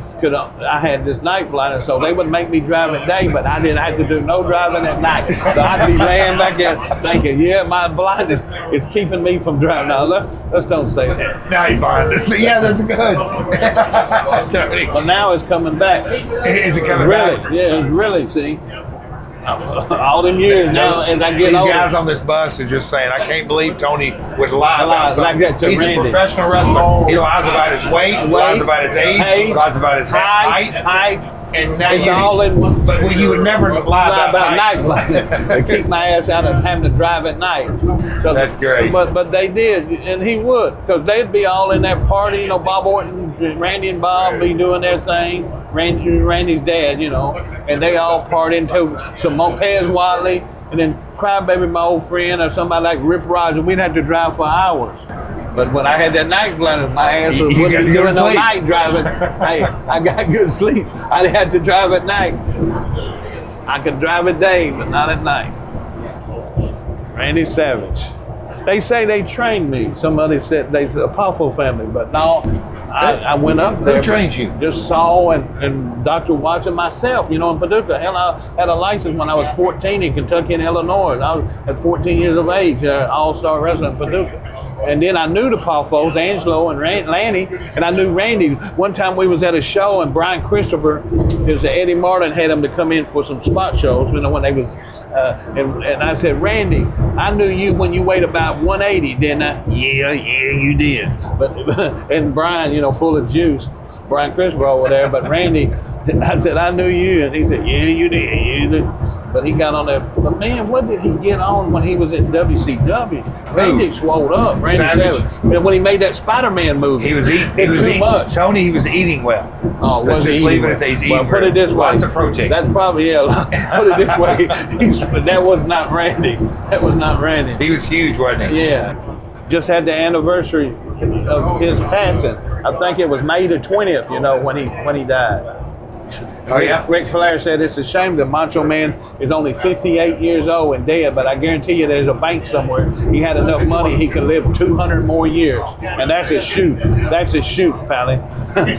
had this night blindness, so they would make me drive at day, but I didn't have to do no driving at night. So I'd be laying back there thinking, yeah, my blindness is keeping me from driving. Now, let's don't say that. Night blindness. Yeah, that's good. But now it's coming back. Is it coming really, back? Yeah, it's really, see. All them years now, as I get These older. guys on this bus are just saying, I can't believe Tony would lie about like that to something. He's Randy. a professional wrestler. He lies about his weight, lies about his age, lies about his height. And now it's all in one. But you would never lie about night blindness. They keep my ass out of having to drive at night. That's great. But they did, and he would, because they'd be all in that party. You know, Bob Orton, Randy and Bob be doing their thing. Randy's dad, you know, and they all party until some Mopez Watley, and then Crybaby, my old friend, or somebody like Rip Rogers. We'd have to drive for hours. But when I had that night blindness, my ass wouldn't be doing no night driving. Hey, I got good sleep. I didn't have to drive at night. I could drive at day, but not at night. Randy Savage. They say they trained me. Somebody said they the Poffo family, but no, I went up there. Who trained you? Just saw and Dr. Watson myself, you know, in Paducah. Hell, I had a license when I was 14 in Kentucky and Illinois. I was at 14 years of age, all-star wrestler in Paducah. And then I knew the Poffos, Angelo and Lanny, and I knew Randy. One time we was at a show and Brian Christopher, Eddie Martin had him to come in for some spot shows, you know, when they was, and I said, Randy, I knew you when you weighed about 180, didn't I? Yeah, you did. But and Brian, you know, full of juice, Brian Christopher over there. But Randy, I said, I knew you, and he said, yeah, you did. But he got on there. But man, what did he get on when he was in WCW? Randy swole up. Randy Savage. And when he made that Spider-Man movie, he was eating too much. Tony, he was eating well. Oh, let's just leave it at that. He's eating put it this way. Lots of protein. That's probably, put it this way. That was not Randy. That was not Randy. He was huge, wasn't he? Yeah. Just had the anniversary of his passing. I think it was May the 20th, you know, when he died. Oh, yeah? Ric Flair said it's a shame that Macho Man is only 58 years old and dead, but I guarantee you there's a bank somewhere. He had enough money he could live 200 more years. And that's a shoot. That's a shoot, Pally.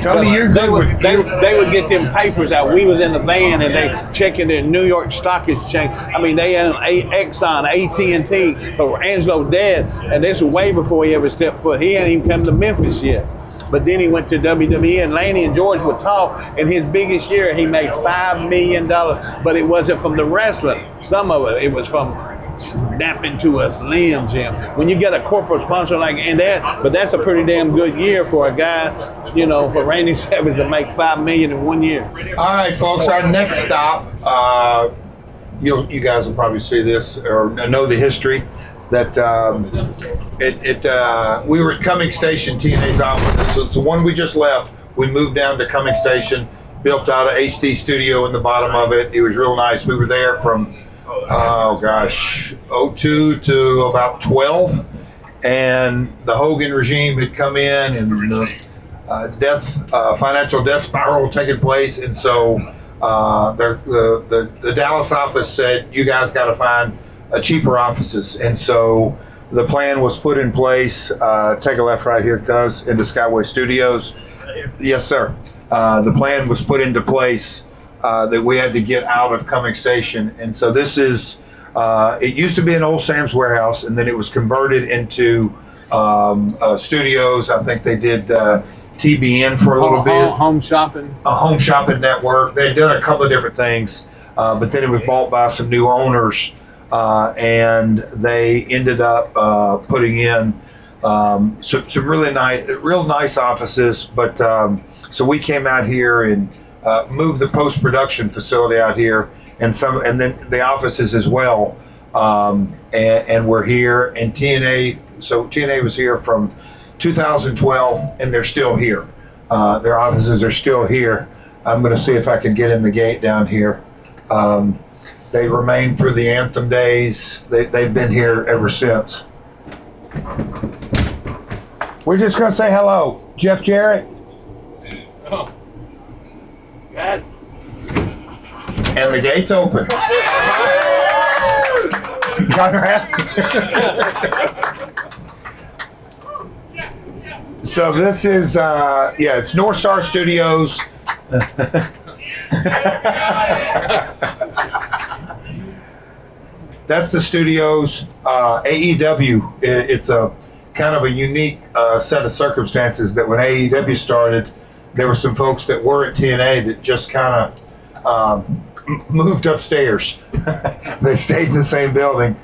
Tony, you're they good. they would get them papers out. We was in the van and they checking their New York Stock Exchange. I mean, they had Exxon, AT&T, for Angelo dead, and this was way before he ever stepped foot. He hadn't even come to Memphis yet. But then he went to WWE, and Lanny and George would talk. In his biggest year, he made $5 million, but it wasn't from the wrestling. Some of it was from snapping to a Slim Jim. When you get a corporate sponsor like but that's a pretty damn good year for a guy, you know, for Randy Savage to make $5 million in 1 year. All right, folks, our next stop, you guys will probably see this or know the history. That we were at Cumming Station, TNA's office. So it's the one we just left. We moved down to Cumming Station, built out an HD studio in the bottom of it. It was real nice. We were there from, '02 to about 12. And the Hogan regime had come in and the financial death spiral taking place. And so the Dallas office said, you guys got to find cheaper offices, and so the plan was put in place. Take a left right here, cuz, into Skyway Studios. Yes, sir. The plan was put into place that we had to get out of Cumming Station, and so this is. It used to be an old Sam's warehouse, and then it was converted into studios. I think they did TBN for a little bit. Home shopping. A home shopping network. They'd done a couple of different things, but then it was bought by some new owners, and they ended up putting in some real nice offices. But so we came out here and moved the post-production facility out here, and then the offices as well. And we're here, and TNA. So TNA was here from 2012, and they're still here. Their offices are still here. I'm going to see if I can get in the gate down here. They remained through the Anthem days. They've been here ever since. We're just going to say hello. Jeff Jarrett. Oh. God. And the gate's open. Conrad. So this is, it's North Star Studios. That's the studios. AEW, it's a kind of a unique set of circumstances that when AEW started, there were some folks that were at TNA that just kind of moved upstairs. They stayed in the same building.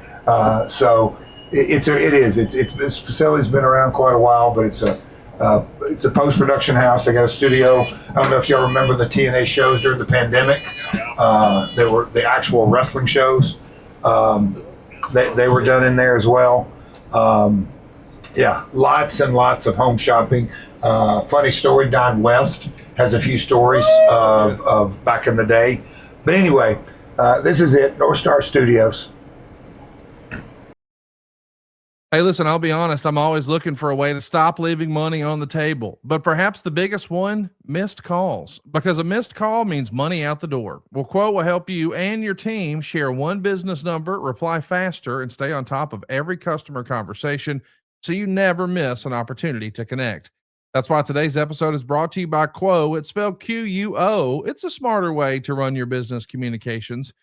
So this facility's been around quite a while, but it's a post-production house. They got a studio. I don't know if y'all remember the TNA shows during the pandemic. They were the actual wrestling shows. They were done in there as well. Lots and lots of home shopping. Funny story, Don West has a few stories of back in the day. But anyway, this is it, North Star Studios. Hey, listen, I'll be honest. I'm always looking for a way to stop leaving money on the table, but perhaps the biggest one, missed calls, because a missed call means money out the door. Well, Quo will help you and your team share one business number, reply faster, and stay on top of every customer conversation so you never miss an opportunity to connect. That's why today's episode is brought to you by Quo. It's spelled Quo. It's a smarter way to run your business communications.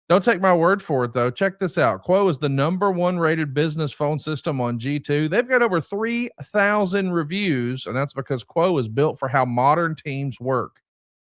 Don't take my word for it, though. Check this out. Quo is the #1 rated business phone system on G2. They've got over 3,000 reviews, and that's because Quo is built for how modern teams work.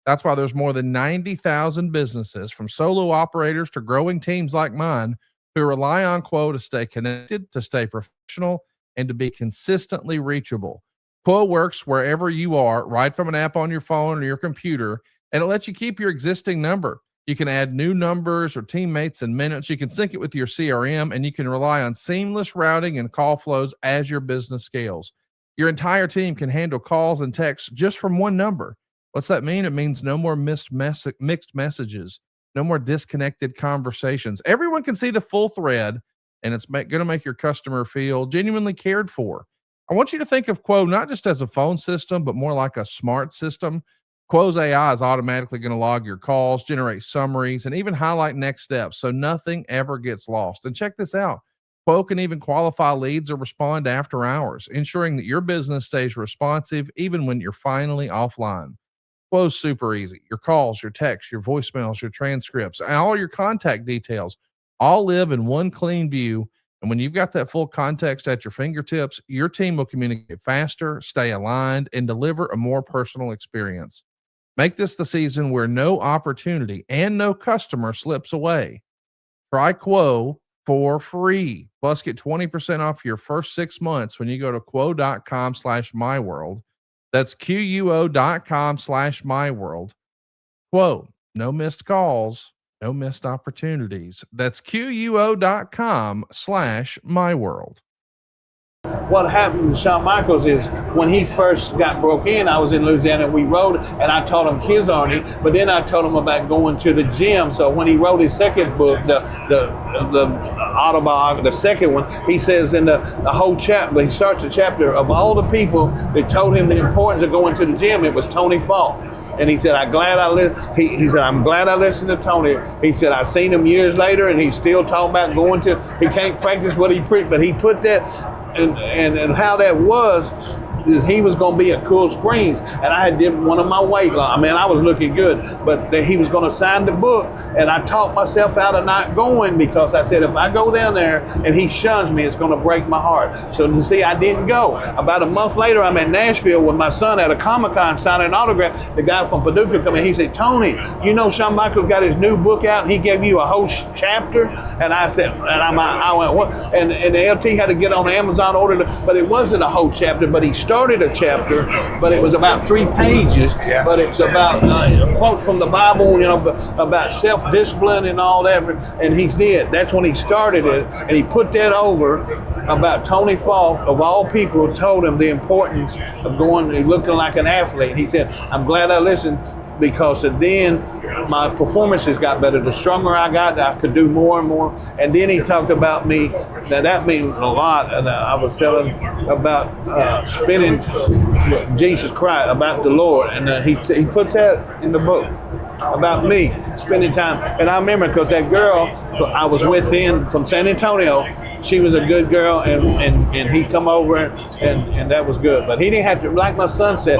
That's why there's more than 90,000 businesses, from solo operators to growing teams like mine, who rely on Quo to stay connected, to stay professional, and to be consistently reachable. Quo works wherever you are, right from an app on your phone or your computer, and it lets you keep your existing number. You can add new numbers or teammates in minutes. You can sync it with your CRM, and you can rely on seamless routing and call flows as your business scales. Your entire team can handle calls and texts just from one number. What's that mean? It means no more mixed messages, no more disconnected conversations. Everyone can see the full thread, and it's going to make your customer feel genuinely cared for. I want you to think of Quo not just as a phone system, but more like a smart system. Quo's AI is automatically going to log your calls, generate summaries, and even highlight next steps, so nothing ever gets lost. And check this out. Quo can even qualify leads or respond after hours, ensuring that your business stays responsive even when you're finally offline. Quo's super easy. Your calls, your texts, your voicemails, your transcripts, and all your contact details all live in one clean view. And when you've got that full context at your fingertips, your team will communicate faster, stay aligned, and deliver a more personal experience. Make this the season where no opportunity and no customer slips away. Try Quo for free. Plus, get 20% off your first 6 months when you go to quo.com/myworld. That's quo.com/myworld. Quo, no missed calls, no missed opportunities. That's quo.com/myworld. What happened to Shawn Michaels is when he first got broke in, I was in Louisiana and we rode, and I taught him Kids Army, but then I told him about going to the gym. So when he wrote his second book, the autobiography, the second one, he says in the whole chapter, he starts the chapter of all the people that told him the importance of going to the gym, it was Tony Falk. And he said, I'm glad I listened to Tony. He said, I've seen him years later and he's still talking about going to, he can't practice what he preached, but he put that, and how that was, he was going to be at Cool Springs, and I had did one of my weight loss. I mean, I was looking good, but he was going to sign the book, and I talked myself out of not going because I said, if I go down there and he shuns me, it's going to break my heart. So you see, I didn't go. About a month later, I'm in Nashville with my son at a Comic-Con signing an autograph. The guy from Paducah come in, he said, Tony, you know Shawn Michaels got his new book out, and he gave you a whole chapter? And I said, and I went, what? And the LT had to get on Amazon, order it, but it wasn't a whole chapter, but he started a chapter, but it was about 3 pages, but it's about a quote from the Bible, you know, about self-discipline and all that, and he did. That's when he started it, and he put that over about Tony Falk, of all people, told him the importance of going and looking like an athlete. He said, I'm glad I listened, because then my performances got better. The stronger I got, I could do more and more. And then he talked about me. Now that means a lot. And I was telling about spending Jesus Christ, about the Lord. And he puts that in the book about me spending time. And I remember because that girl I was with then from San Antonio, she was a good girl, and he come over and that was good. But he didn't have to, like my son said,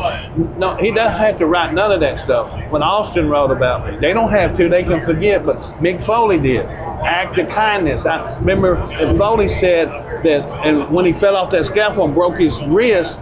no, he doesn't have to write none of that stuff. When Austin wrote about me, they don't have to, they can forget, but Mick Foley did. Act of kindness. I remember, and Foley said that, and when he fell off that scaffold and broke his wrist,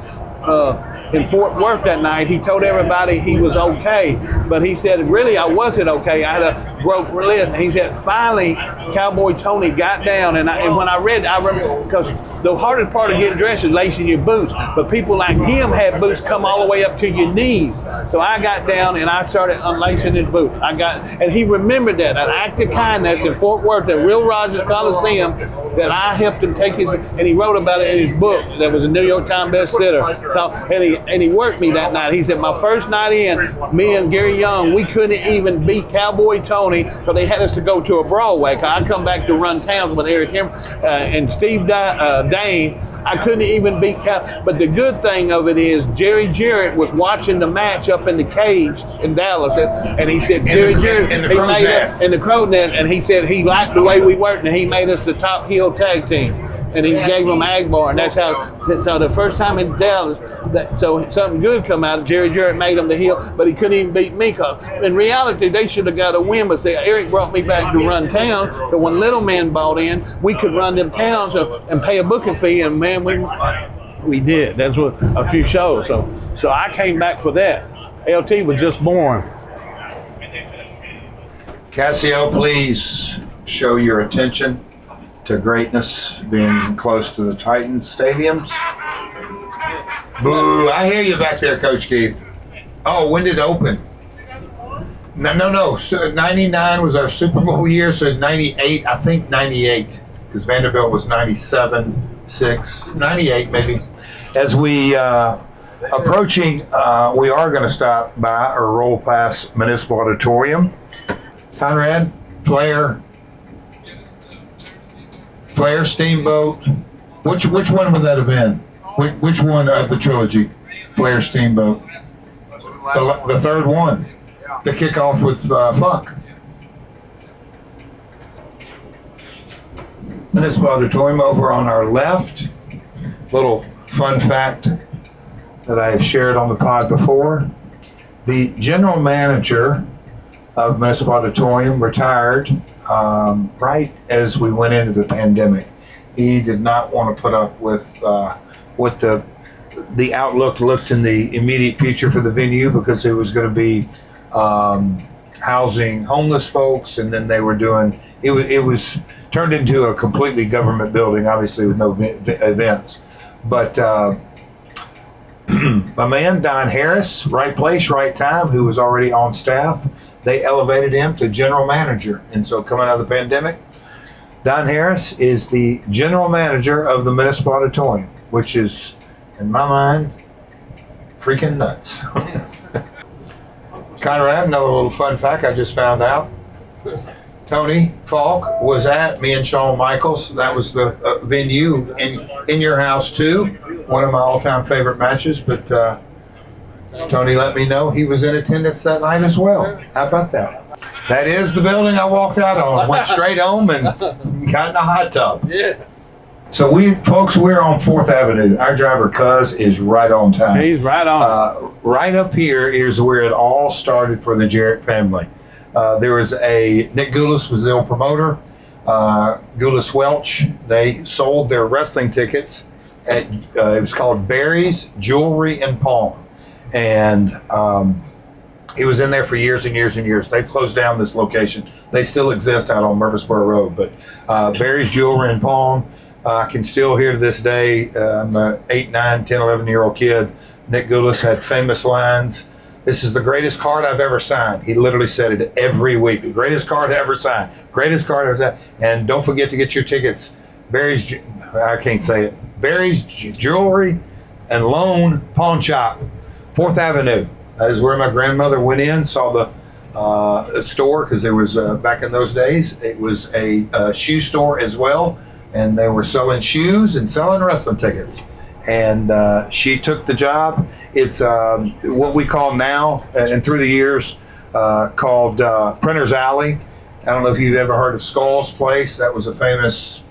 in Fort Worth that night, he told everybody he was okay, but he said, really, I wasn't okay. I had a broke wrist. And he said, finally, Cowboy Tony got down, and when I read, I remember, because the hardest part of getting dressed is lacing your boots, but people like him had boots come all the way up to your knees. So I got down and I started unlacing his boot. And he remembered that, an act of kindness in Fort Worth at Will Rogers Coliseum, that I helped him take his, and he wrote about it in his book that was a New York Times bestseller. And he worked me that night. He said, my first night in, me and Gary Young, we couldn't even beat Cowboy Tony, because they had us to go to a Broadway. Cause I come back to run towns with Eric and Steve Dane. I couldn't even beat but the good thing of it is Jerry Jarrett was watching the match up in the cage in Dallas, and he said, Jarrett, in the he crow's made nest. us in the crow's nest, and he said he liked the way we worked, and he made us the top heel tag team. And he gave them Agbar, and that's how. So the first time in Dallas, so something good come out. Jerry Jarrett made them the heel, but he couldn't even beat me. Cause in reality, they should have got a win. But see, Eric brought me back to run town. So when Little Man bought in, we could run them towns and pay a booking fee. And man, we did. That's what a few shows. So I came back for that. LT was just born. Cassio, please show your attention to greatness, being close to the Titan stadiums. Boo, I hear you back there, Coach Keith. Oh, when did it open? No. So 99 was our Super Bowl year, so 98, I think 98, because Vanderbilt was 97, 6, 98 maybe. As we approaching, we are going to stop by or roll past Municipal Auditorium. Conrad, Flair, Steamboat. Which one would that have been? Which one of the trilogy? Flair, Steamboat. The third one. To kick off with Funk. Municipal Auditorium over on our left. Little fun fact that I have shared on the pod before. The general manager of Municipal Auditorium retired right as we went into the pandemic. He did not want to put up with what the outlook looked in the immediate future for the venue, because it was going to be housing homeless folks, and then they were doing it was turned into a completely government building, obviously with no events. But my man Don Harris, right place, right time, who was already on staff, they elevated him to general manager. And so coming out of the pandemic, Don Harris is the general manager of the Municipal Auditorium, which is, in my mind, freaking nuts. Conrad, another little fun fact I just found out. Tony Falk was at me and Shawn Michaels. That was the venue in your house too. One of my all-time favorite matches, but Tony let me know he was in attendance that night as well. How about that? That is the building I walked out on. Went straight home and got in a hot tub. Yeah. So we're on 4th Avenue. Our driver, Cuz, is right on time. He's right on. Right up here is where it all started for the Jarrett family. There was Nick Goulas was the old promoter. Goulas Welch, they sold their wrestling tickets at, it was called Barry's Jewelry and Pawn. And he was in there for years and years and years. They've closed down this location. They still exist out on Murfreesboro Road, but Barry's Jewelry and Pawn, I can still hear to this day. I'm an 8, 9, 10, 11-year-old kid. Nick Goulas had famous lines. This is the greatest card I've ever signed. He literally said it every week. The greatest card ever signed. Greatest card ever signed. And don't forget to get your tickets. I can't say it. Barry's Jewelry and Loan Pawn Shop, 4th Avenue. That is where my grandmother went in, saw the store, because there was, back in those days, it was a shoe store as well. And they were selling shoes and selling wrestling tickets. And she took the job. It's what we call now, and through the years, called Printer's Alley. I don't know if you've ever heard of Skull's Place. That was a famous,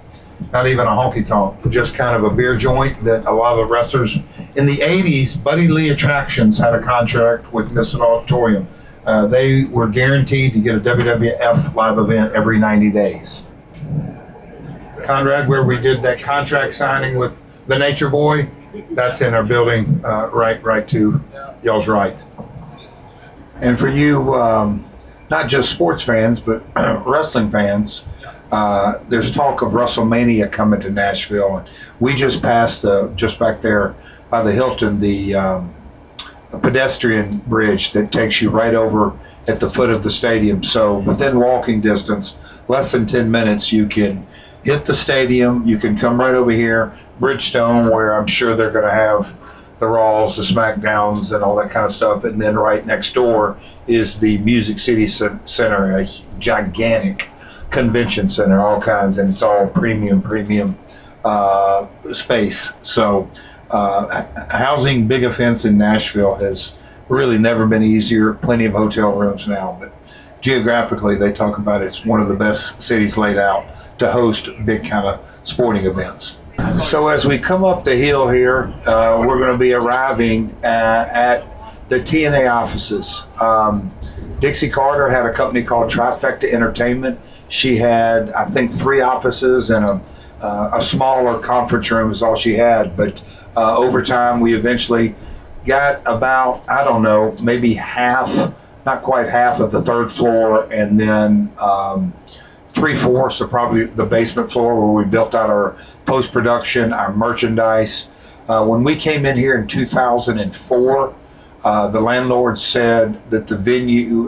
not even a honky-tonk, just kind of a beer joint that a lot of the wrestlers in the 80s, Buddy Lee Attractions had a contract with Midsouth Auditorium. They were guaranteed to get a WWF live event every 90 days. Conrad, where we did that contract signing with the Nature Boy, that's in our building, right to y'all's right. And for you, not just sports fans, but wrestling fans, there's talk of WrestleMania coming to Nashville. And we just passed just back there by the Hilton, the pedestrian bridge that takes you right over at the foot of the stadium. So within walking distance, less than 10 minutes, you can hit the stadium. You can come right over here, Bridgestone, where I'm sure they're going to have the Raws, the SmackDowns, and all that kind of stuff. And then right next door is the Music City Center, a gigantic convention center, all kinds, and it's all premium space. So housing big events in Nashville has really never been easier. Plenty of hotel rooms now, but geographically, they talk about it's one of the best cities laid out to host big kind of sporting events. So as we come up the hill here, we're going to be arriving at the TNA offices. Dixie Carter had a company called Trifecta Entertainment. She had, I think, 3 offices and a smaller conference room is all she had. But over time, we eventually got about, I don't know, maybe half, not quite half of the 3rd floor, and then 3/4, so probably the basement floor where we built out our post-production, our merchandise. When we came in here in 2004, the landlord said that the venue,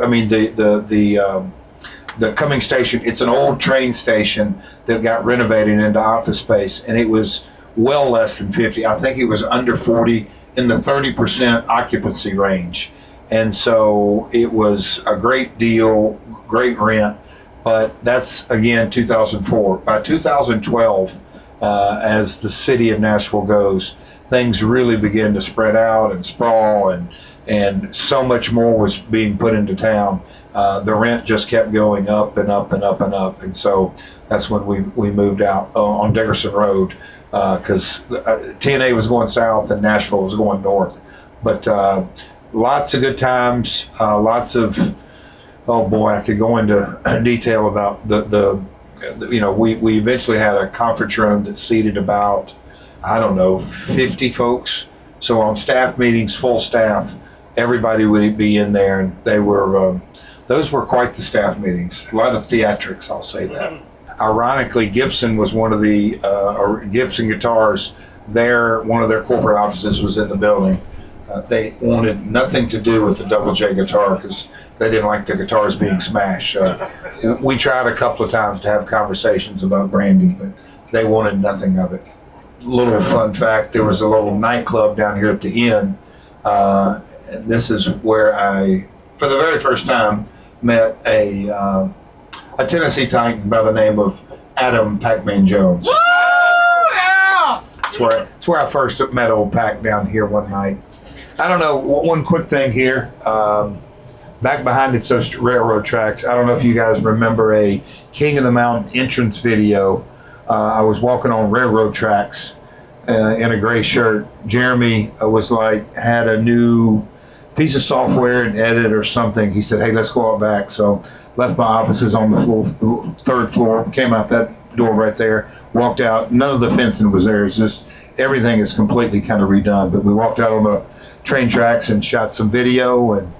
the Cumming station, it's an old train station that got renovated into office space, and it was well less than 50. I think it was under 40, in the 30% occupancy range. And so it was a great deal, great rent. But that's, again, 2004. By 2012, as the city of Nashville goes, things really began to spread out and sprawl, and so much more was being put into town. The rent just kept going up and up and up and up. And so that's when we moved out on Dickerson Road, because TNA was going south and Nashville was going north. But lots of good times, lots of, oh boy, I could go into detail about we eventually had a conference room that seated about, I don't know, 50 folks. So on staff meetings, full staff, everybody would be in there, and they were, those were quite the staff meetings. A lot of theatrics, I'll say that. Ironically, Gibson was one of the, Gibson Guitars, one of their corporate offices was in the building. They wanted nothing to do with the Double J guitar because they didn't like the guitars being smashed. We tried a couple of times to have conversations about branding, but they wanted nothing of it. Little fun fact, there was a little nightclub down here at the inn. And this is where I, for the very first time, met a Tennessee Titan by the name of Adam Pac-Man Jones. Woo! Yeah! It's where I first met old Pac down here one night. I don't know, one quick thing here. Back behind it's those railroad tracks. I don't know if you guys remember a King of the Mountain entrance video I was walking on railroad tracks in a gray shirt. Jeremy was like, had a new piece of software and edit or something. He said, hey, let's go out back. So left my offices on the floor, third floor, came out that door right there, walked out. None of the fencing was there. It's just everything is completely kind of redone. But we walked out on the train tracks and shot some video, and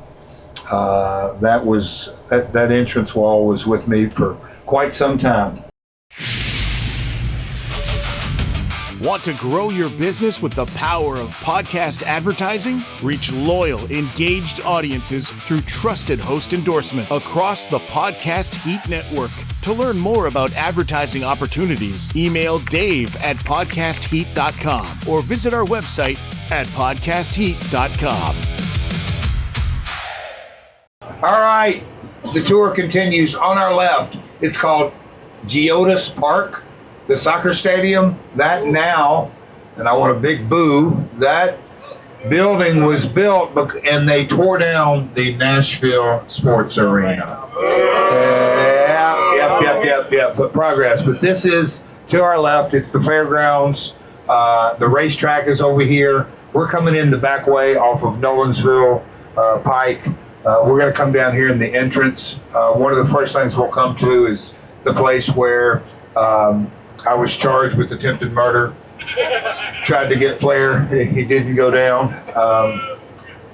that entrance wall was with me for quite some time. Want to grow your business with the power of podcast advertising? Reach loyal, engaged audiences through trusted host endorsements across the Podcast Heat Network. To learn more about advertising opportunities, email dave@podcastheat.com or visit our website at podcastheat.com. All right, the tour continues. On our left, it's called Geodis Park, the soccer stadium. That now, and I want a big boo, that building was built and they tore down the Nashville Sports Arena. Yep, but progress. But this is, to our left, it's the fairgrounds. The racetrack is over here. We're coming in the back way off of Nolensville Pike. We're going to come down here in the entrance. One of the first things we'll come to is the place where I was charged with attempted murder. Tried to get Flair. He didn't go down.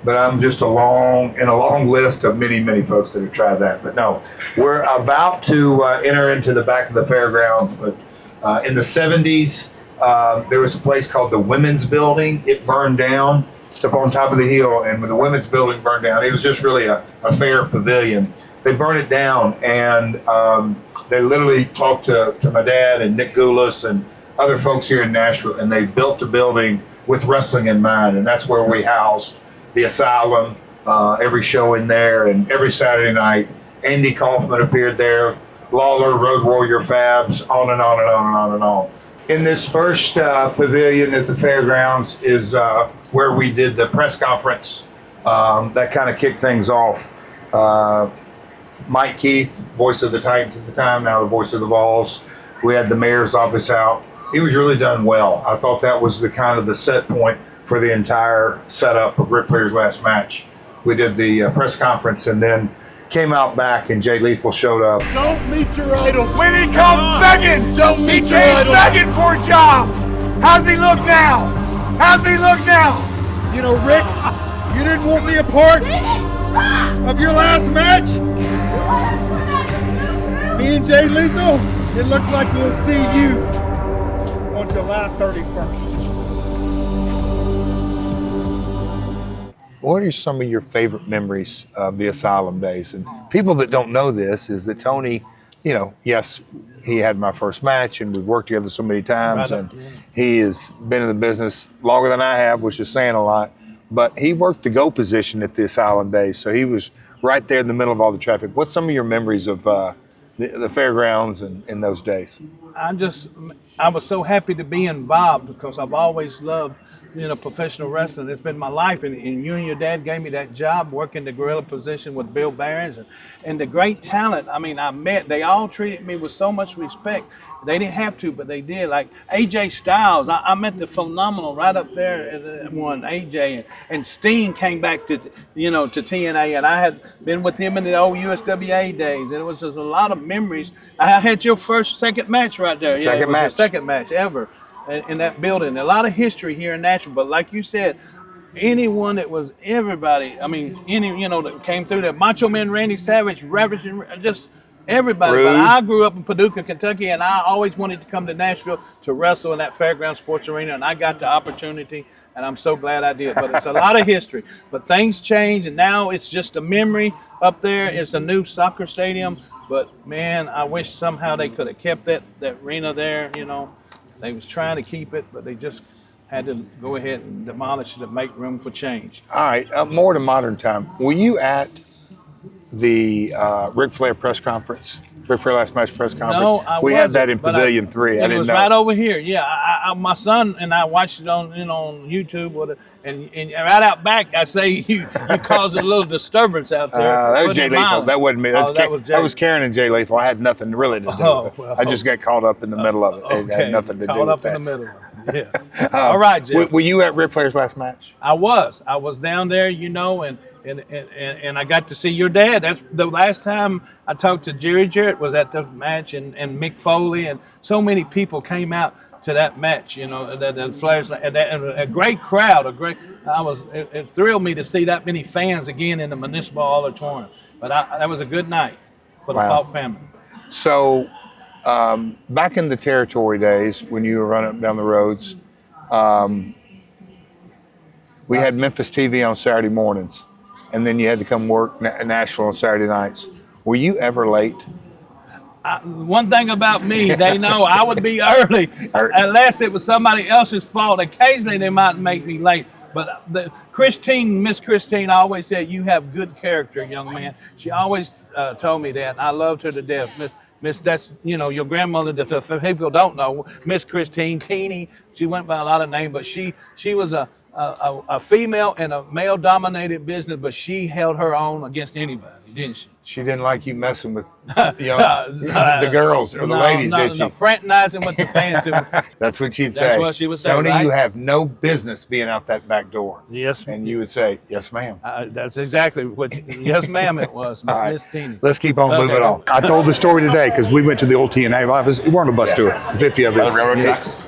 But I'm just in a long list of many, many folks that have tried that. But no, we're about to enter into the back of the fairgrounds. But in the 70s, there was a place called the Women's Building. It burned down. It's up on top of the hill. And when the Women's Building burned down, it was just really a fair pavilion. They burned it down, and they literally talked to my dad and Nick Goulas and other folks here in Nashville, and they built the building with wrestling in mind, and that's where we housed the Asylum, every show in there, and every Saturday night. Andy Kaufman appeared there, Lawler, Road Warrior, Fabs, on and on and on and on and on. In this first pavilion at the fairgrounds is where we did the press conference that kind of kicked things off. Mike Keith, voice of the Titans at the time, now the voice of the Vols. We had the mayor's office out. He was really done well. I thought that was the kind of the set point for the entire setup of Ric Flair's last match. We did the press conference and then came out back, and Jay Lethal showed up. Don't meet your idols. When he comes begging, Don't meet your idols. begging for a job. How's he look now? How's he look now? You know, Rick, you didn't want me a part of your last match? Me and Jay Lethal, it looks like we'll see you on July 31st. What are some of your favorite memories of the Asylum days? And people that don't know this is that Tony, you know, yes, he had my first match and we've worked together so many times, and he has been in the business longer than I have, which is saying a lot, but he worked the go position at the Asylum days. So he was right there in the middle of all the traffic. What's some of your memories of the fairgrounds and in those days? I was so happy to be involved because I've always loved, professional wrestling. It's been my life, and you and your dad gave me that job working the gorilla position with Bill Behrens and the great talent. I mean, they all treated me with so much respect. They didn't have to, but they did. Like AJ Styles, I met the phenomenal right up there at one, AJ, and Steen came back to TNA, and I had been with him in the old USWA days, and it was just a lot of memories. I had your second match right there. Second match ever in that building. A lot of history here in Nashville, but like you said, anyone that was everybody, that came through there, Macho Man Randy Savage, Ravishing, just everybody. Rude. But I grew up in Paducah, Kentucky, and I always wanted to come to Nashville to wrestle in that Fairground Sports Arena, and I got the opportunity, and I'm so glad I did. But it's a lot of history. But things change, and now it's just a memory up there. It's a new soccer stadium, but man, I wish somehow they could have kept that arena there. They was trying to keep it, but they just had to go ahead and demolish it to make room for change. All right, more to modern time. Were you at the Ric Flair press conference? Ric Flair last match press conference? No, I we had that wasn't, in but Pavilion 3. I It didn't was know. right over here. Yeah, my son and I watched it on YouTube and right out back. I say you caused a little disturbance out there. That was Jay Lethal. That wasn't me. That was Jay. Karen and Jay Lethal. I had nothing really to do with it. Well, I just got caught up in the middle of it. It had nothing to do Caught with up that. in the middle. Yeah. All right, Jay. Were you at Ric Flair's last match? I was down there, and I got to see your dad. That's the last time I talked to Jarrett was at the match, and Mick Foley, and so many people came out to that match. The Flair's and a great crowd. It thrilled me to see that many fans again in the Municipal Auditorium. But that was a good night for the Falk family. So, back in the territory days when you were running up and down the roads, we had Memphis TV on Saturday mornings, and then you had to come work Nashville on Saturday nights. Were you ever late? One thing about me, they know I would be early unless it was somebody else's fault. Occasionally they might make me late. But Miss Christine always said, you have good character, young man. She always told me that. I loved her to death. Miss, that's, your grandmother, that people don't know, Miss Christine, Teeny, she went by a lot of names, but she was a female in a male-dominated business, but she held her own against anybody, didn't she? She didn't like you messing with the girls or the ladies, did she? No, fraternizing with the fans. That's what she'd say. That's what she would say, Tony, right? you have no business being out that back door. Yes. And you would say, yes, ma'am. That's exactly what, yes, ma'am, it was, Miss Teeny. Let's keep on moving on. I told the story today because we went to the old TNA office. We're on a bus tour, 50 of us. The railroad tracks.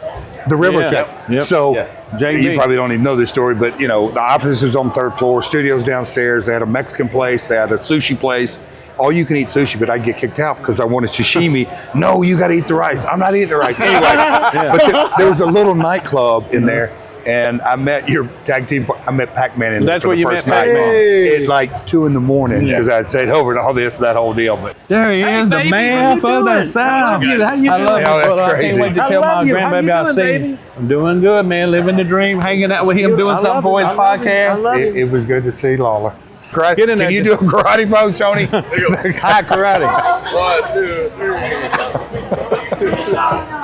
The railroad tracks. Yep. So JB. you probably don't even know this story, but the office is on the 3rd floor, studios downstairs. They had a Mexican place, they had a sushi place. All you can eat sushi, but I'd get kicked out because I wanted sashimi. No, you got to eat the rice. I'm not eating the rice. Anyway, but there was a little nightclub in there, and I met your tag team. I met Pac-Man in there. That's where you met night. Pac-Man. At like 2 a.m. because I'd stayed over and all this, that whole deal. But There he is, the man for the South. I love you, Oh, that's brother. I crazy. can't wait to tell my grandbaby I'll see him. I'm doing good, man. Living the dream, hanging out with him, doing something for his podcast. it was good to see Lawler. Get in there. Can you do a karate pose, Tony? Hi, karate. 1, 2, 3.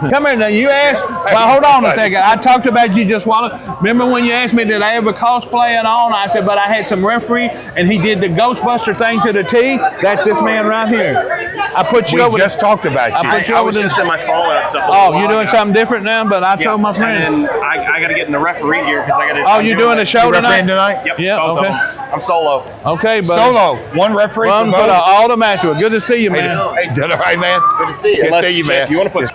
Come here now. You asked. Well, hold on a second. I talked about you just while. Remember when you asked me did I ever cosplay and on? I said, but I had some referee, and he did the Ghostbuster thing to the T. That's this man right here. I put you We over. just talked about you. I put you I over was to. just in my Fallout stuff. Oh, you're doing something different now. But I told my friend. And I got to get in the referee here because I got to. Oh, you doing the show You refereeing tonight? tonight? Yep. Yeah, both of okay. them. I'm solo. Okay, buddy. Solo. One referee Run for for both. all the matches. Good to see you, man. Hey, did all right, man? Good to see you. Good to see you, man. If you want to put.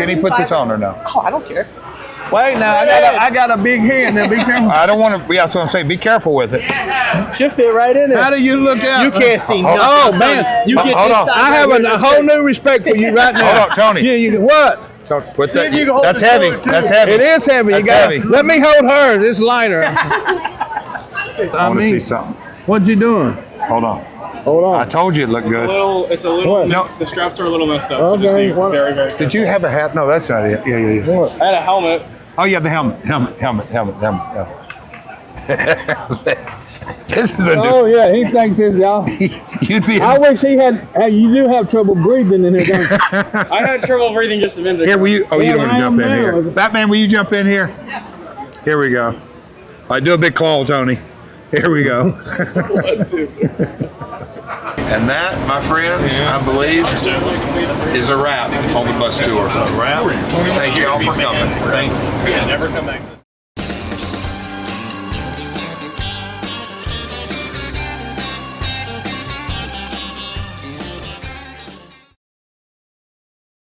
Can he put this on or no? Oh, I don't care. Wait, now I got a big hand. Now be careful. I don't want to. Yeah, that's what I'm saying. Be careful with it. Should fit right in there. How do you look out? You can't see nothing. Oh man, You get Hold this on. side I have right here, a whole new respect for you right now. Hold on, Tony. Yeah, you what? Put See if you can hold that's the heavy. shoulder, too. That's heavy. It is heavy. You That's got. heavy. Let me hold her. It's lighter. I want to see something. What you doing? Hold on. Hold I told you it looked good. It's a little. No. The straps are a little messed up. So Okay, just be what- very, very. Did you have a hat? No, that's not it. Yeah. I had a helmet. Oh, yeah, the helmet. This is a new. Oh yeah, he thinks it's y'all. You'd be. I wish he had. You do have trouble breathing in here, don't you? I had trouble breathing just a minute ago. Here, will you? Oh, you Yeah, don't want I to jump am in here. now. Batman, will you jump in here? Here we go. All right, do a big claw, Tony. Here we go. 1, 2. And that, my friends, I believe, is a wrap on the bus tour. Thank you all for coming. Thank you. Yeah, never come back to